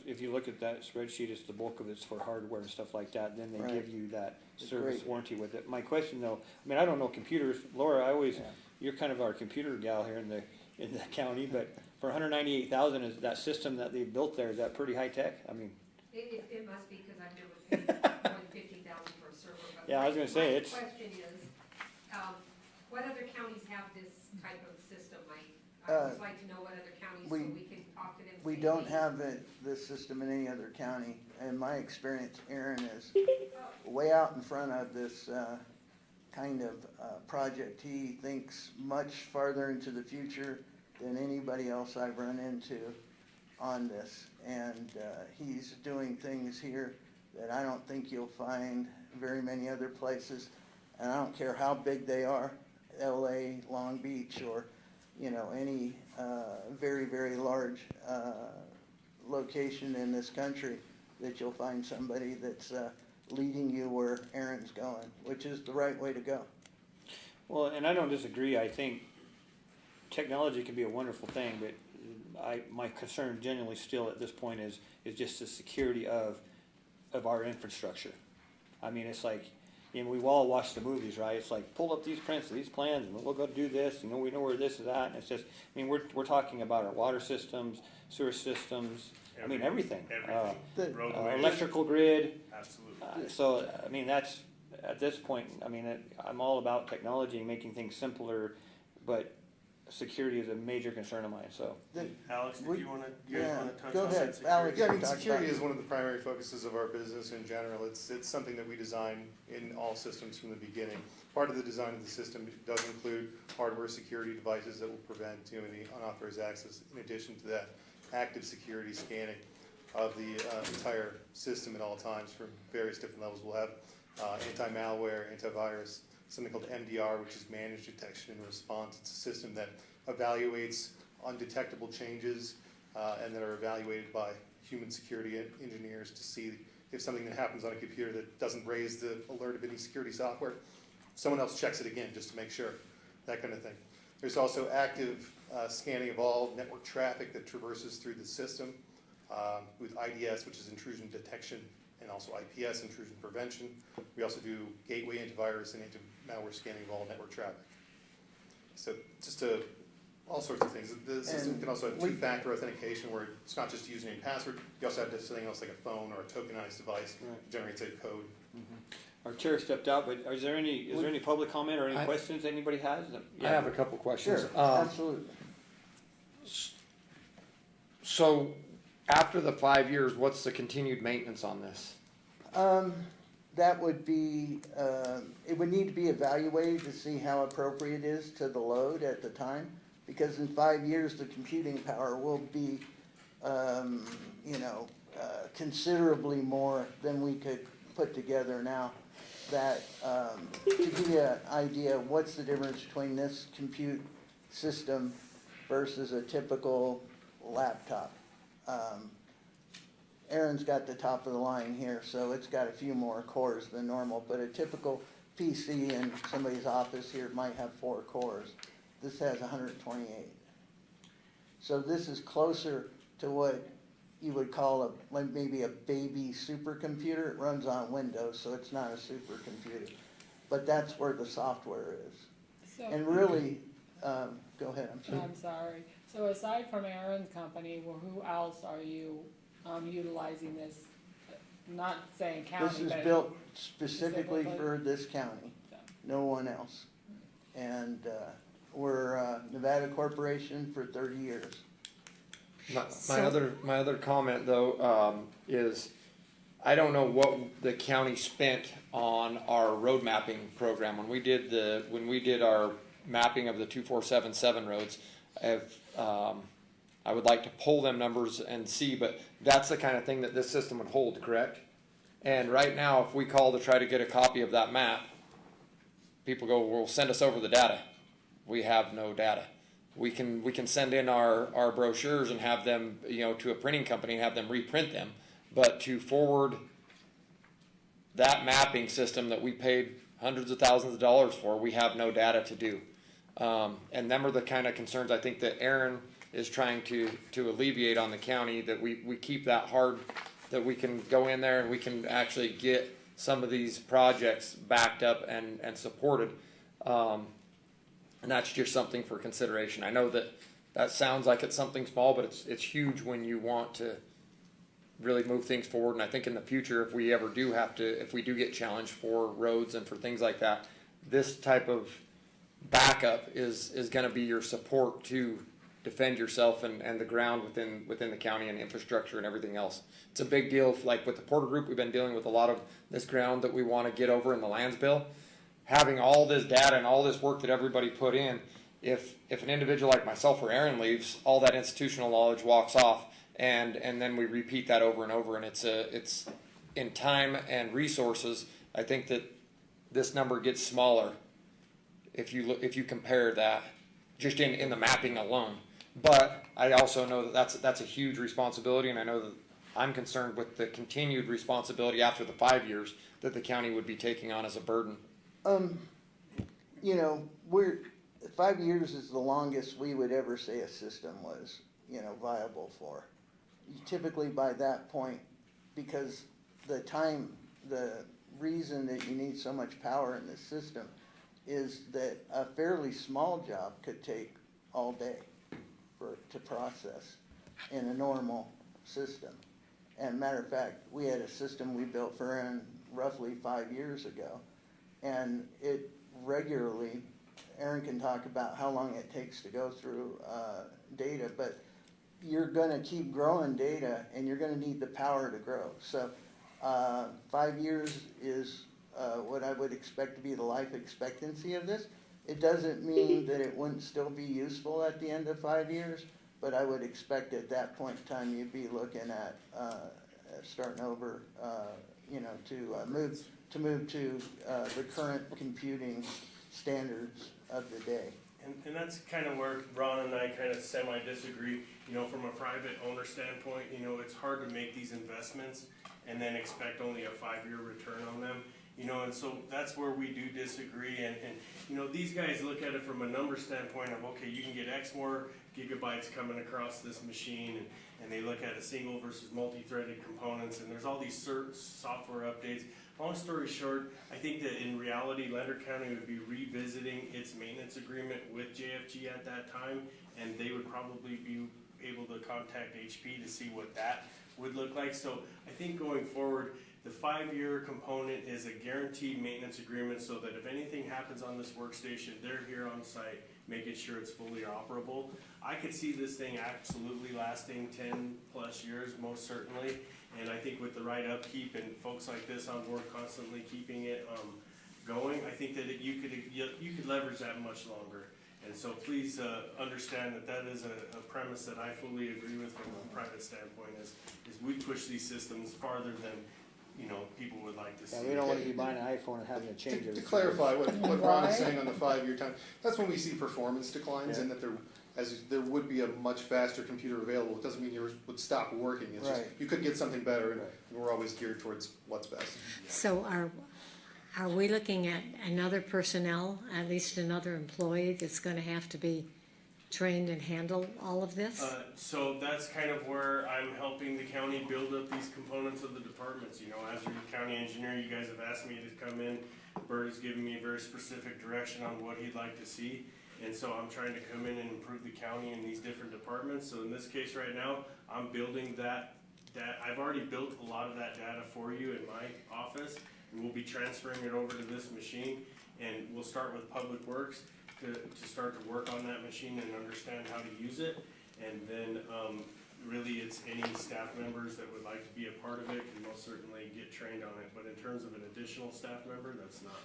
if you look at that spreadsheet, it's the bulk of it's for hardware and stuff like that, then they Right. give you that It's service great. warranty with it. My question though, I mean, I don't know computers, Laura, Yeah. you're kind of our computer gal here in the county, but for $198,000, is that system that they built there, is that pretty high tech? I mean, It must be, because I've never paid more than $50,000 for a server. But yeah, I was gonna say, it's. My question is, what other counties have this type of system? I'd just like to know what other counties, so we- we can talk to them. and We say, don't hey, have this system in any other county. In my experience, Aaron is way out in front of this kind of project. He thinks much farther into the future than anybody else I've run into on this. And he's doing things here that I don't think you'll find very many other places. And I don't care how big they are, LA, Long Beach, or, any very, very large location in this country, that you'll find somebody that's leading you where Aaron's going, which is the right way to go. Well, and I don't disagree. I think technology can be a wonderful thing, but my concern genuinely still at this point is just the security of our infrastructure. I mean, it's like, we've all watched the movies, right? It's like, pull up these prints, these plans, and we'll go do this, we know where this is at, and it's just, we're talking about our water systems, sewer systems, everything. Roadways. Electrical grid. Absolutely. So, that's, at this point, I'm all about technology and making things simpler, but security is a major concern of mine, so. Alex, We- you guys yeah, wanna touch go on ahead, that security? Alex. Yeah, I mean, Talk security about- is one of the primary focuses of our business in general. It's something that we design in all systems from the beginning. Part of the design of the system does include hardware security devices that will prevent any unauthorized access. In addition to that, active security scanning of the entire system at all times from various different levels. We'll have anti-malware, antivirus, something called MDR, which is managed detection and response. It's a system that evaluates undetectable changes and that are evaluated by human security engineers to see if something that happens on a computer that doesn't raise the alert of any security software, someone else checks it again just to make sure, that kind of thing. There's also active scanning of all network traffic that traverses through the system with IDS, which is intrusion detection, and also IPS, intrusion prevention. We also do gateway antivirus and anti-malware scanning of all network traffic. So just all sorts of things. The system can also have two-factor authentication, where it's not just username and password. You also have something else like a phone or a tokenized device that generates a code. Our chair stepped out, but is there any public comment or any questions anybody has? I have a couple questions. Sure, absolutely. So, after the 5 years, what's the continued maintenance on this? That would be, it would need to be evaluated to see how appropriate it is to the load at the time. Because in 5 years, the computing power will be, considerably more than we could put together now. that, to give you an idea, what's the difference between this compute system versus a typical laptop? Aaron's got the top of the line here, so it's got a few more cores than normal, but a typical PC in somebody's office here might have 4 cores. This has 128. So this is closer to what you would call like maybe a baby supercomputer. It runs on Windows, so it's not a supercomputer. But that's where the software is. So, And really, go ahead, I'm sorry. I'm sorry. So aside from Aaron's company, well, who else are you utilizing this? Not saying county, This is but built specifically for this county, no one else. And we're a Nevada corporation for 30 years. My other comment though, is I don't know what the county spent on our road mapping program. When we did our mapping of the 2477 roads, I would like to pull them numbers and see, but that's the kind of thing that this system would hold, correct? And right now, if we call to try to get a copy of that map, people go, well, send us over the data. We have no data. We can send in our brochures and have them, to a printing company and have them reprint them. But to forward that mapping system that we paid hundreds of thousands of dollars for, we have no data to do. And them are the kind of concerns I think that Aaron is trying to alleviate on the county, that we keep that hard, that we can go in there and we can actually get some of these projects backed up and supported. And that's just something for consideration. I know that sounds like it's something small, but it's huge when you want to really move things forward. And I think in the future, if we ever do if we do get challenged for roads and for things like that, this type of backup is going to be your support to defend yourself and the ground within the county and infrastructure and everything else. It's a big deal. Like with the Porter Group, we've been dealing with a lot of this ground that we want to get over in the lands bill. Having all this data and all this work that everybody put in, if an individual like myself or Aaron leaves, all that institutional knowledge walks off, and then we repeat that over and over, and it's in time and resources. I think that this number gets smaller if you compare that just in the mapping alone. But I also know that that's a huge responsibility, and I know that I'm concerned with the continued responsibility after the 5 years that the county would be taking on as a burden. 5 years is the longest we would ever say a system was, viable for. Typically by that point, because the reason that you need so much power in this system is that a fairly small job could take all day to process in a normal system. And matter of fact, we had a system we built for Aaron roughly 5 years ago, and it regularly, Aaron can talk about how long it takes to go through data, but you're going to keep growing data and you're going to need the power to grow. So 5 years is what I would expect to be the life expectancy of this. It doesn't mean that it wouldn't still be useful at the end of 5 years, but I would expect at that point in time you'd be looking at starting over, to move to the current computing standards of the day. And that's kind of where Ron and I kind of semi-disagree. From a private owner standpoint, it's hard to make these investments and then expect only a 5-year return on them. And so that's where we do disagree. And these guys look at it from a number standpoint of, okay, you can get X more gigabytes coming across this machine, and they look at a single versus multi-threaded components, and there's all these software updates. Long story short, I think that in reality, Lander County would be revisiting its maintenance agreement with JFG at that time, and they would probably be able to contact HP to see what that would look like. So I think going forward, the 5-year component is a guaranteed maintenance agreement so that if anything happens on this workstation, they're here on site making sure it's fully operable. I could see this thing absolutely lasting 10 plus years, most certainly. And I think with the right upkeep and folks like this on board constantly keeping it going, I think that you could leverage that much longer. And so please understand that is a premise that I fully agree with from a private standpoint is we push these systems farther than people would like to see. Yeah, we don't wanna be buying an iPhone and having to change it. To clarify what Ron is saying on the 5-year time, that's when we see performance declines, and that there would be a much faster computer available. It doesn't mean yours would stop working, it's just, Right. you could get something better, and we're always geared towards what's best. So are we looking at another personnel, at least another employee that's gonna have to be trained and handle all of this? So that's kind of where I'm helping the county build up these components of the departments. As your county engineer, you guys have asked me to come in. Bert has given me a very specific direction on what he'd like to see. And so I'm trying to come in and improve the county in these different departments. So in this case right now, I'm building that. I've already built a lot of that data for you in my office. And we'll be transferring it over to this machine. And we'll start with Public Works to start to work on that machine and understand how to use it. And then really it's any staff members that would like to be a part of it can most certainly get trained on it. But in terms of an additional staff member, that's not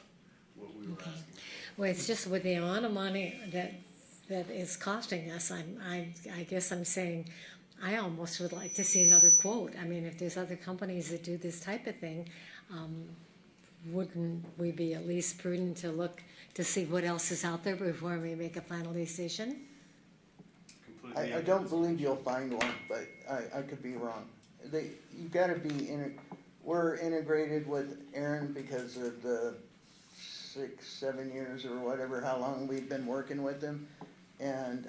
what we were asking. Well, it's just with the amount of money that is costing us, I guess I'm saying, I almost would like to see another quote. I mean, if there's other companies that do this type of thing, wouldn't we be at least prudent to look to see what else is out there before we make a final decision? Completely. I don't believe you'll find one, but I could be wrong. You gotta be we're integrated with Aaron because of the 6-7 years or whatever, how long we've been working with him. And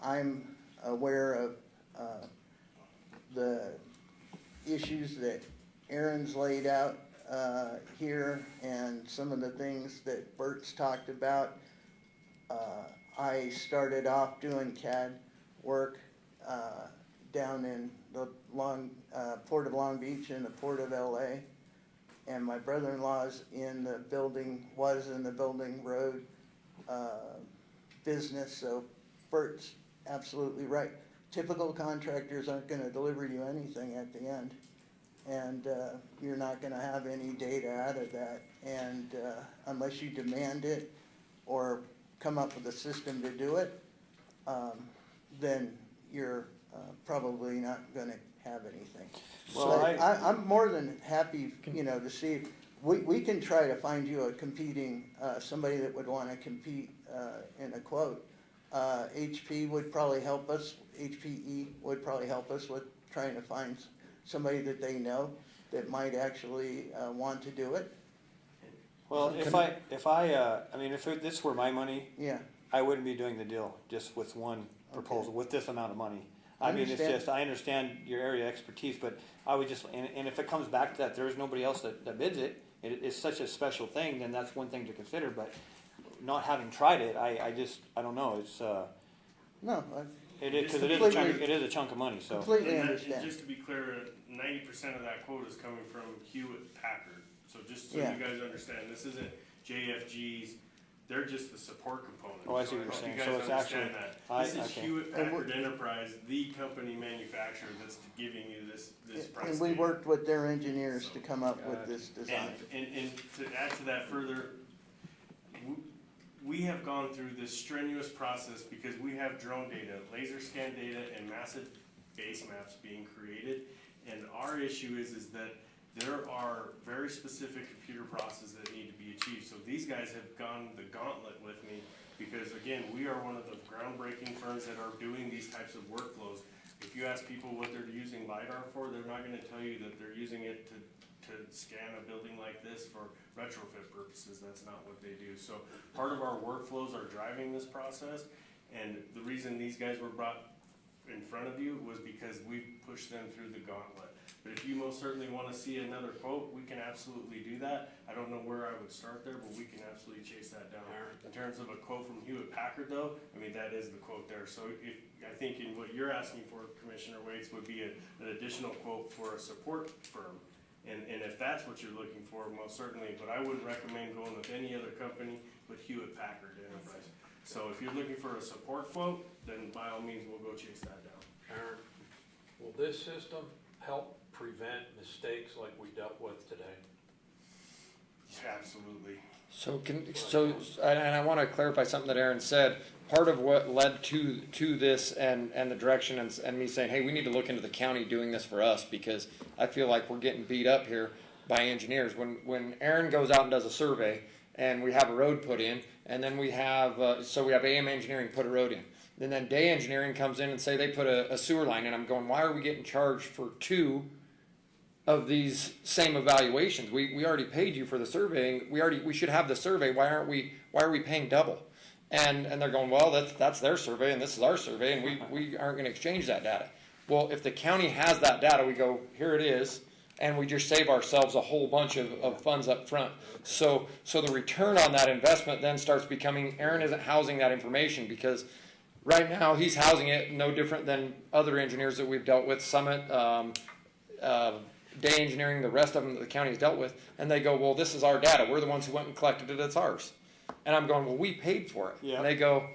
I'm aware of the issues that Aaron's laid out here and some of the things that Bert's talked about. I started off doing CAD work down in the Port of Long Beach and the Port of LA. And my brother-in-law's was in the building road business, so Bert's absolutely right. Typical contractors aren't gonna deliver you anything at the end. And you're not gonna have any data out of that. And unless you demand it or come up with a system to do it, then you're probably not gonna have anything. Well, So I'm more than happy, to see, we can try to find you a competing, somebody that would wanna compete in a quote. HPE would probably help us with trying to find somebody that they know that might actually want to do it. Well, if this were my money, Yeah, I wouldn't be doing the deal just with one proposal, with this amount of money. I I mean, it's understand. just, I understand your area expertise, but I would just, and if it comes back to that, there's nobody else that bids it, it's such a special thing, then that's one thing to consider, but not having tried it, I don't know, it's, no, it is a chunk of money, so. completely And understand. just to be clear, 90% of that quote is coming from Hewlett Packard. So just so Yeah. you guys understand, this isn't JFG's, they're just the support component. Oh, I see what you're hope saying. you So guys it's understand actually- that. This is okay. Hewlett Packard Enterprise, the company manufacturer that's giving you this price. And we data. worked with their engineers to come up with this design. And to add to that further, we have gone through this strenuous process because we have drone data, laser scan data, and massive base maps being created. And our issue is that there are very specific computer processes that need to be achieved. So these guys have gone the gauntlet with me because, again, we are one of the groundbreaking firms that are doing these types of workflows. If you ask people what they're using LiDAR for, they're not gonna tell you that they're using it to scan a building like this for retrofit purposes. That's not what they do. So part of our workflows are driving this process, and the reason these guys were brought in front of you was because we pushed them through the gauntlet. But if you most certainly wanna see another quote, we can absolutely do that. I don't know where I would start there, but we can absolutely chase that down. In terms of a quote from Hewlett Packard though, I mean, that is the quote there. So I think in what you're asking for, Commissioner Waits, would be an additional quote for a support firm. And if that's what you're looking for, most certainly, but I wouldn't recommend going with any other company but Hewlett Packard Enterprise. So if you're looking for a support quote, then by all means, we'll go chase that down. Aaron, will this system help prevent mistakes like we dealt with today? Yeah, absolutely. And I want to clarify something that Aaron said. Part of what led to this and the direction and me saying, hey, we need to look into the county doing this for us because I feel like we're getting beat up here. by engineers. When Aaron goes out and does a survey, and we have a road put in, and then we have, so we have AM engineering put a road in. And then day engineering comes in and say they put a sewer line in. I'm going, why are we getting charged for 2 of these same evaluations? We already paid you for the surveying. We should have the survey. Why are we paying double? And they're going, well, that's their survey and this is our survey, and we aren't going to exchange that data. Well, if the county has that data, we go, here it is, and we just save ourselves a whole bunch of funds up front. So the return on that investment then starts becoming, Aaron isn't housing that information, because right now he's housing it no different than other engineers that we've dealt with, Summit, Day Engineering, the rest of them that the county has dealt with, and they go, well, this is our data. We're the ones who went and collected it. It's ours. And I'm going, well, we paid for it. Yeah. And they go,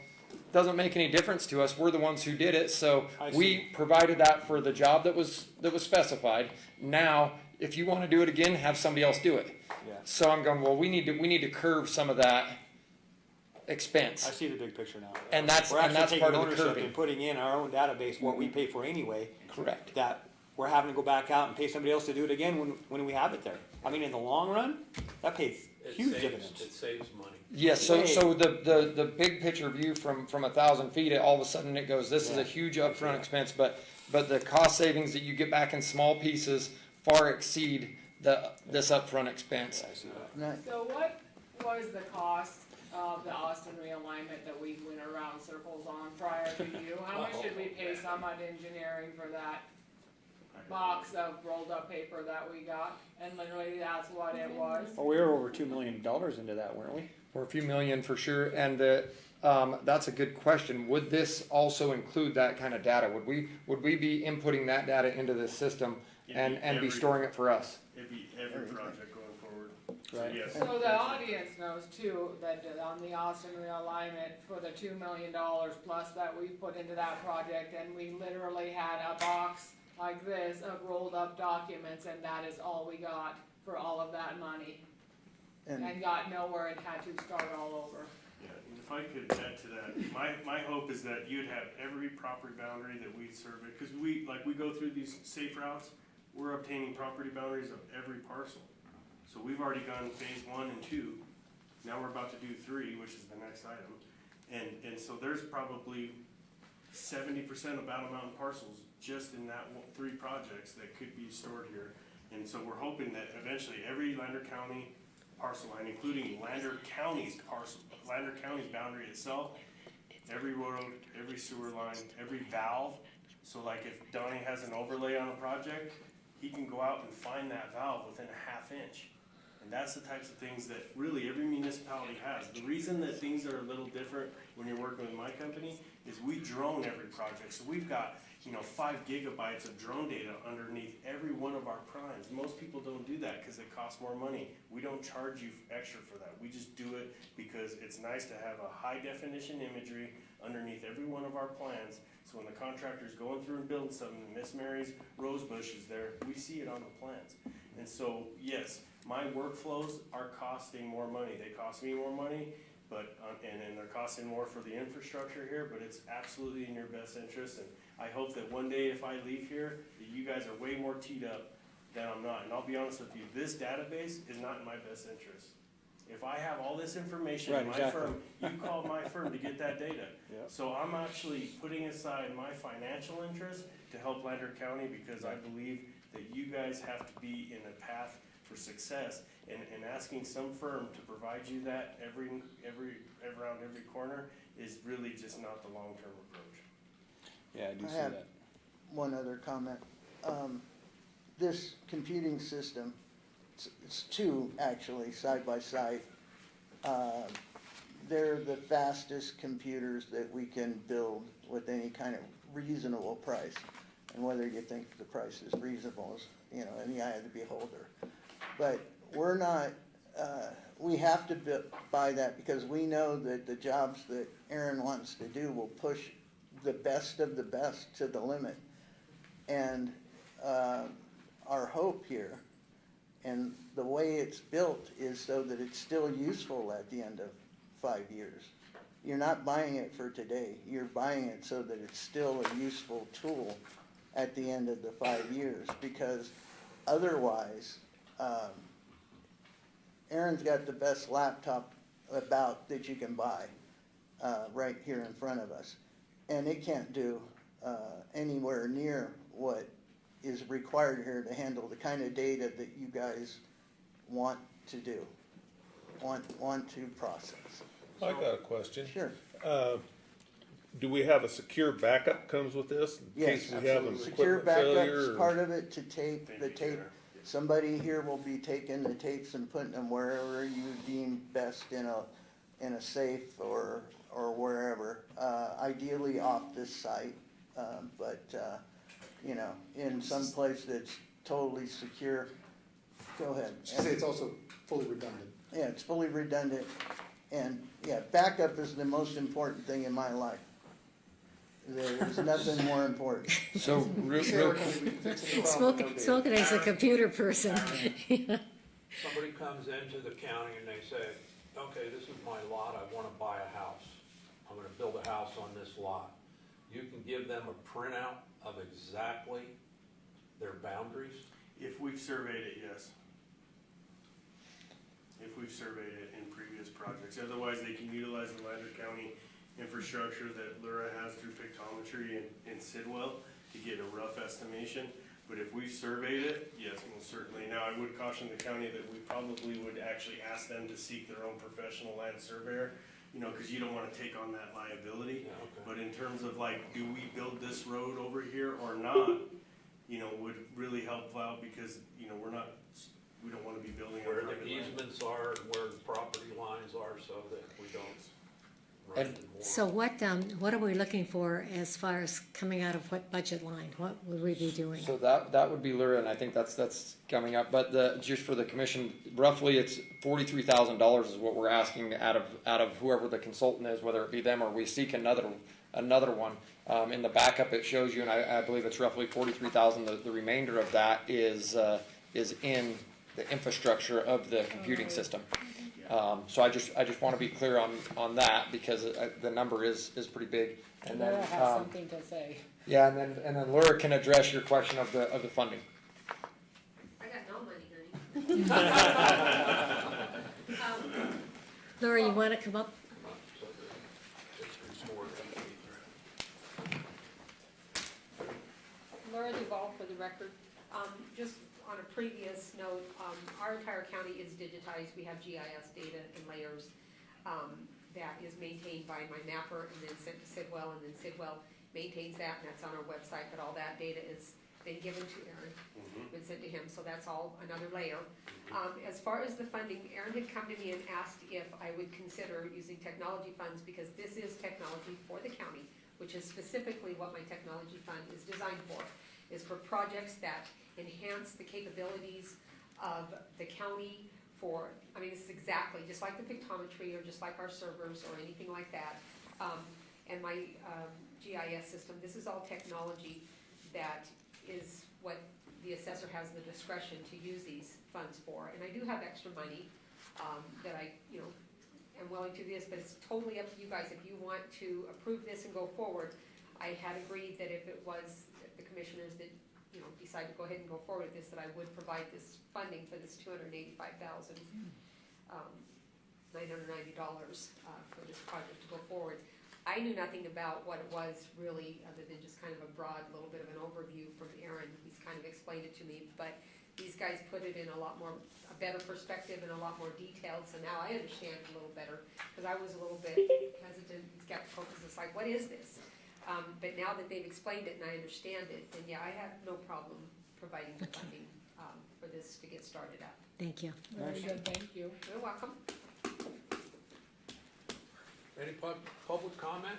doesn't make any difference to us. We're the ones who did it. So I we see. provided that for the job that was specified. Now, if you want to do it again, have somebody else do it. Yeah. So I'm going, well, we need to curve some of that expense. I see the big picture now. And that's We're actually part taking of the ownership curbing. and putting in our own database, what we pay for anyway, Correct. that we're having to go back out and pay somebody else to do it again when we have it there. I mean, in the long run, that pays huge dividends. It saves money. Yes, so the big picture view from 1,000 feet, all of a sudden it goes, this is a huge upfront expense, but the cost savings that you get back in small pieces far exceed this upfront expense. So what was the cost of the Austin realignment that we went around circles on prior to you? How much did we pay Summit Engineering for that box of rolled up paper that we got? And literally that's what it was. Well, we were over $2 million into that, weren't we? Or a few million for sure, and that's a good question. Would this also include that kind of data? Would we be inputting that data into this system and be storing it for us? It'd be every project going forward. Right. Yes. So the audience knows too, that on the Austin realignment for the $2 million plus that we put into that project, and we literally had a box like this of rolled up documents, and that is all we got for all of that money. And got nowhere and had to start all over. Yeah, and if I could add to that, my hope is that you'd have every property boundary that we survey, because we go through these safe routes, we're obtaining property boundaries of every parcel. So we've already gone phase 1 and 2, now we're about to do 3, which is the next item. And so there's probably 70% of Battle Mountain parcels just in that 3 projects that could be stored here. And so we're hoping that eventually every Lander County parcel line, including Lander County's boundary itself, every road, every sewer line, every valve. So like if Donnie has an overlay on a project, he can go out and find that valve within a ½ inch. And that's the types of things that really every municipality has. The reason that things are a little different when you're working with my company is we drone every project. So we've got 5 gigabytes of drone data underneath every one of our primes. Most people don't do that because it costs more money. We don't charge you extra for that. We just do it because it's nice to have a high definition imagery underneath every one of our plans. So when the contractor's going through and building something, Miss Mary's rose bush is there, we see it on the plans. And so, yes, my workflows are costing more money. They cost me more money, but and they're costing more for the infrastructure here, but it's absolutely in your best interest. And I hope that one day if I leave here, that you guys are way more teed up than I'm not. And I'll be honest with you, this database is not in my best interest. If I have all this information in my firm, you call my firm to get that data. Yep. So I'm actually putting aside my financial interest to help Lander County because I believe that you guys have to be in a path for success. And asking some firm to provide you that around every corner is really just not the long-term approach. Yeah, I do I see have that. one other comment. This computing system, it's 2 actually, side by side. They're the fastest computers that we can build with any kind of reasonable price. And whether you think the price is reasonable is, in the eye of the beholder. But we're not, we have to buy that because we know that the jobs that Aaron wants to do will push the best of the best to the limit. And our hope here, and the way it's built, is so that it's still useful at the end of 5 years. You're not buying it for today. You're buying it so that it's still a useful tool at the end of the 5 years, because otherwise, Aaron's got the best laptop about that you can buy, right here in front of us. And it can't do, anywhere near what is required here to handle the kind of data that you guys want to do, want to process. I got a question. Sure. Do we have a secure backup comes with this? In Yes, case we have an secure equipment failure? backup's or- part of it to tape, the tape. Somebody here will be taking the tapes and putting them wherever you deem best in a safe or wherever. Ideally off this site, but, you know, in some place that's totally secure. Go ahead. Should say it's also fully redundant. Yeah, it's fully redundant, and, yeah, backup is the most important thing in my life. There's nothing more important. So, real Smoking as a computer person. Somebody comes into the county and they say, okay, this is my lot, I wanna buy a house. I'm gonna build a house on this lot. You can give them a printout of exactly their boundaries? If we've surveyed it, yes. If we've surveyed it in previous projects. Otherwise, they can utilize the Lander County infrastructure that Lura has through pictometry in Sidwell to get a rough estimation. But if we've surveyed it, yes, most certainly. Now, I would caution the county that we probably would actually ask them to seek their own professional land surveyor, you know, because you don't want to take on that liability. Yeah, okay. But in terms of like, do we build this road over here or not, you know, would really help out because, you know, we don't want to be building on Where private the land. easements are and where the property lines are so that we don't run into more. So what are we looking for as far as coming out of what budget line? What would we be doing? So that would be Lura, and I think that's coming up, but just for the commission, roughly it's $43,000 is what we're asking out of whoever the consultant is, whether it be them or we seek another one. In the backup, it shows you, and I believe it's roughly 43,000. The remainder of that is in the infrastructure of the computing system. So I just want to be clear on that because the number is pretty big. And then, Laura has something to say. yeah, and then Laura can address your question of the funding. I got no money, honey. Laura, you want to come up? Laura Duval for the record. Just on a previous note, our entire county is digitized. We have GIS data in layers that is maintained by my mapper and then sent to Sidwell, and then Sidwell maintains that, and that's on our website, but all that data is been given to Aaron, been sent to him, so that's all another layer. As far as the funding, Aaron had come to me and asked if I would consider using technology funds, because this is technology for the county, which is specifically what my technology fund is designed for, is for projects that enhance the capabilities of the county for, I mean, this is exactly, just like the pictometry or just like our servers or anything like that. And my GIS system, this is all technology that is what the assessor has the discretion to use these funds for. And I do have extra money that I, you know, am willing to do this, but it's totally up to you guys. If you want to approve this and go forward, I had agreed that if it was the commissioners that, you know, decide to go ahead and go forward with this, that I would provide this funding for this $285,990 for this project to go forward. I knew nothing about what it was really, other than just kind of a broad little bit of an overview from Aaron. He's kind of explained it to me, but these guys put it in a better perspective and a lot more detailed, so now I understand a little better, because I was a little bit hesitant, skeptical, because it's like, what is this? But now that they've explained it and I understand it, then yeah, I have no problem providing the funding for this to get started up. Thank you. Very good, thank you. You're welcome. Any public comment?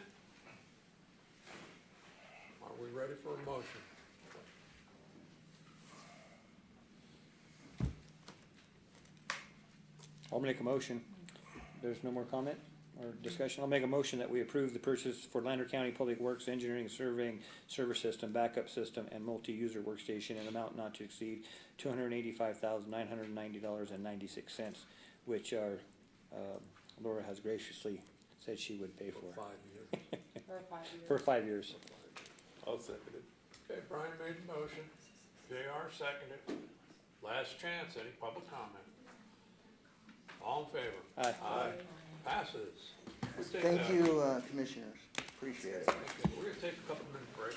Are we ready for a motion? I'll make a motion. There's no more comment or discussion. I'll make a motion that we approve the purchase for Lander County Public Works Engineering Surveying Server System, Backup System, and Multi-User Workstation in amount not to exceed $285,990.96, which our Laura has graciously said she would pay for. 5 years. For 5 years. I'll second it. Okay, Brian made the motion. JR seconded. Last chance, any public comment? All in favor? Aye. Aye. Passes. We'll take Thank a- you, commissioners, appreciate it. Okay, we're gonna take a couple minute break.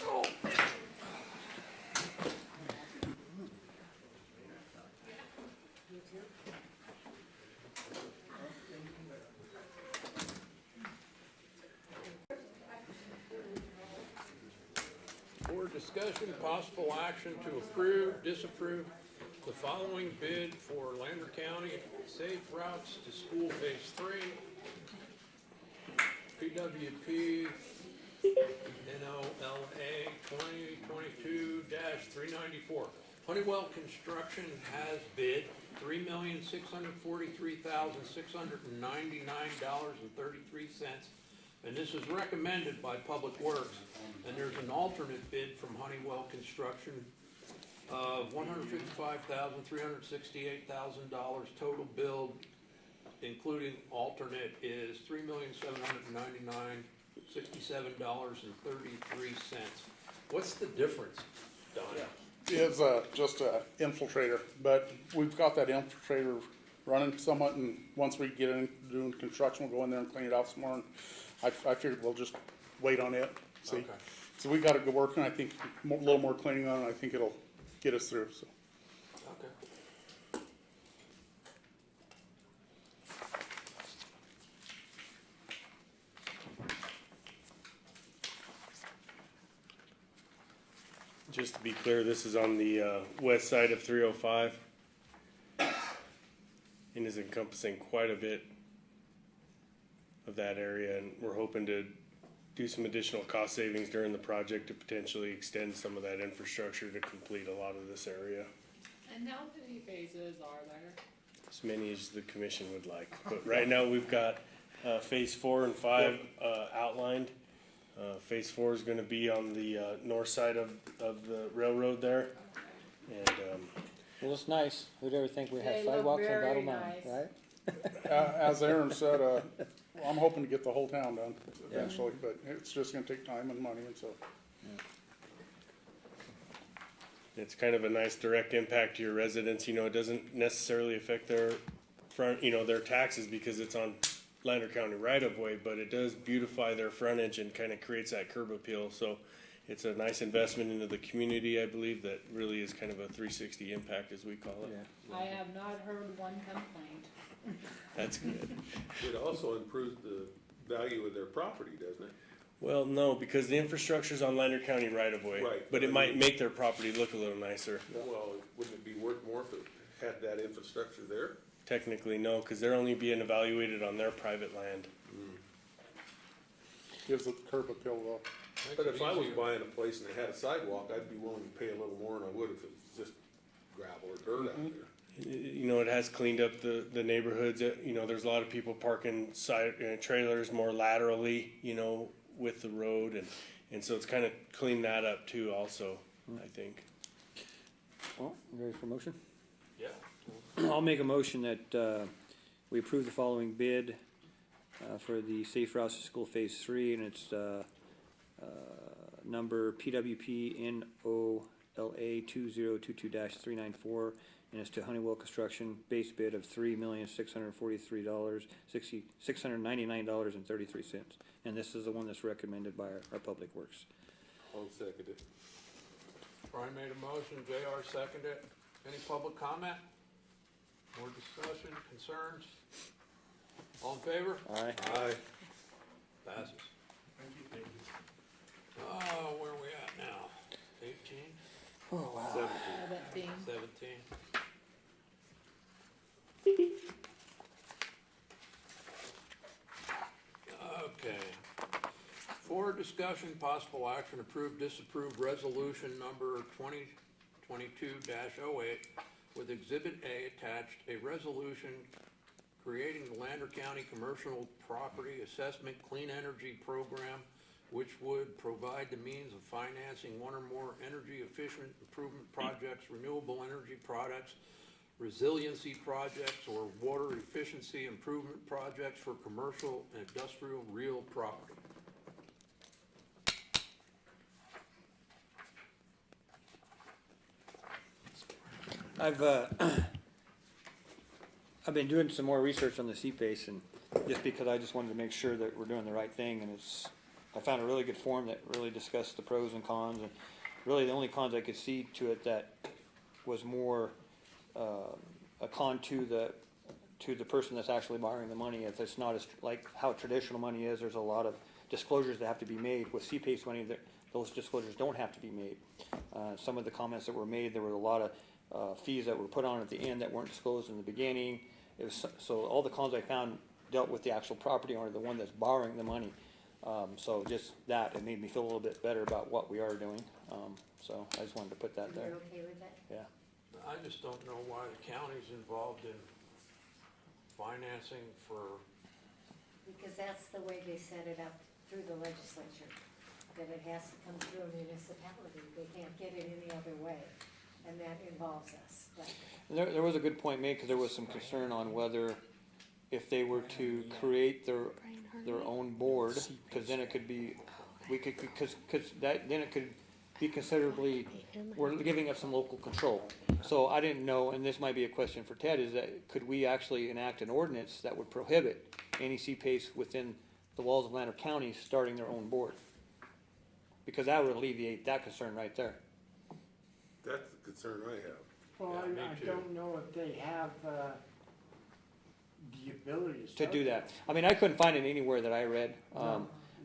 For discussion, possible action to approve, disapprove the following bid for Lander County Safe Routes to School Phase 3. PWP NOLA 2022-394. Honeywell Construction has bid $3,643,699.33, and this is recommended by Public Works. And there's an alternate bid from Honeywell Construction of $155,368,000 total billed, including alternate is $3,799,67.33. What's the difference, Don? Is just a infiltrator, but we've got that infiltrator running somewhat, and once we get in doing construction, we'll go in there and clean it out some more. And I figured we'll just wait on it, see. Okay. So we got it working, I think, a little more cleaning on it, I think it'll get us through, so. Okay. Just to be clear, this is on the west side of 305 and is encompassing quite a bit of that area, and we're hoping to do some additional cost savings during the project to potentially extend some of that infrastructure to complete a lot of this area. And how many phases are there? As many as the commission would like, but right now we've got phase 4 and 5 outlined. Phase 4 is gonna be on the north side of the railroad there, and Well, it's nice. Who'd ever think we'd They have look sidewalks on very Battle Mountain, nice. right? As Aaron said, I'm hoping to get the whole town done eventually, but it's just gonna take time and money, and so. it's kind of a nice direct impact to your residents. You know, it doesn't necessarily affect their front, their taxes because it's on Lander County right of way, but it does beautify their frontage and kind of creates that curb appeal. So it's a nice investment into the community, I believe, that really is kind of a 360 impact, as we call it. Yeah. I have not heard one complaint. That's good. It also improves the value of their property, doesn't it? Well, no, because the infrastructure's on Lander County right of way. Right. But it might make their property look a little nicer. Well, wouldn't it be worth more if it had that infrastructure there? Technically, no, because they're only being evaluated on their private land. Gives it the curb appeal though. But if I was buying a place and it had a sidewalk, I'd be willing to pay a little more than I would if it was just gravel or dirt out there. It has cleaned up the neighborhoods. There's a lot of people parking trailers more laterally, with the road, and so it's kind of cleaned that up too also, I think. Well, you ready for a motion? Yeah. I'll make a motion that we approve the following bid for the Safe Routes to School Phase 3, and it's number PWP NOLA 2022-394, and it's to Honeywell Construction, base bid of $3,643,699.33. And this is the one that's recommended by our Public Works. I'll second it. Brian made a motion, JR seconded it. Any public comment? More discussion, concerns? All in favor? Aye. Aye. Passes. Thank you. Oh, where are we at now? 18, Oh, wow. 17. 17? Okay. For discussion, possible action, approve, disapprove resolution number 2022-08 with Exhibit A attached, a resolution creating the Lander County Commercial Property Assessment Clean Energy Program, which would provide the means of financing one or more energy efficient improvement projects, renewable energy products, resiliency projects, or water efficiency improvement projects for commercial and industrial real property. I've been doing some more research on the CPACE, and just because I just wanted to make sure that we're doing the right thing, and I found a really good form that really discussed the pros and cons, and really the only cons I could see to it that was more a con to the person that's actually borrowing the money. If it's not as like how traditional money is, there's a lot of disclosures that have to be made. With CPACE money, those disclosures don't have to be made. Some of the comments that were made, there were a lot of fees that were put on at the end that weren't disclosed in the beginning. So all the cons I found dealt with the actual property owner, the one that's borrowing the money. So just that, it made me feel a little bit better about what we are doing. So I just wanted to put that there. You're okay with that? Yeah. I just don't know why the county's involved in financing for, Because that's the way they set it up through the legislature, that it has to come through a municipality. They can't get it any other way, and that involves us. But There was a good point made, because there was some concern on whether if they were to create their own board, because then it could be, because then it could be considerably, we're giving up some local control. So I didn't know, and this might be a question for Ted, is that could we actually enact an ordinance that would prohibit any CPACE within the walls of Lander County starting their own board? Because that would alleviate that concern right there. That's the concern I have. Well, Yeah, me I too. don't know if they have, the ability to To start do that. I mean, I couldn't find it anywhere that I read, Yeah.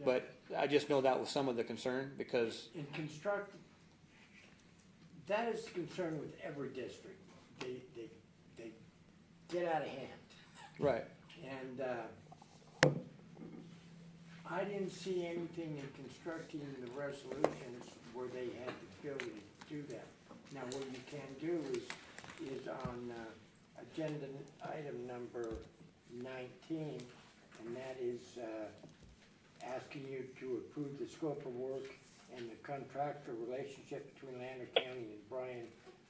but I just know that was some of the concern, because, In construct, that is the concern with every district. They get out of hand. right. And, I didn't see anything in constructing the resolutions where they had the ability to do that. Now, what you can do is on, agenda item number 19, and that is, asking you to approve the scope of work and the contractor relationship between Lander County and Brian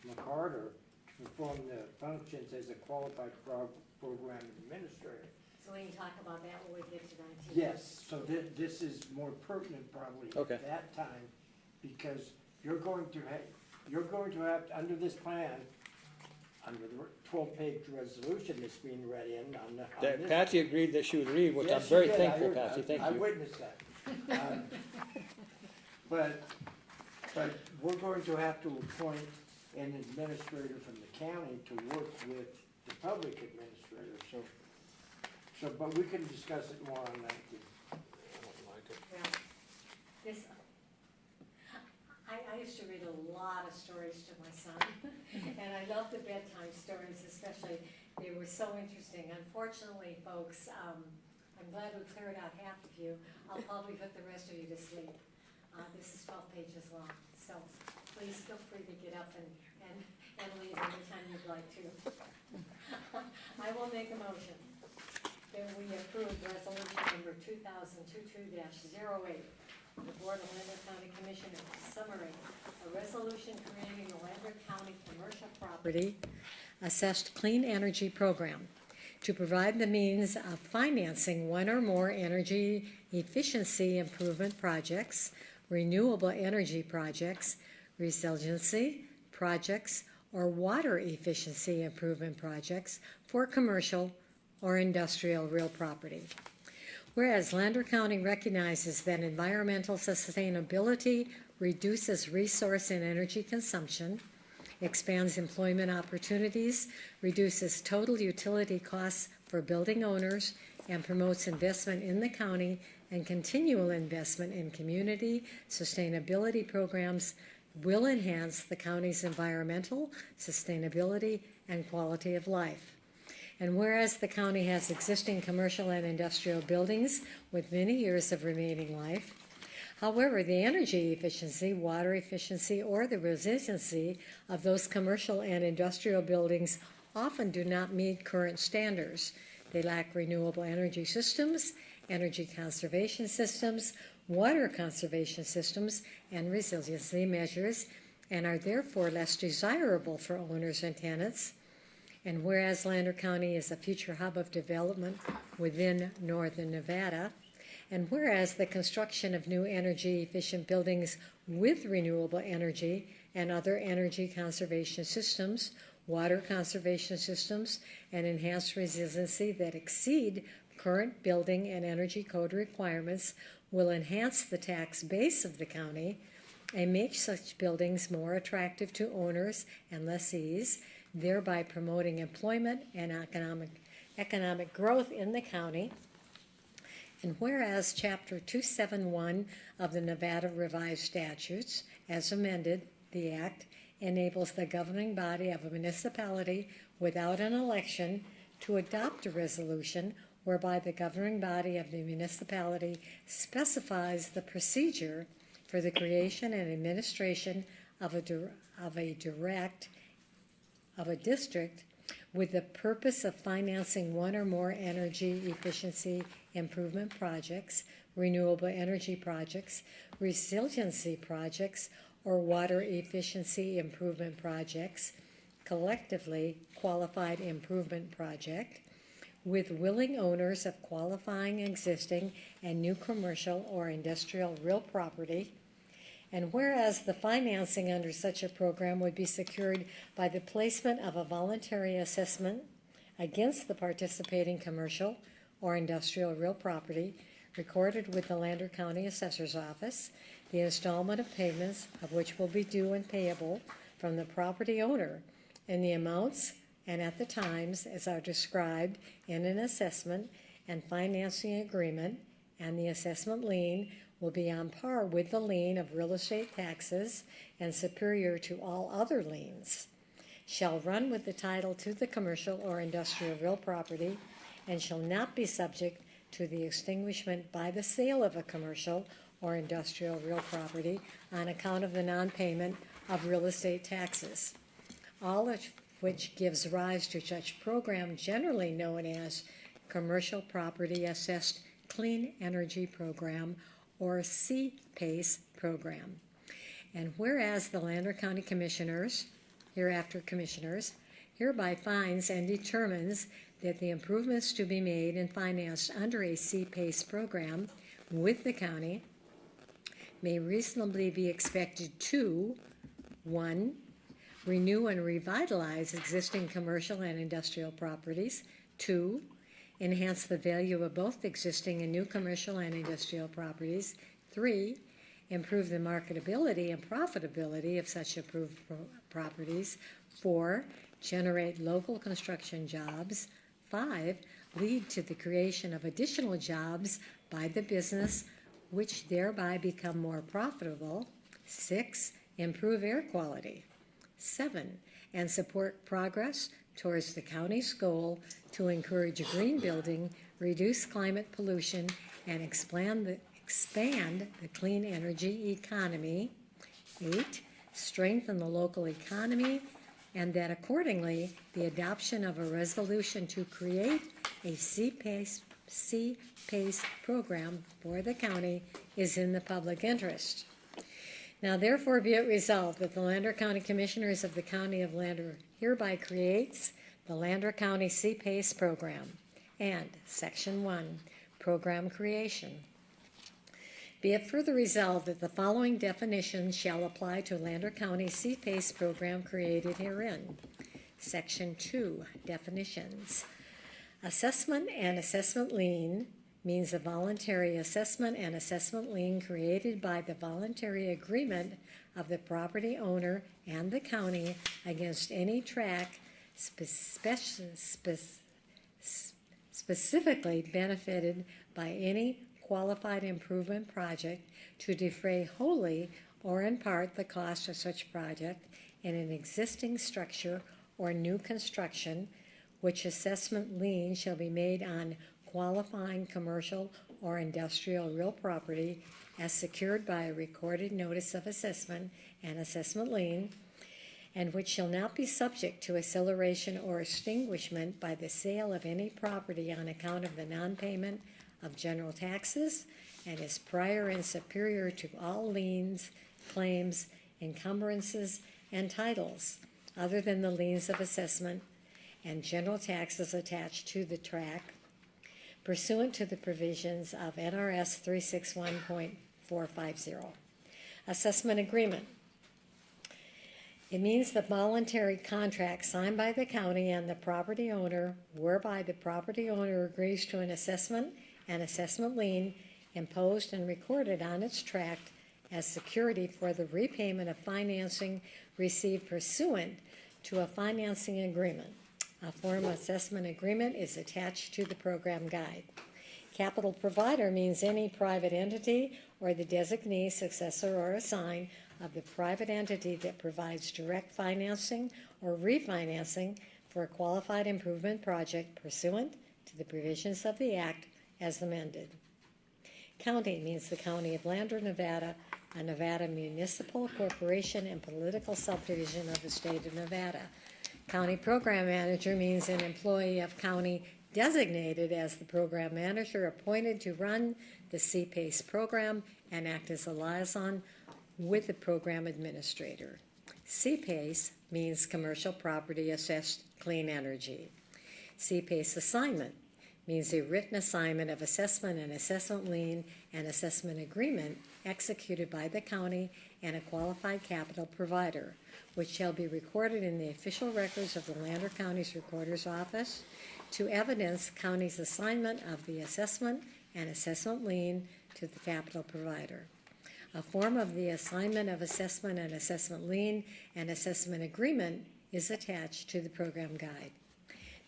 McCarter to perform the functions as a qualified program administrator. so we can talk about that when we get to 19. Yes, so this is more pertinent probably Okay. at that time, because you're going to have, under this plan, under the 12-page resolution that's being read in on this. Patsy agreed that she would read, which I'm Yes, she very did. I thankful, heard- Patsy, thank I you. witnessed that. But we're going to have to appoint an administrator from the county to work with the public administrator, but we can discuss it more on 19. I don't like it. Well, this, I used to read a lot of stories to my son, and I love the bedtime stories especially. They were so interesting. Unfortunately, folks, I'm glad we cleared out half of you. I'll probably put the rest of you to sleep. This is 12 pages long, so please feel free to get up and leave anytime you'd like to. I will make a motion that we approve resolution number 2022-08. The Board of Lander County Commissioners, summary, a resolution creating the Lander County Commercial Property Assessed Clean Energy Program to provide the means of financing one or more energy efficiency improvement projects, renewable energy projects, resiliency projects, or water efficiency improvement projects for commercial or industrial real property. Whereas Lander County recognizes that environmental sustainability reduces resource and energy consumption, expands employment opportunities, reduces total utility costs for building owners, and promotes investment in the county and continual investment in community sustainability programs will enhance the county's environmental sustainability and quality of life. And whereas the county has existing commercial and industrial buildings with many years of remaining life, however, the energy efficiency, water efficiency, or the resiliency of those commercial and industrial buildings often do not meet current standards. They lack renewable energy systems, energy conservation systems, water conservation systems, and resiliency measures, and are therefore less desirable for owners and tenants. And whereas Lander County is a future hub of development within northern Nevada, and whereas the construction of new energy efficient buildings with renewable energy and other energy conservation systems water conservation systems, and enhanced resiliency that exceed current building and energy code requirements will enhance the tax base of the county and make such buildings more attractive to owners and lessees, thereby promoting employment and economic growth in the county. And whereas Chapter 271 of the Nevada Revised Statutes, as amended, the Act enables the governing body of a municipality without an election to adopt a resolution whereby the governing body of the municipality specifies the procedure for the creation and administration of a district with the purpose of financing one or more energy efficiency improvement projects, renewable energy projects, resiliency projects, or water efficiency improvement projects, collectively qualified improvement project, with willing owners of qualifying existing and new commercial or industrial real property. And whereas the financing under such a program would be secured by the placement of a voluntary assessment against the participating commercial or industrial real property recorded with the Lander County Assessor's Office, the installment of payments of which will be due and payable from the property owner in the amounts and at the times as are described in an assessment and financing agreement, and the assessment lien will be on par with the lien of real estate taxes and superior to all other liens, shall run with the title to the commercial or industrial real property, and shall not be subject to the extinguishment by the sale of a commercial or industrial real property on account of the non-payment of real estate taxes, all of which gives rise to such program generally known as Commercial Property Assessed Clean Energy Program, or CPACE program. And whereas the Lander County Commissioners, hereafter Commissioners, hereby finds and determines that the improvements to be made and financed under a CPACE program with the county may reasonably be expected to, 1, renew and revitalize existing commercial and industrial properties, 2, enhance the value of both existing and new commercial and industrial properties, 3, improve the marketability and profitability of such approved properties, 4, generate local construction jobs, 5, lead to the creation of additional jobs by the business, which thereby become more profitable, 6, improve air quality, 7, and support progress towards the county's goal to encourage green building, reduce climate pollution, and expand the clean energy economy, 8, strengthen the local economy, and that accordingly the adoption of a resolution to create a CPACE program for the county is in the public interest. Now therefore be it resolved that the Lander County Commissioners of the County of Lander hereby creates the Lander County CPACE program. And Section 1, Program Creation. Be it further resolved that the following definitions shall apply to Lander County CPACE program created herein. Section 2, Definitions. Assessment and assessment lien means a voluntary assessment and assessment lien created by the voluntary agreement of the property owner and the county against any tract specifically benefited by any qualified improvement project to defray wholly or in part the cost of such project in an existing structure or new construction, which assessment lien shall be made on qualifying commercial or industrial real property as secured by a recorded notice of assessment and assessment lien, and which shall not be subject to acceleration or extinguishment by the sale of any property on account of the non-payment of general taxes, and is prior and superior to all liens, claims, encumbrances, and titles, other than the liens of assessment and general taxes attached to the tract, pursuant to the provisions of NRS 361.450. Assessment Agreement. It means the voluntary contract signed by the county and the property owner, whereby the property owner agrees to an assessment and assessment lien imposed and recorded on its tract as security for the repayment of financing received pursuant to a financing agreement. A form assessment agreement is attached to the program guide. Capital provider means any private entity or the designee, successor, or assign of the private entity that provides direct financing or refinancing for a qualified improvement project pursuant to the provisions of the Act as amended. County means the County of Lander, Nevada, a Nevada municipal corporation and political subdivision of the state of Nevada. County program manager means an employee of county designated as the program manager appointed to run the CPACE program and act as a liaison with the program administrator. CPACE means Commercial Property Assessed Clean Energy. CPACE assignment means a written assignment of assessment and assessment lien and assessment agreement executed by the county and a qualified capital provider, which shall be recorded in the official records of the Lander County's Recorder's Office to evidence county's assignment of the assessment and assessment lien to the capital provider. A form of the assignment of assessment and assessment lien and assessment agreement is attached to the program guide.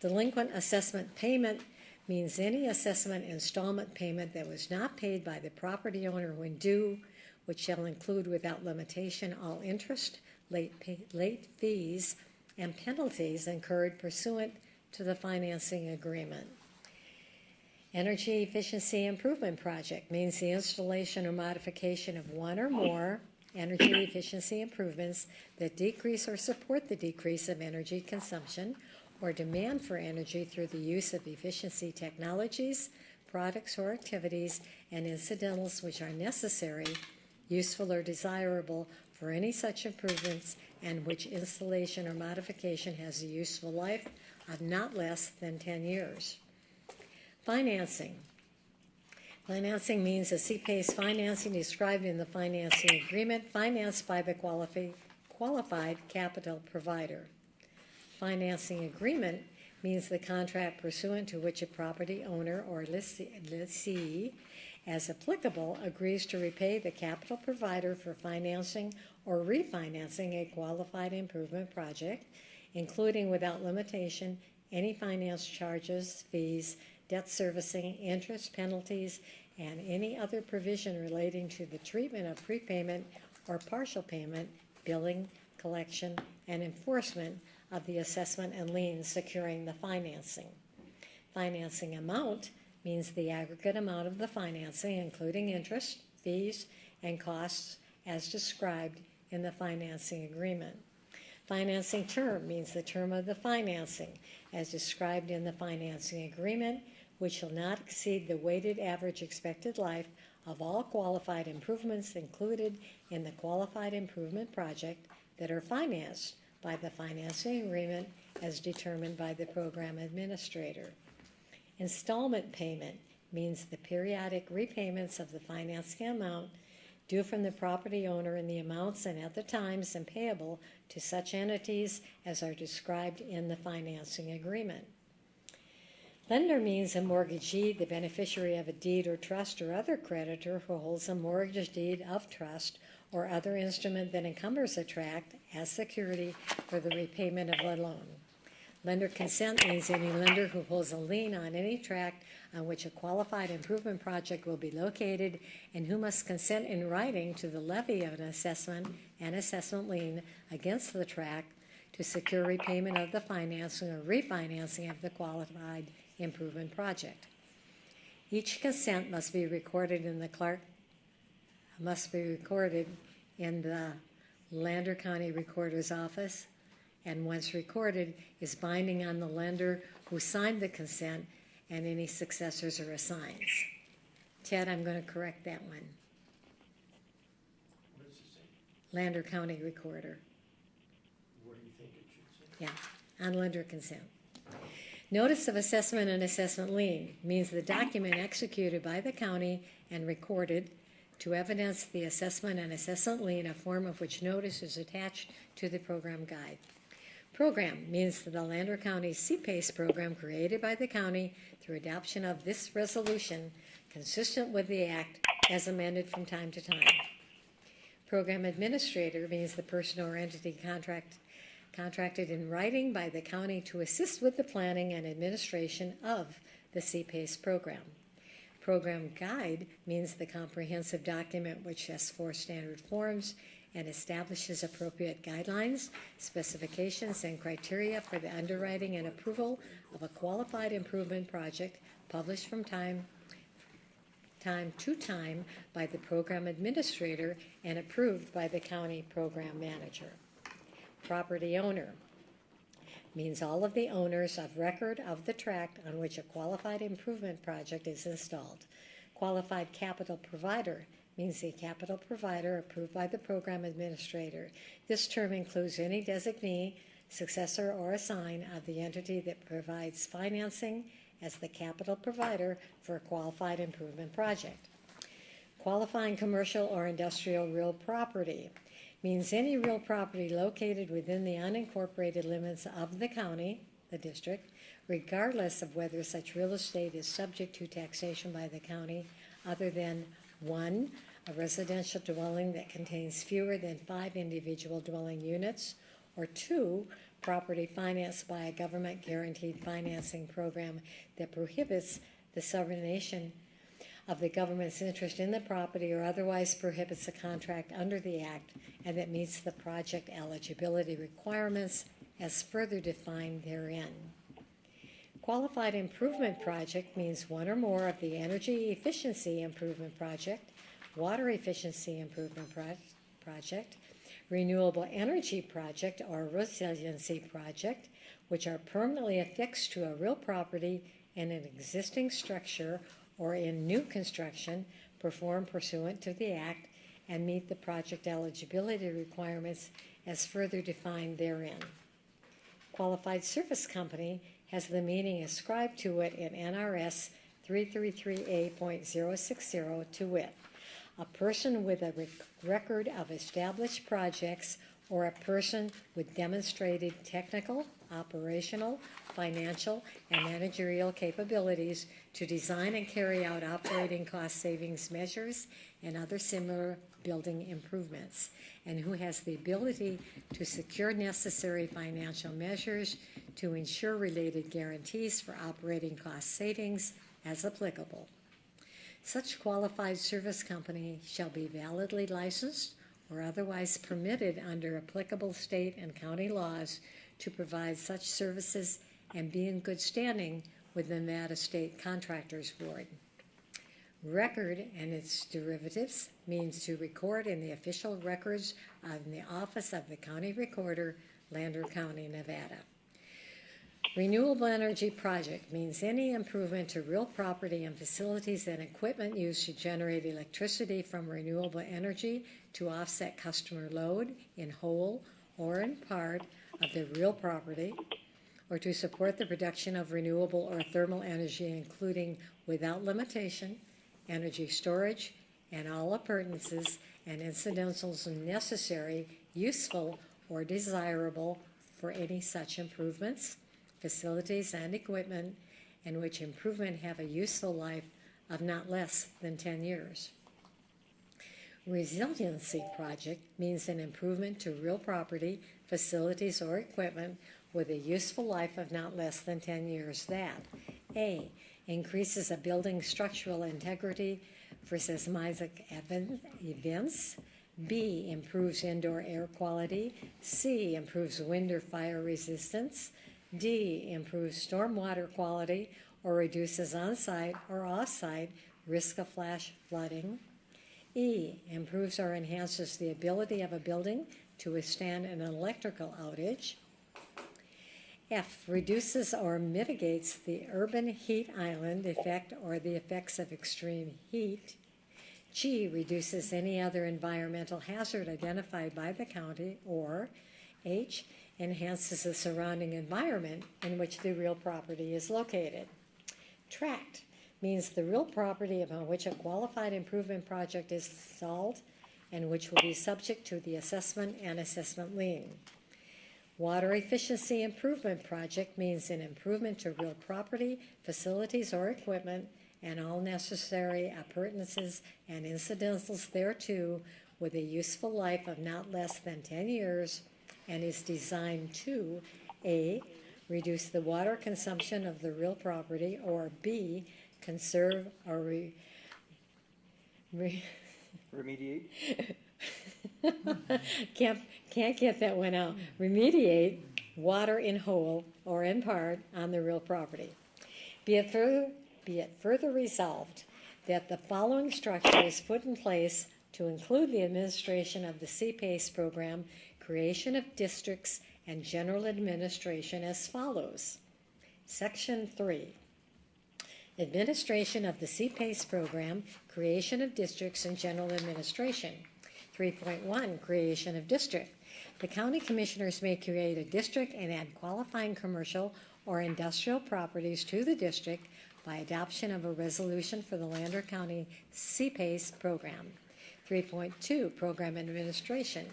Delinquent assessment payment means any assessment installment payment that was not paid by the property owner when due, which shall include without limitation all interest, late fees, and penalties incurred pursuant to the financing agreement. Energy efficiency improvement project means the installation or modification of one or more energy efficiency improvements that decrease or support the decrease of energy consumption or demand for energy through the use of efficiency technologies, products or activities, and incidentals which are necessary, useful, or desirable for any such improvements, and which installation or modification has a useful life of not less than 10 years. Financing. Financing means a CPACE financing described in the financing agreement financed by the qualified capital provider. Financing agreement means the contract pursuant to which a property owner or lessee, as applicable, agrees to repay the capital provider for financing or refinancing a qualified improvement project, including without limitation any finance charges, fees, debt servicing, interest, penalties, and any other provision relating to the treatment of prepayment or partial payment, billing, collection, and enforcement of the assessment and liens securing the financing. Financing amount means the aggregate amount of the financing, including interest, fees, and costs as described in the financing agreement. Financing term means the term of the financing as described in the financing agreement, which shall not exceed the weighted average expected life of all qualified improvements included in the qualified improvement project that are financed by the financing agreement as determined by the program administrator. Installment payment means the periodic repayments of the financing amount due from the property owner in the amounts and at the times and payable to such entities as are described in the financing agreement. Lender means a mortgagee, the beneficiary of a deed or trust or other creditor who holds a mortgage deed of trust or other instrument that encumbers a tract as security for the repayment of a loan. Lender consent means any lender who holds a lien on any tract on which a qualified improvement project will be located and who must consent in writing to the levy of an assessment and assessment lien against the tract to secure repayment of the financing or refinancing of the qualified improvement project. Each consent must be recorded in the Lander County Recorder's Office, and once recorded is binding on the lender who signed the consent and any successors or assigns. Ted, I'm going to correct that one. What does it say? Lander County Recorder. What do you think it should say? Yeah, on lender consent. Notice of assessment and assessment lien means the document executed by the county and recorded to evidence the assessment and assessment lien, a form of which notice is attached to the program guide. Program means that the Lander County CPACE program created by the county through adoption of this resolution, consistent with the act as amended from time to time. Program administrator means the person or entity contracted in writing by the county to assist with the planning and administration of the CPACE program. Program guide means the comprehensive document which sets forth standard forms and establishes appropriate guidelines, specifications, and criteria for the underwriting and approval of a qualified improvement project, published from time to time by the program administrator and approved by the county program manager. Property owner means all of the owners of record of the tract on which a qualified improvement project is installed. Qualified capital provider means the capital provider approved by the program administrator. This term includes any designee, successor, or assign of the entity that provides financing as the capital provider for a qualified improvement project. Qualifying commercial or industrial real property means any real property located within the unincorporated limits of the county, the district, regardless of whether such real estate is subject to taxation by the county, other than 1, a residential dwelling that contains fewer than 5 individual dwelling units, or 2, property financed by a government-guaranteed financing program that prohibits the subordination of the government's interest in the property or otherwise prohibits a contract under the Act and that meets the project eligibility requirements as further defined therein. Qualified improvement project means one or more of the energy efficiency improvement project, water efficiency improvement project, renewable energy project, or resiliency project, which are permanently affixed to a real property in an existing structure or in new construction performed pursuant to the Act and meet the project eligibility requirements as further defined therein. Qualified service company has the meaning ascribed to it in NRS 333A.060, to wit, a person with a record of established projects or a person with demonstrated technical, operational, financial, and managerial capabilities to design and carry out operating cost savings measures and other similar building improvements, and who has the ability to secure necessary financial measures to ensure related guarantees for operating cost savings as applicable. Such qualified service company shall be validly licensed or otherwise permitted under applicable state and county laws to provide such services and be in good standing with the Nevada State Contractors Board. Record and its derivatives means to record in the official records of the Office of the County Recorder, Lander County, Nevada. Renewable energy project means any improvement to real property and facilities and equipment used to generate electricity from renewable energy to offset customer load in whole or in part of the real property, or to support the production of renewable or thermal energy, including without limitation, energy storage, and all appurtenances and incidentals necessary, useful, or desirable for any such improvements, facilities, and equipment, and which improvement have a useful life of not less than 10 years. Resiliency project means an improvement to real property, facilities, or equipment with a useful life of not less than 10 years that A, increases a building's structural integrity for seismic events, B, improves indoor air quality, C, improves wind or fire resistance, D, improves stormwater quality or reduces on-site or off-site risk of flash flooding, E, improves or enhances the ability of a building to withstand an electrical outage, F, reduces or mitigates the urban heat island effect or the effects of extreme heat, G, reduces any other environmental hazard identified by the county, or H, enhances the surrounding environment in which the real property is located. Tract means the real property upon which a qualified improvement project is installed and which will be subject to the assessment and assessment lien. Water efficiency improvement project means an improvement to real property, facilities, or equipment, and all necessary appurtenances and incidentals thereto with a useful life of not less than 10 years and is designed to A, reduce the water consumption of the real property, or B, conserve or Remediate? Can't get that one out. Remediate water in whole or in part on the real property. Be it further resolved that the following structure is put in place to include the administration of the CPACE program, creation of districts, and general administration as follows. Section 3. Administration of the CPACE program, creation of districts, and general administration. 3.1, creation of district. The county commissioners may create a district and add qualifying commercial or industrial properties to the district by adoption of a resolution for the Lander County CPACE program. 3.2, program administration.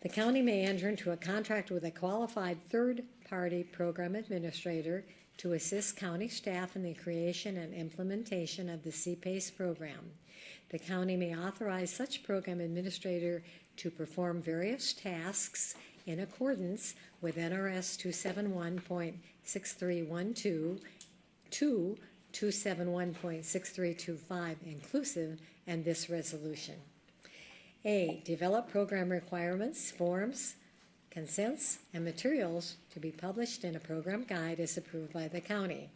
The county may enter into a contract with a qualified third-party program administrator to assist county staff in the creation and implementation of the CPACE program. The county may authorize such program administrator to perform various tasks in accordance with NRS 271.6312 to 271.6325 inclusive, and this resolution. A, develop program requirements, forms, consents, and materials to be published in a program guide as approved by the county.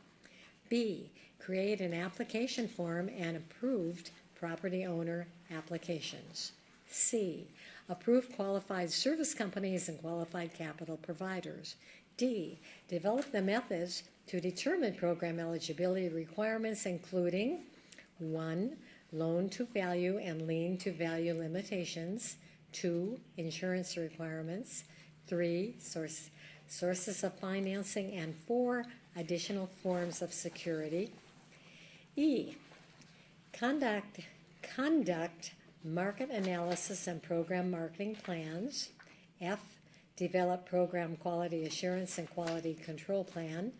B, create an application form and approved property owner applications. C, approve qualified service companies and qualified capital providers. D, develop the methods to determine program eligibility requirements, including 1, loan to value and lien to value limitations. 2, insurance requirements. 3, sources of financing, and 4, additional forms of security. E, conduct market analysis and program marketing plans. F, develop program quality assurance and quality control plan.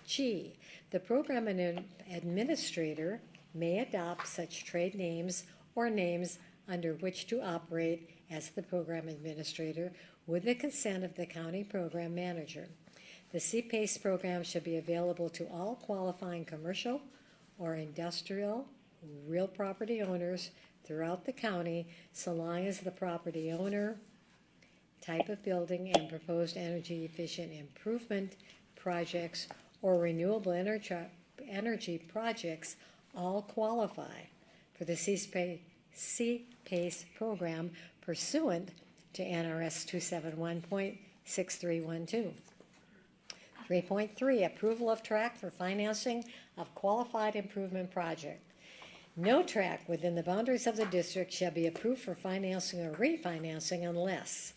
G, the program administrator may adopt such trade names or names under which to operate as the program administrator with the consent of the county program manager. The CPACE program should be available to all qualifying commercial or industrial real property owners throughout the county, so long as the property owner, type of building, and proposed energy efficient improvement projects or renewable energy projects all qualify for the CPACE program pursuant to NRS 271.6312. 3.3, approval of tract for financing of qualified improvement project. No tract within the boundaries of the district shall be approved for financing or refinancing unless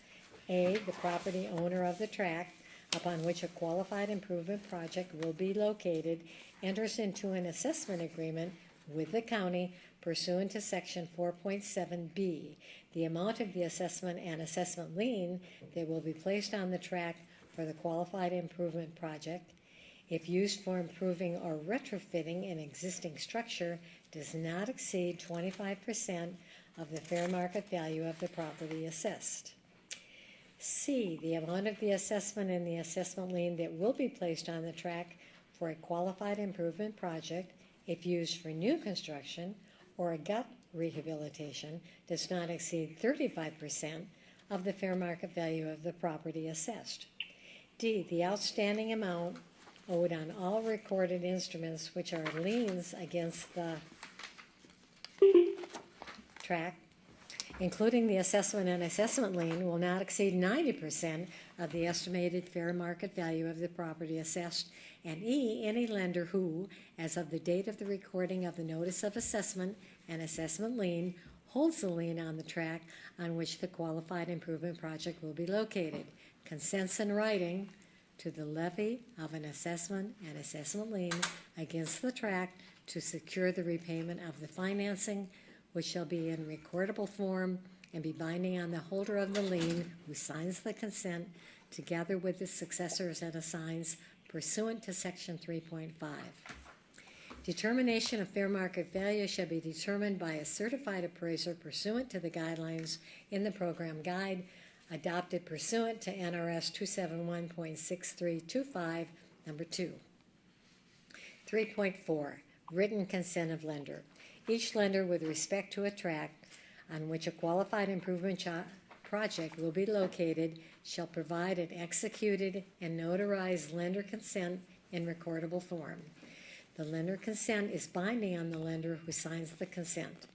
A, the property owner of the tract upon which a qualified improvement project will be located enters into an assessment agreement with the county pursuant to section 4.7B. The amount of the assessment and assessment lien that will be placed on the tract for the qualified improvement project, if used for improving or retrofitting an existing structure, does not exceed 25% of the fair market value of the property assessed. C, the amount of the assessment and the assessment lien that will be placed on the tract for a qualified improvement project, if used for new construction or a gut rehabilitation, does not exceed 35% of the fair market value of the property assessed. D, the outstanding amount owed on all recorded instruments which are liens against the tract, including the assessment and assessment lien, will not exceed 90% of the estimated fair market value of the property assessed. And E, any lender who, as of the date of the recording of the notice of assessment and assessment lien, holds the lien on the tract on which the qualified improvement project will be located, consents in writing to the levy of an assessment and assessment lien against the tract to secure the repayment of the financing, which shall be in recordable form and be binding on the holder of the lien who signs the consent, together with the successors and assigns pursuant to section 3.5. Determination of fair market value shall be determined by a certified appraiser pursuant to the guidelines in the program guide adopted pursuant to NRS 271.6325, number 2. 3.4, written consent of lender. Each lender with respect to a tract on which a qualified improvement project will be located shall provide an executed and notarized lender consent in recordable form. The lender consent is binding on the lender who signs the consent.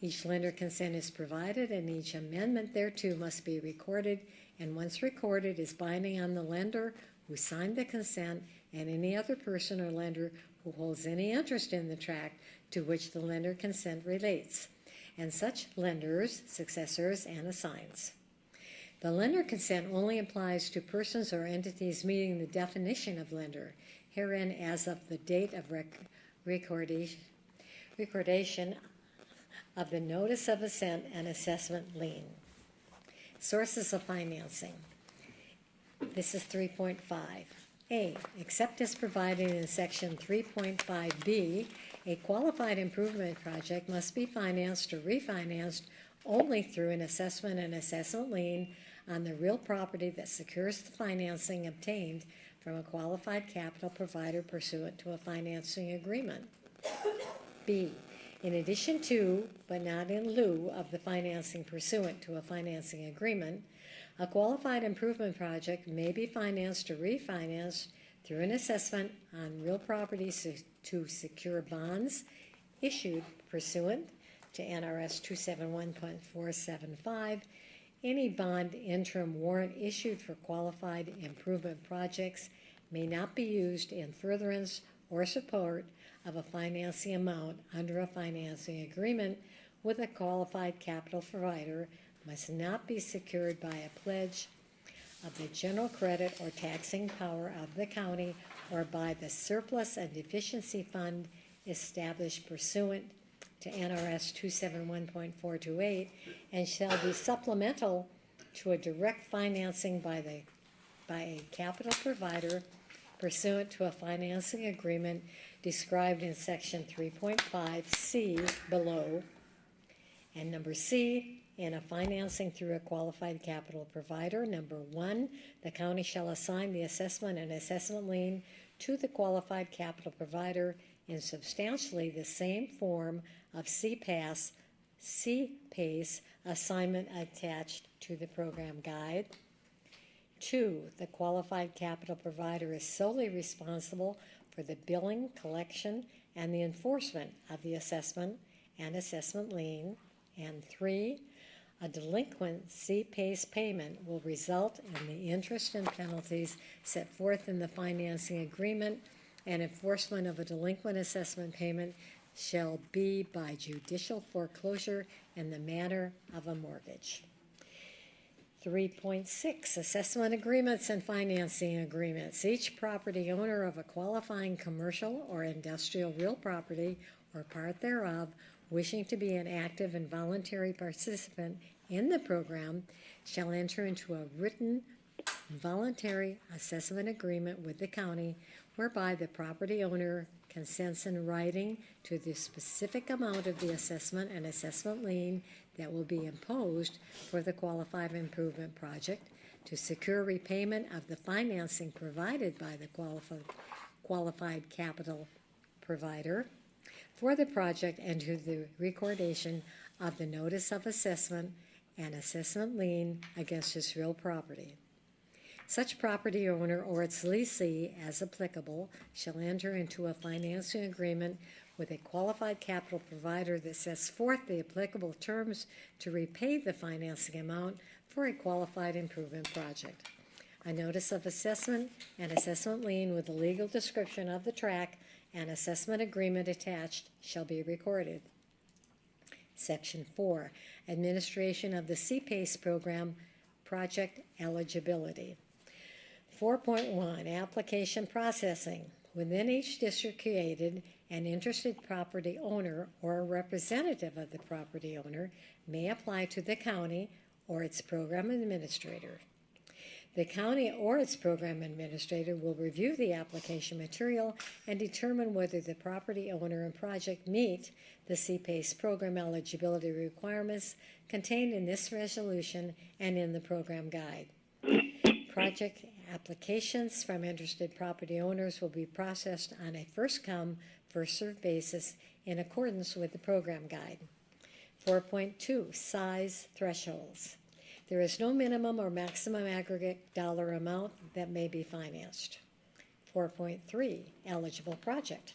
Each lender consent is provided and each amendment thereto must be recorded, and once recorded is binding on the lender who signed the consent and any other person or lender who holds any interest in the tract to which the lender consent relates, and such lenders, successors, and assigns. The lender consent only applies to persons or entities meeting the definition of lender, herein as of the date of recordation of the notice of assent and assessment lien. Sources of financing. This is 3.5. A, except as provided in section 3.5B, a qualified improvement project must be financed or refinanced only through an assessment and assessment lien on the real property that secures the financing obtained from a qualified capital provider pursuant to a financing agreement. B, in addition to, but not in lieu of the financing pursuant to a financing agreement, a qualified improvement project may be financed or refinanced through an assessment on real property to secure bonds issued pursuant to NRS 271.475. Any bond interim warrant issued for qualified improvement projects may not be used in furtherance or support of a financing amount under a financing agreement with a qualified capital provider, must not be secured by a pledge of the general credit or taxing power of the county or by the surplus and deficiency fund established pursuant to NRS 271.428, and shall be supplemental to a direct financing by a capital provider pursuant to a financing agreement described in section 3.5C below. And number C, in a financing through a qualified capital provider, number 1, the county shall assign the assessment and assessment lien to the qualified capital provider in substantially the same form of CPACE assignment attached to the program guide. 2, the qualified capital provider is solely responsible for the billing, collection, and the enforcement of the assessment and assessment lien. And 3, a delinquent CPACE payment will result in the interest and penalties set forth in the financing agreement, and enforcement of a delinquent assessment payment shall be by judicial foreclosure in the manner of a mortgage. 3.6, assessment agreements and financing agreements. Each property owner of a qualifying commercial or industrial real property or part thereof wishing to be an active and voluntary participant in the program shall enter into a written voluntary assessment agreement with the county whereby the property owner consents in writing to the specific amount of the assessment and assessment lien that will be imposed for the qualified improvement project, to secure repayment of the financing provided by the qualified capital provider for the project, and to the recordation of the notice of assessment and assessment lien against his real property. Such property owner or its lessee, as applicable, shall enter into a financing agreement with a qualified capital provider that sets forth the applicable terms to repay the financing amount for a qualified improvement project. A notice of assessment and assessment lien with a legal description of the tract and assessment agreement attached shall be recorded. Section 4, administration of the CPACE program project eligibility. 4.1, application processing. Within each district created, an interested property owner or a representative of the property owner may apply to the county or its program administrator. The county or its program administrator will review the application material and determine whether the property owner and project meet the CPACE program eligibility requirements contained in this resolution and in the program guide. Project applications from interested property owners will be processed on a first-come, first-served basis in accordance with the program guide. 4.2, size thresholds. There is no minimum or maximum aggregate dollar amount that may be financed. 4.3, eligible project.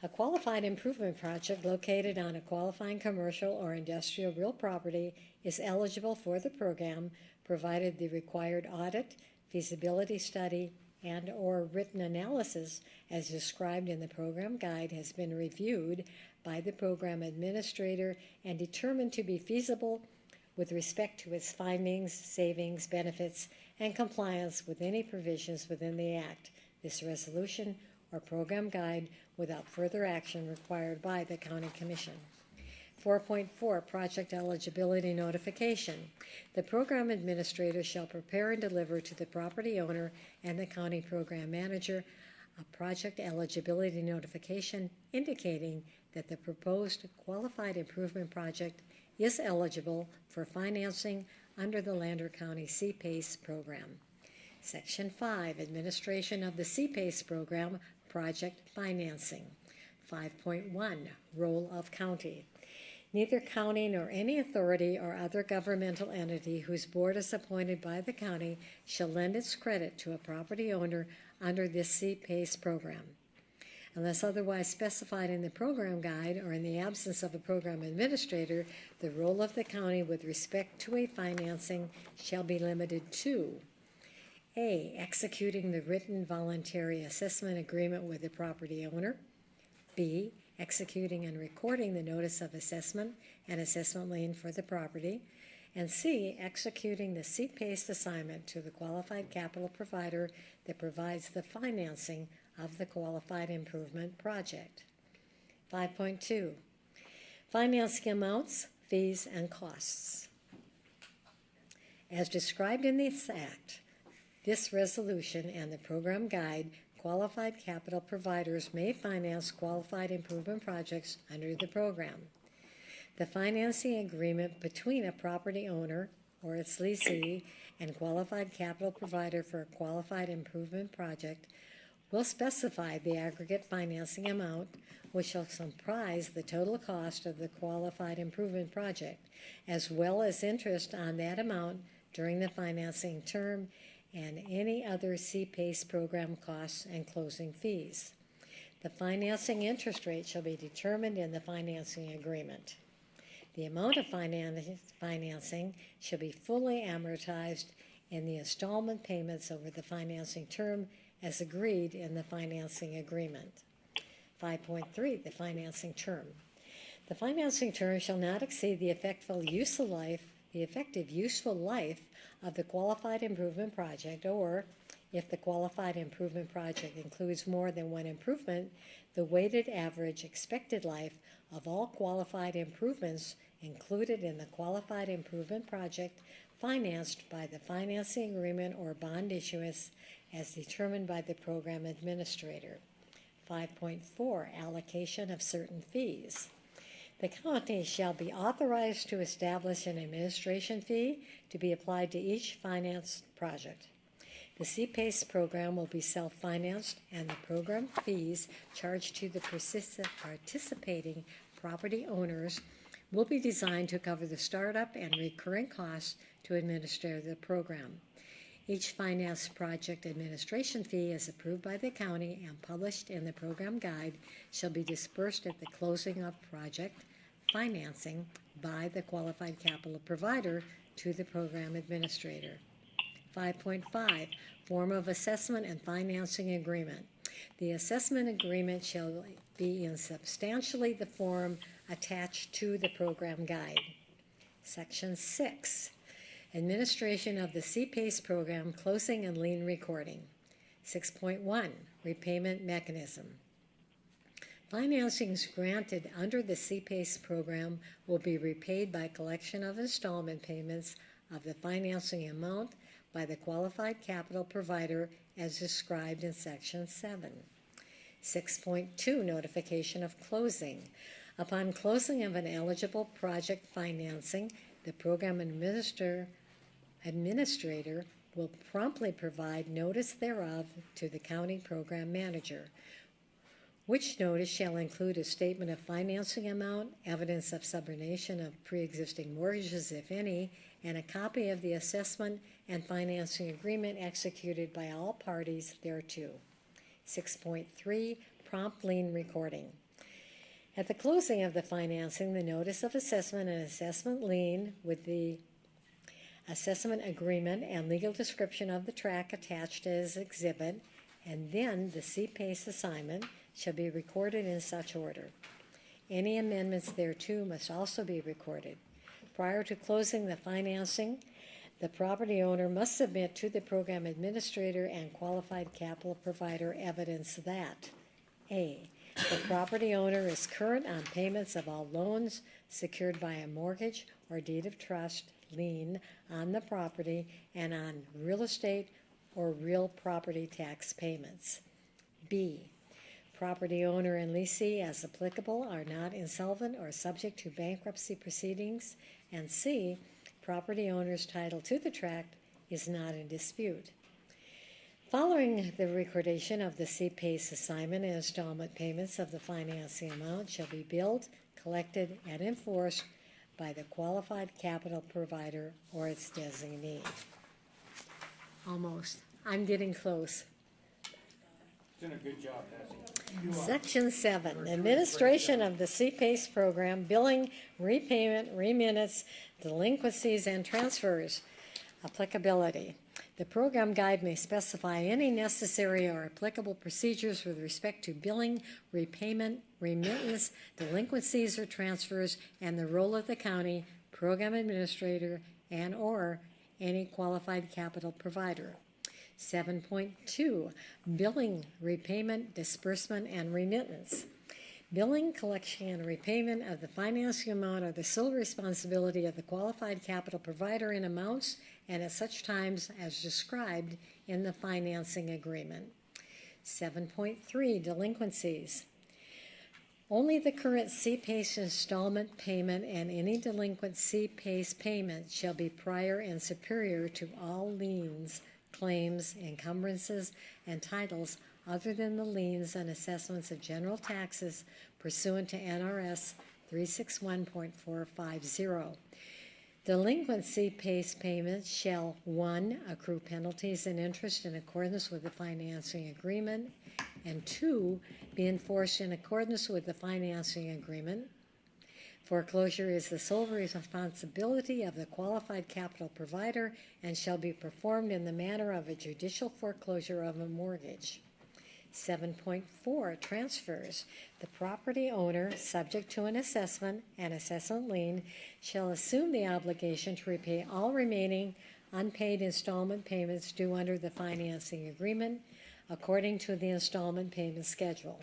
A qualified improvement project located on a qualifying commercial or industrial real property is eligible for the program, provided the required audit, feasibility study, and/or written analysis as described in the program guide has been reviewed by the program administrator and determined to be feasible with respect to its findings, savings, benefits, and compliance with any provisions within the Act, this resolution, or program guide without further action required by the County Commission. 4.4, project eligibility notification. The program administrator shall prepare and deliver to the property owner and the county program manager a project eligibility notification indicating that the proposed qualified improvement project is eligible for financing under the Lander County CPACE program. Section 5, administration of the CPACE program, project financing. 5.1, role of county. Neither county nor any authority or other governmental entity whose board is appointed by the county shall lend its credit to a property owner under this CPACE program. Unless otherwise specified in the program guide or in the absence of a program administrator, the role of the county with respect to a financing shall be limited to A, executing the written voluntary assessment agreement with the property owner, B, executing and recording the notice of assessment and assessment lien for the property, and C, executing the CPACE assignment to the qualified capital provider that provides the financing of the qualified improvement project. 5.2, financing amounts, fees, and costs. As described in this Act, this resolution, and the program guide, qualified capital providers may finance qualified improvement projects under the program. The financing agreement between a property owner or its lessee and qualified capital provider for a qualified improvement project will specify the aggregate financing amount, which shall comprise the total cost of the qualified improvement project, as well as interest on that amount during the financing term and any other CPACE program costs and closing fees. The financing interest rate shall be determined in the financing agreement. The amount of financing shall be fully amortized in the installment payments over the financing term as agreed in the financing agreement. 5.3, the financing term. The financing term shall not exceed the effective useful life of the qualified improvement project, or if the qualified improvement project includes more than one improvement, the weighted average expected life of all qualified improvements included in the qualified improvement project financed by the financing agreement or bond issuance as determined by the program administrator. 5.4, allocation of certain fees. The county shall be authorized to establish an administration fee to be applied to each financed project. The CPACE program will be self-financed, and the program fees charged to the participating property owners will be designed to cover the startup and recurring costs to administer the program. Each finance project administration fee is approved by the county and published in the program guide shall be dispersed at the closing of project financing by the qualified capital provider to the program administrator. 5.5, form of assessment and financing agreement. The assessment agreement shall be in substantially the form attached to the program guide. Section 6, Administration of the CPACE program, closing and lien recording. 6.1, repayment mechanism. Financings granted under the CPACE program will be repaid by collection of installment payments of the financing amount by the qualified capital provider as described in Section 7. 6.2, notification of closing. Upon closing of an eligible project financing, the program administrator will promptly provide notice thereof to the county program manager, which notice shall include a statement of financing amount, evidence of subordination of pre-existing mortgages, if any, and a copy of the assessment and financing agreement executed by all parties thereto. 6.3, prompt lien recording. At the closing of the financing, the notice of assessment and assessment lien with the assessment agreement and legal description of the tract attached as exhibit, and then the CPACE assignment shall be recorded in such order. Any amendments thereto must also be recorded. Prior to closing the financing, the property owner must submit to the program administrator and qualified capital provider evidence that A, the property owner is current on payments of all loans secured by a mortgage or deed of trust lien on the property and on real estate or real property tax payments. B, property owner and lessee as applicable are not insolvent or subject to bankruptcy proceedings. And C, property owner's title to the tract is not in dispute. Following the recordation of the CPACE assignment and installment payments of the financing amount shall be billed, collected, and enforced by the qualified capital provider or its designee. Almost. I'm getting close. Doing a good job, Patsy. Section 7, administration of the CPACE program, billing, repayment, reminutes, delinquencies, and transfers. Applicability. The program guide may specify any necessary or applicable procedures with respect to billing, repayment, remittance, delinquencies or transfers, and the role of the county, program administrator, and or any qualified capital provider. 7.2, billing, repayment, disbursement, and remittance. Billing, collection, and repayment of the financing amount are the sole responsibility of the qualified capital provider in amounts and at such times as described in the financing agreement. 7.3, delinquencies. Only the current CPACE installment payment and any delinquent CPACE payment shall be prior and superior to all liens, claims, encumbrances, and titles other than the liens and assessments of general taxes pursuant to NRS 361.450. Delinquent CPACE payments shall 1, accrue penalties and interest in accordance with the financing agreement, and 2, be enforced in accordance with the financing agreement. Foreclosure is the sole responsibility of the qualified capital provider and shall be performed in the manner of a judicial foreclosure of a mortgage. 7.4, transfers. The property owner, subject to an assessment and assessment lien, shall assume the obligation to repay all remaining unpaid installment payments due under the financing agreement according to the installment payment schedule,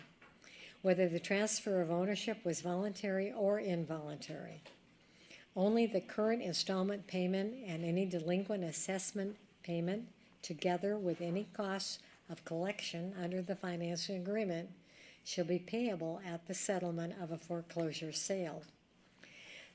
whether the transfer of ownership was voluntary or involuntary. Only the current installment payment and any delinquent assessment payment, together with any costs of collection under the financing agreement, shall be payable at the settlement of a foreclosure sale.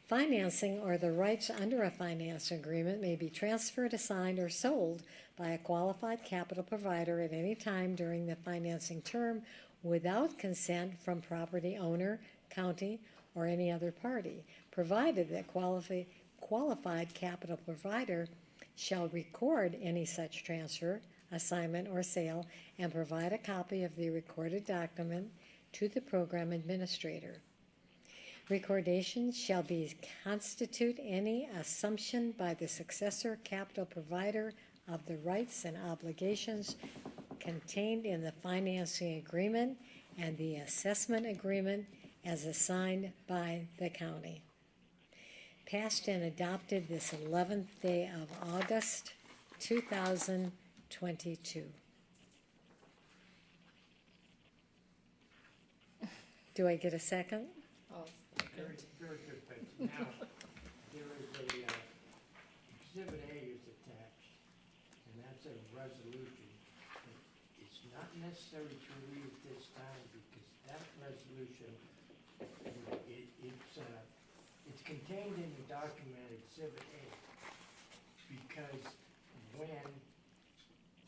Financing or the rights under a finance agreement may be transferred, assigned, or sold by a qualified capital provider at any time during the financing term without consent from property owner, county, or any other party, provided that qualified capital provider shall record any such transfer, assignment, or sale and provide a copy of the recorded document to the program administrator. Recordation shall be constitute any assumption by the successor capital provider of the rights and obligations contained in the financing agreement and the assessment agreement as assigned by the county. passed and adopted this 11th day of August, 2022. Do I get a second? Very, very good, but now, there is Exhibit A is attached, and that's a resolution. It's not necessary to read at this time, because that resolution, it's contained in the document Exhibit A, because when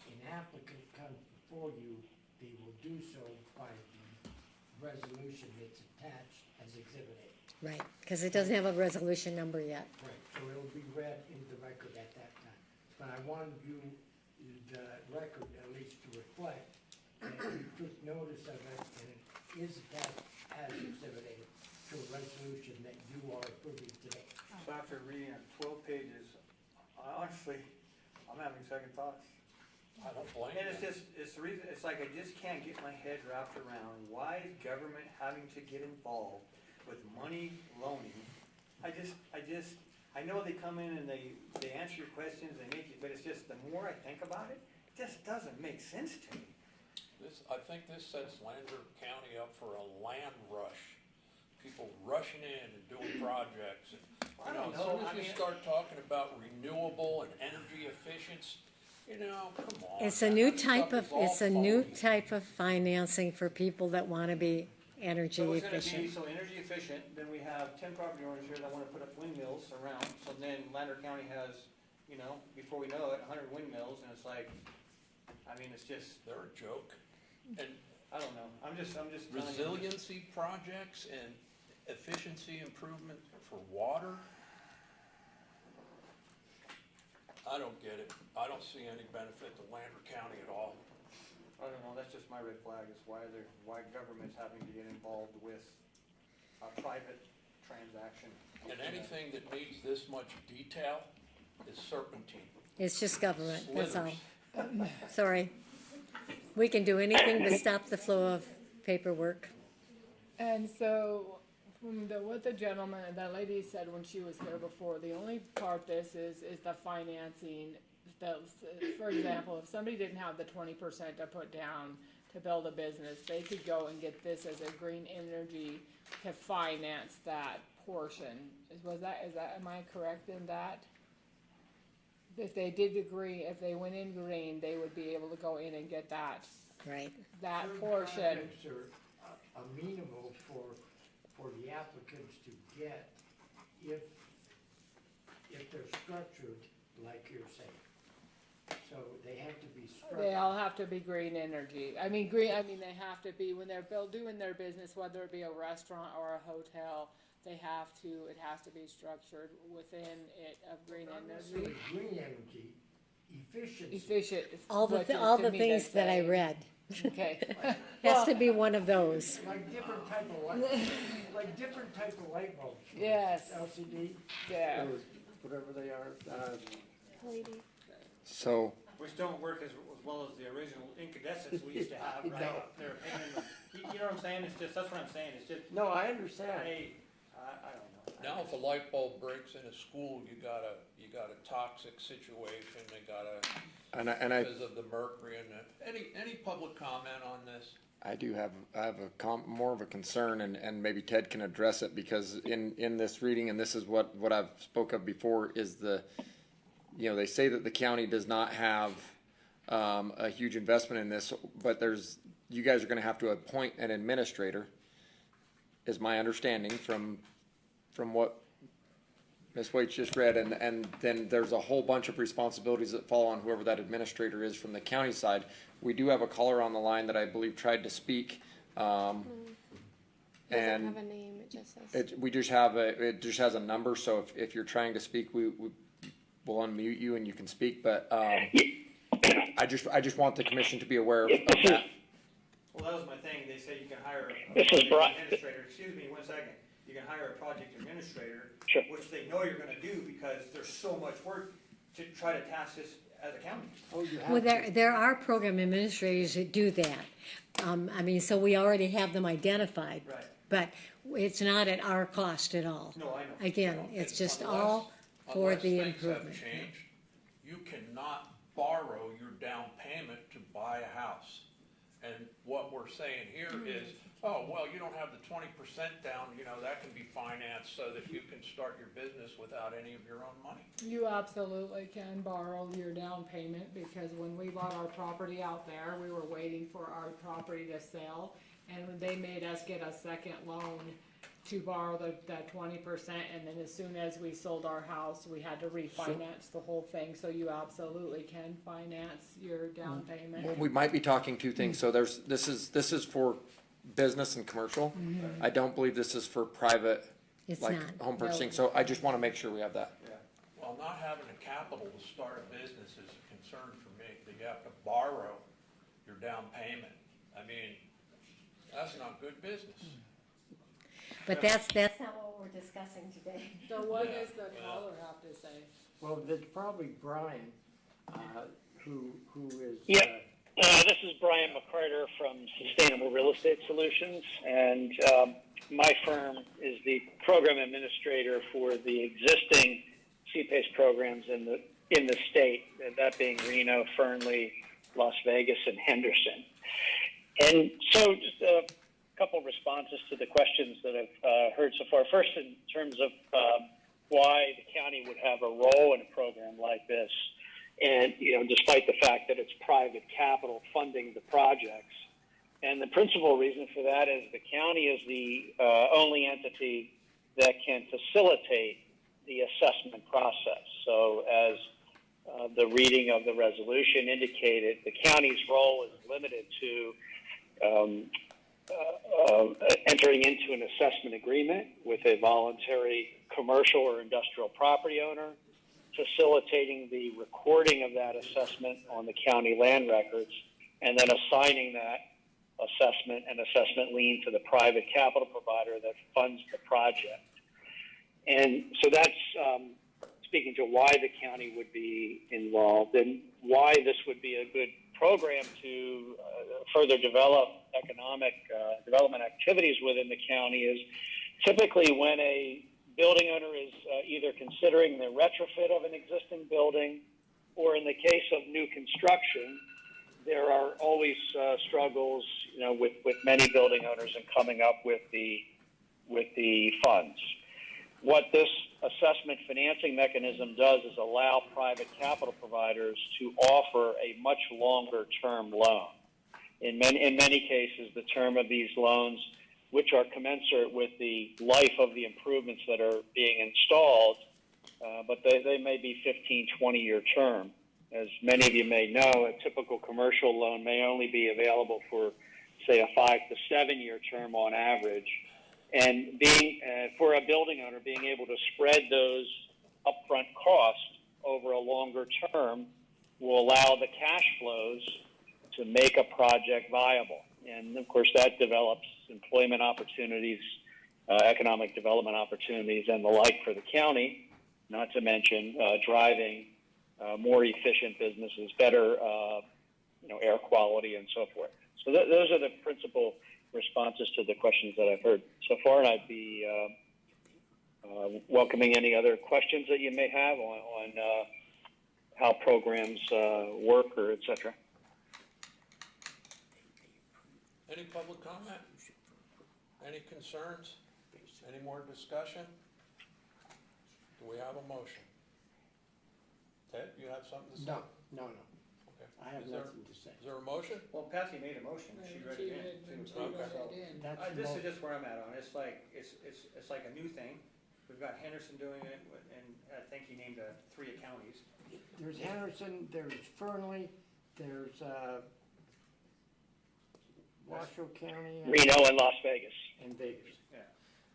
an applicant comes before you, they will do so by the resolution that's attached as Exhibit A. Right, because it doesn't have a resolution number yet. Right, so it'll be read into the record at that time. But I wanted you, the record at least to reflect that you took notice of it and it is attached as Exhibit A to a resolution that you are approving today. So after reading it 12 pages, honestly, I'm having second thoughts. I don't blame And it's you. just, it's the reason, it's like I just can't get my head wrapped around, why is government having to get involved with money loaning? I know they come in and they answer your questions, they make it, but it's just, the more I think about it, it just doesn't make sense to me. I think this sets Lander County up for a land rush. People rushing in and doing projects. I You know, don't as soon know, as I you mean- start talking about renewable and energy efficiency, you know, come on. It's a new that type stuff of, is all it's a new phony. type of financing for people that want to be energy So it's gonna be, efficient. so energy efficient, then we have 10 property owners here that wanna put up windmills around, so then Lander County has, you know, before we know it, 100 windmills, and it's like, I mean, it's just, They're a joke. And I don't know, I'm just telling you. resiliency projects and efficiency improvement for water. I don't get it. I don't see any benefit to Lander County at all. I don't know, that's just my red flag, is why government's having to get involved with a private transaction. And anything that needs this much detail is serpentine. It's just government, that's all. Slithers. Sorry. We can do anything but stop the flow of paperwork. And so, from what the gentleman, that lady said when she was here before, the only part this is the financing. For example, if somebody didn't have the 20% to put down to build a business, they could go and get this as a green energy to finance that portion. Am I correct in that? If they did agree, if they went in green, they would be able to go in and get that, Right. that Certain portion. projects are amenable for the applicants to get if they're structured like you're saying. So they have to be structured. They all have to be green energy. They have to be, when they're doing their business, whether it be a restaurant or a hotel, it has to be structured within it of green Not energy. necessarily green energy, efficiency. Efficient. All the things that I read. Okay. Has to be one of those. Like different type of light bulbs. Yes. LCD, Yeah. or whatever they are. So, Which don't work as well as the original incandescents we used to have, right? No. They're a pain in the, you know what I'm saying? It's just, that's what I'm saying, it's just, No, I understand. I don't know. Now, if a light bulb breaks in a school, you got a toxic situation, because of the mercury and any public comment on this? I have more of a concern, and maybe Ted can address it, because in this reading, and this is what I've spoke of before, is they say that the county does not have a huge investment in this, but you guys are gonna have to appoint an administrator, is my understanding from what Ms. Waits just read, and then there's a whole bunch of responsibilities that fall on whoever that administrator is from the county side. We do have a caller on the line that I believe tried to speak, Doesn't and have a name, it just says. it just has a number, so if you're trying to speak, we'll unmute you and you can speak, but, I just want the commission to be aware of that. Well, that was my thing, they say you can hire a This is project Brian. administrator, excuse me one second, you can hire a project administrator, Sure. which they know you're gonna do because there's so much work to try to task this as a county. Well, there are program administrators that do that. So we already have them identified. Right. but it's not at our cost at all. No, I know. Again, it's just all for the Unless improvement. things have changed, you cannot borrow your down payment to buy a house. And what we're saying here is, oh, well, you don't have the 20% down, that can be financed so that you can start your business without any of your own money. You absolutely can borrow your down payment, because when we bought our property out there, we were waiting for our property to sell, and they made us get a second loan to borrow that 20%, and then as soon as we sold our house, we had to refinance the whole thing, so you absolutely can finance your down payment. Well, we might be talking two things. So this is for business and commercial. I don't believe this is for private, It's like not. home purchasing. So I just want to make sure we have that. Well, not having the capital to start a business is a concern for me, that you have to borrow your down payment. I mean, that's not good business. But that's not what we're discussing today. So what Yeah, does the yeah. caller have to say? Well, that's probably Brian, who is. Yeah. This is Brian McCarter from Sustainable Real Estate Solutions, and my firm is the program administrator for the existing CPACE programs in the state, that being Reno, Fernley, Las Vegas, and Henderson. And so just a couple responses to the questions that I've heard so far. First, in terms of why the county would have a role in a program like this. And, despite the fact that it's private capital funding the projects. And the principal reason for that is the county is the only entity that can facilitate the assessment process. So as the reading of the resolution indicated, the county's role is limited to entering into an assessment agreement with a voluntary commercial or industrial property owner, facilitating the recording of that assessment on the county land records, and then assigning that assessment and assessment lien to the private capital provider that funds the project. And so that's speaking to why the county would be involved and why this would be a good program to further develop economic development activities within the county is typically when a building owner is either considering the retrofit of an existing building, or in the case of new construction, there are always struggles, with many building owners in coming up with the funds. What this assessment financing mechanism does is allow private capital providers to offer a much longer term loan. In many cases, the term of these loans, which are commensurate with the life of the improvements that are being installed, but they may be 15, 20-year term. As many of you may know, a typical commercial loan may only be available for, say, a 5 to 7 year term on average. And being for a building owner, being able to spread those upfront costs over a longer term will allow the cash flows to make a project viable. And of course, that develops employment opportunities, economic development opportunities, and the like for the county, not to mention driving more efficient businesses, better air quality, and so forth. So those are the principal responses to the questions that I've heard so far, and I'd be welcoming any other questions that you may have on how programs work or et cetera. Any public comment? Any concerns? Any more discussion? Do we have a motion? Ted, you have something to say? No. Okay. I have Is there- nothing to say. Is there a motion? Well, Patsy made a motion, she read it in. This is just where I'm at on it. It's like, it's like a new thing. We've got Henderson doing it, and I think he named 3 counties. There's Henderson, there's Fernley, there's Washoe County. Reno and Las Vegas. And Vegas. Yeah,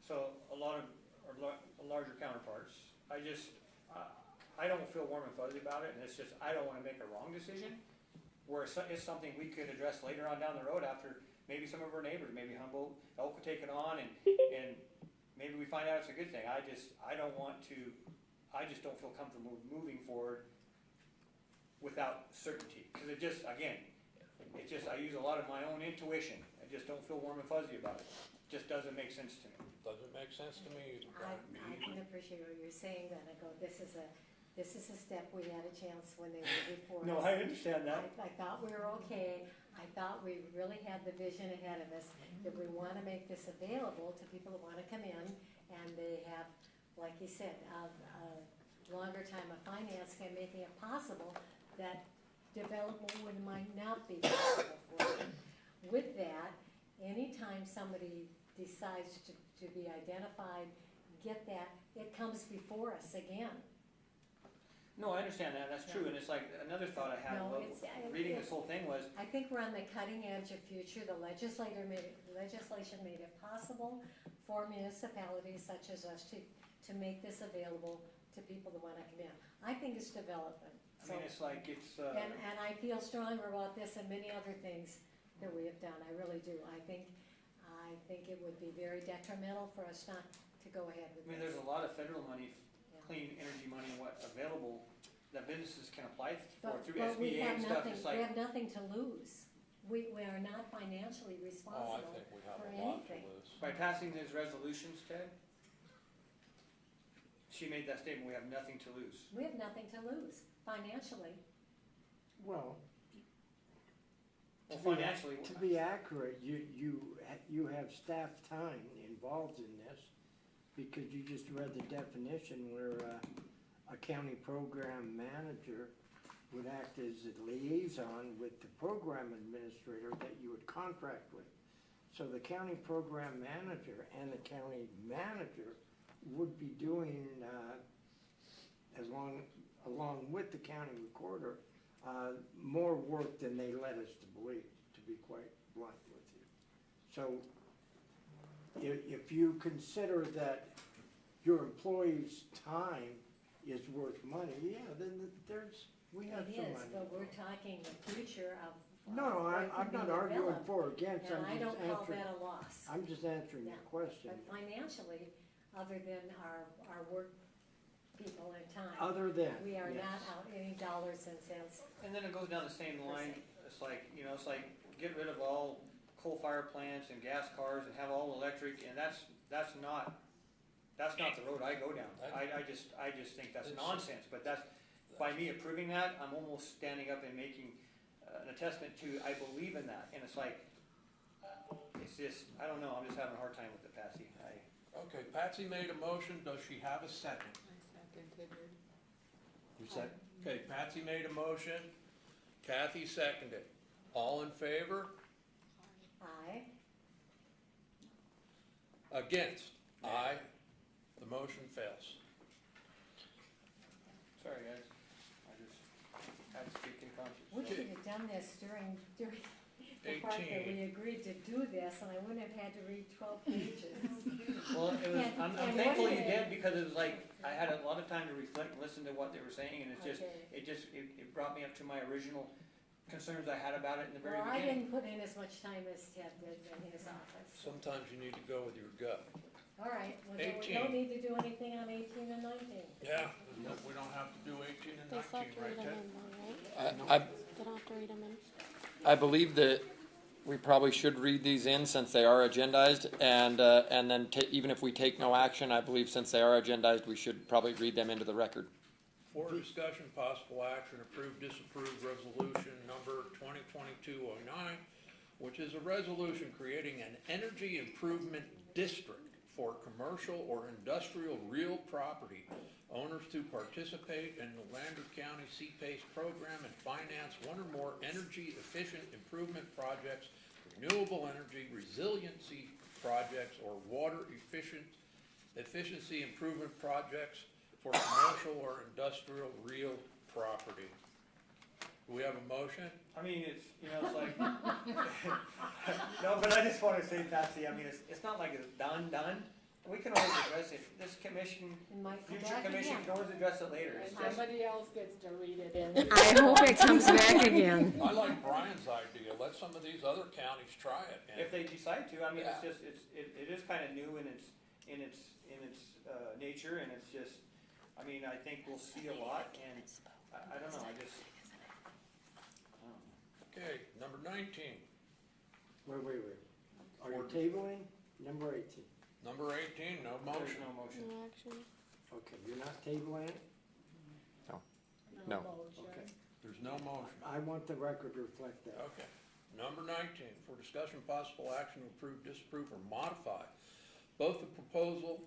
so a lot of our larger counterparts. I don't feel warm and fuzzy about it, and it's just, I don't wanna make a wrong decision, where it's something we could address later on down the road after maybe some of our neighbors, maybe Humboldt, Elk could take it on, and maybe we find out it's a good thing. I just don't feel comfortable moving forward without certainty, because I use a lot of my own intuition. I just don't feel warm and fuzzy about it. just doesn't make sense to me. Doesn't make sense to me either, I Brian. can appreciate what you're saying, then I go, this is a step we had a chance when they were before us. No, I understand that. I thought we were okay. I thought we really had the vision ahead of us, that we want to make this available to people who want to come in, and they have, like you said, a longer time of financing and making it possible that development might not be possible for them. With that, anytime somebody decides to be identified, get that, it comes before us again. No, I understand that, that's true, and it's like, another thought I had, No, while it's- reading it's- this whole thing was, I think we're on the cutting edge of future. The legislation made it possible for municipalities such as us to make this available to people that wanna come in. I think it's development. I mean, it's like, it's, And I feel stronger about this and many other things that we have done, I really do. I think it would be very detrimental for us not to go ahead with I mean, this. there's a lot of federal money, Yeah. clean energy money, available, that businesses can apply for But through we SBA have and stuff, nothing, it's we like, have nothing to lose. We are not financially Oh, I responsible think we have for a lot to anything. lose. by passing these resolutions, Ted, she made that statement, we have nothing to lose. We have nothing to lose financially. Well, Well, financially, to be accurate, you have staff time involved in this, because you just read the definition where a county program manager would act as a liaison with the program administrator that you would contract with. So the county program manager and the county manager would be doing, along with the county recorder, more work than they led us to believe, to be quite blunt with you. So if you consider that your employee's time is worth money, yeah, then we have It some is, money. but we're talking the future of. No, what I'm could be not arguing developed, for or against, And I'm I just don't call answering, that a loss. I'm just answering your Yeah. question. But financially, other than our work people and time, Other than, we are yes. not out any dollars and cents. and then it goes down the same line, it's like, it's like, get rid of all coal fire plants and gas cars and have all electric, and that's not the road I go down. I just think that's nonsense, but by me approving that, I'm almost standing up and making an attestament to, I believe in that, and it's like, it's just, I don't know, I'm just having a hard time with it, Patsy. Okay, Patsy made a motion, does she have a second? I seconded. You second? Okay, Patsy made a motion, Kathy seconded. All in favor? Aye. Against? Aye. The motion fails. Sorry, guys, I just had to speak in conscience. We should have done this during the part that we agreed to do this, and I wouldn't have had to read 12 pages. Well, it was, I'm And thankful what you did- did, because it was like, I had a lot of time to reflect and listen to what they were saying, and Okay. it brought me up to my original concerns I had about it in the very Well, I beginning. didn't put in as much time as Ted did in his office. Sometimes you need to go with your gut. All right, well, then we 18. don't need to do anything on 18 and 19. Yeah. We don't have to do 18 and They still 19, have to right, read them Ted? in though, right? I They don't have to read them in. I believe that we probably should read these in since they are agendized, and then even if we take no action, I believe since they are agendized, we should probably read them into the record. For discussion, possible action, approve, disapprove resolution number 2022-09, which is a resolution creating an energy improvement district for commercial or industrial real property owners to participate in the Lander County CPACE program and finance one or more energy efficient improvement projects, renewable energy resiliency projects, or water efficiency improvement projects for commercial or industrial real property. Do we have a motion? I mean, it's like, no, but I just wanna say, Patsy, I mean, it's not like it's done. We can always address it, this commission, It might come future back commission again. can always address it later, And it's just, somebody else gets to read it in. I hope it comes back again. I like Brian's idea. Let some of these other counties try it. and- if they decide to, I mean, it's Yeah. just, it is kinda new in its nature, and it's just, I mean, I think we'll see a lot, and I don't know, I don't know. Okay, number 19. Wait. Are you tabling? Number 18. Number 18, no motion. No motion. No action. Okay, you're not tabling it? No. Okay. There's no motion. I want the record to reflect that. Okay. Number 19, for discussion possible action to approve, disapprove, or modify both the proposed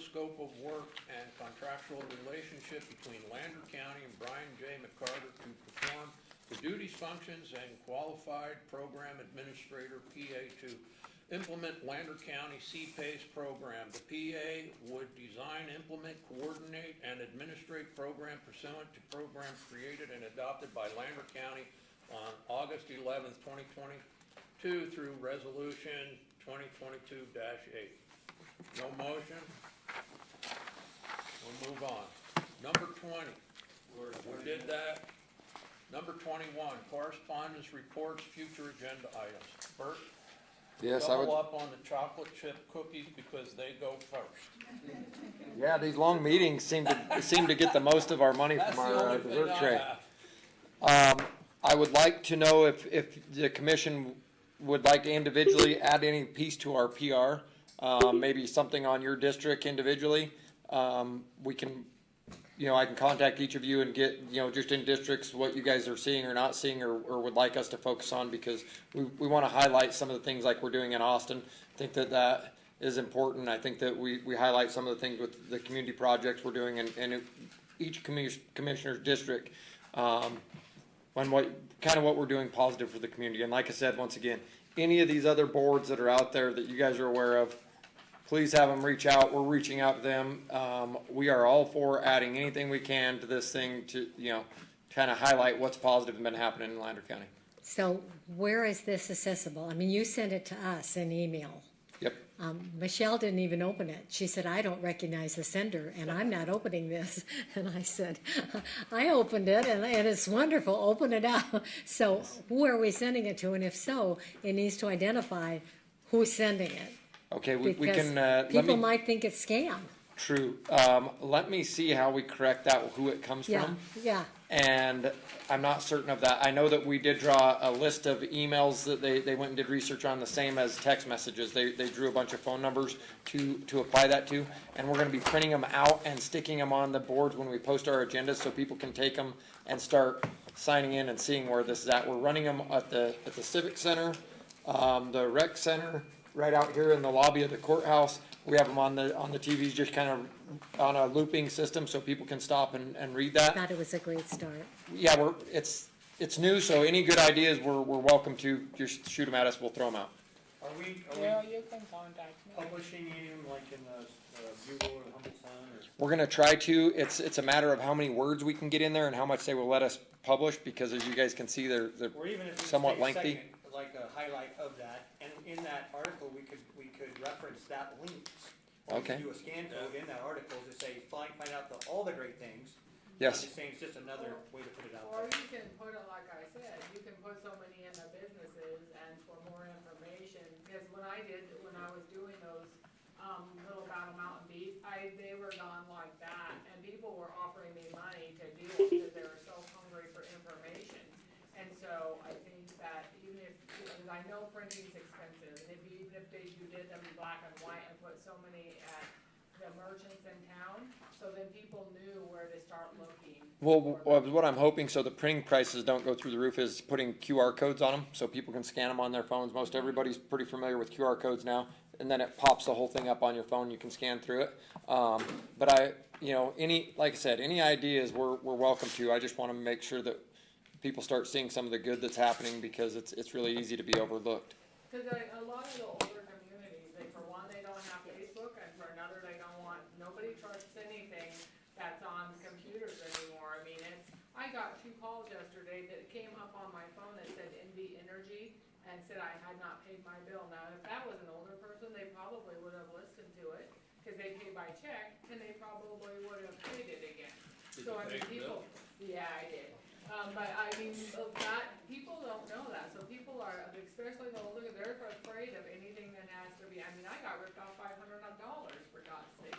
scope of work and contractual relationship between Lander County and Brian J. McCarter to perform the duties, functions, and qualified program administrator, PA, to implement Lander County CPACE program. The PA would design, implement, coordinate, and administrate program pursuant to programs created and adopted by Lander County on August 11th, 2022 through resolution 2022-8. No motion? We'll move on. Number 20, we did that. Number 21, correspondence reports, future agenda items. Bert? Yes, I would. Double up on the chocolate chip cookies because they go first. Yeah, these long meetings seem to get the most of our money That's from the our only thing dessert I tray. have. I would like to know if the commission would like to individually add any piece to our PR, maybe something on your district individually. We can, I can contact each of you and get, just in districts, what you guys are seeing or not seeing or would like us to focus on, because we want to highlight some of the things like we're doing in Austin. I think that is important. I think that we highlight some of the things with the community projects we're doing in each commissioner's district. On what we're doing positive for the community. And like I said, once again, any of these other boards that are out there that you guys are aware of, please have them reach out. We're reaching out to them. We are all for adding anything we can to this thing to, kind of highlight what's positive and been happening in Lander County. So where is this accessible? I mean, you sent it to us in email. Yep. Michelle didn't even open it. She said, I don't recognize the sender, and I'm not opening this. And I said, I opened it, and it's wonderful. Open it up. So who are we sending it to? And if so, it needs to identify who's sending it. Okay, we Because can, people might think it's scam. True. Let me see how we correct that, who it comes Yeah, from. yeah. And I'm not certain of that. I know that we did draw a list of emails that they went and did research on, the same as text messages. They drew a bunch of phone numbers to apply that to. And we're gonna be printing them out and sticking them on the boards when we post our agendas so people can take them and start signing in and seeing where this is at. We're running them at the Civic Center, the Rec Center, right out here in the lobby of the courthouse. We have them on the TVs, just kind of on a looping system so people can stop and read that. Thought it was a great start. Yeah, it's new, so any good ideas, we're welcome to just shoot them at us, we'll throw them out. Are we you can contact me. Publishing them like in the Bugle or Humble Sun or? We're gonna try to, it's a matter of how many words we can get in there and how much they will let us publish, because as you guys can see, they're Or even if we somewhat take a lengthy. segment, like a highlight of that, and in that article, we could reference that link. Or we could Okay. do a scan code in that article to say, find out all the great things. Yes. I'm just saying, it's just another way to put it out Or there. you can put it, like I said, you can put so many in the businesses and for more information, because when I was doing those, little Battle Mountain Bees, they were gone like that, and people were offering me money to do it because they were so hungry for information. And so I think that even if, because I know printing's expensive, and even if you did them in black and white and put so many at the merchants in town, so then people knew where to start looking. Well, what I'm hoping, so the printing prices don't go through the roof, is putting QR codes on them, so people can scan them on their phones. Most everybody's pretty familiar with QR codes now, and then it pops the whole thing up on your phone, you can scan through it. But like I said, any ideas, we're welcome to. I just wanna make sure that people start seeing some of the good that's happening, because it's really easy to be overlooked. Cause a lot of the older communities, for one, they don't have Facebook, and for another, nobody trusts anything that's on computers anymore. I mean, I got 2 calls yesterday that came up on my phone that said NV Energy and said I had not paid my bill. Now, if that was an older person, they probably would have listened to it, cause they pay by check, and they probably would have paid it again. So I mean, people, yeah, I did. But I mean, people don't know that, so people are, especially the older, they're afraid of anything that has to be, I mean, I got ripped off $500 for God's sake.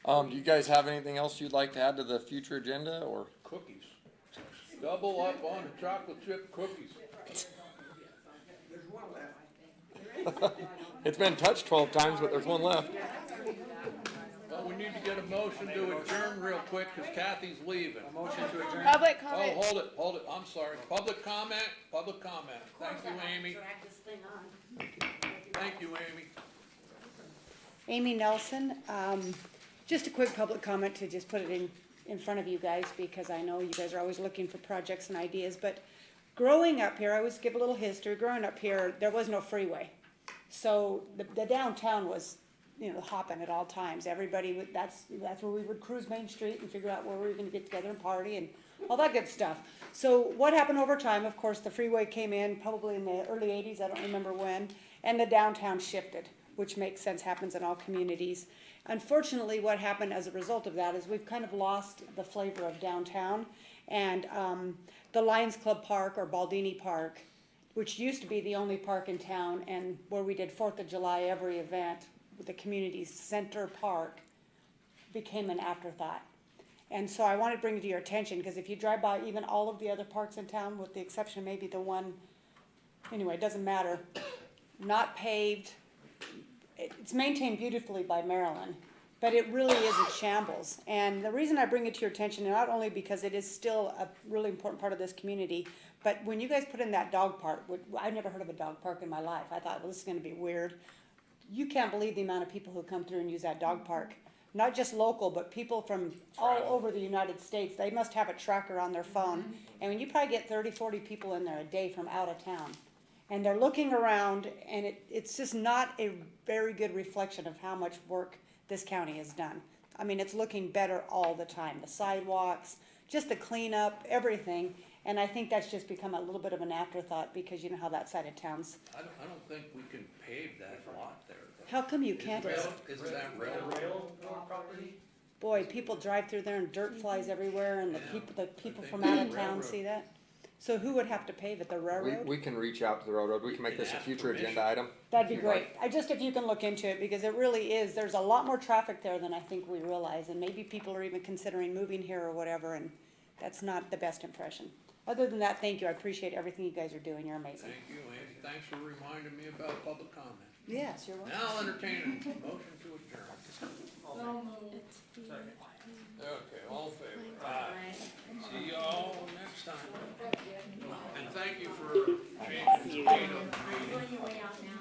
Do you guys have anything else you'd like to add to the future agenda, or? Cookies. Double up on the chocolate chip cookies. There's one left. It's been touched 12 times, but there's one left. Well, we need to get a motion to adjourn real quick, because Kathy's leaving. Motion to adjourn. Public Oh, comment. hold it, I'm sorry. Public comment. Thank you, Amy. Thank you, Amy. Amy Nelson, just a quick public comment to just put it in front of you guys, because I know you guys are always looking for projects and ideas, but growing up here, I always give a little history, growing up here, there was no freeway. So the downtown was, hopping at all times. Everybody would, that's where we would cruise Main Street and figure out where we were gonna get together and party and all that good stuff. So what happened over time, of course, the freeway came in probably in the early 80s, I don't remember when, and the downtown shifted, which makes sense, happens in all communities. Unfortunately, what happened as a result of that is we've kind of lost the flavor of downtown, and the Lions Club Park or Baldini Park, which used to be the only park in town and where we did 4th of July every event, the community center park, became an afterthought. And so I want to bring it to your attention, because if you drive by even all of the other parks in town, with the exception of maybe the one, anyway, it doesn't matter, not paved, it's maintained beautifully by Maryland, but it really is a shambles. And the reason I bring it to your attention, not only because it is still a really important part of this community, but when you guys put in that dog park, I've never heard of a dog park in my life. I thought, well, this is gonna be weird. You can't believe the amount of people who come through and use that dog park. Not just local, but people from all over the United States. They must have a tracker on their phone. And when you probably get 30, 40 people in there a day from out of town. And they're looking around, and it's just not a very good reflection of how much work this county has done. I mean, it's looking better all the time. The sidewalks, just the cleanup, everything. And I think that's just become a little bit of an afterthought, because you know how that side of town's. I don't think we can pave that lot there. How come you can't? Isn't that railroad? Property? Boy, people drive through there and dirt flies everywhere, and the people from out of town see that. So who would have to pave it, the railroad? We can reach out to the railroad. We can make this a future agenda item. That'd be great. If you can look into it, because it really is, there's a lot more traffic there than I think we realize, and maybe people are even considering moving here or whatever, and that's not the best impression. Other than that, thank you. I appreciate everything you guys are doing. You're amazing. Thank you, Amy. Thanks for reminding me about public comment. Yes, you're welcome. Now I'll entertain a motion to adjourn. Okay, all in favor? Aye. See y'all next time. And thank you for changing the date of the meeting.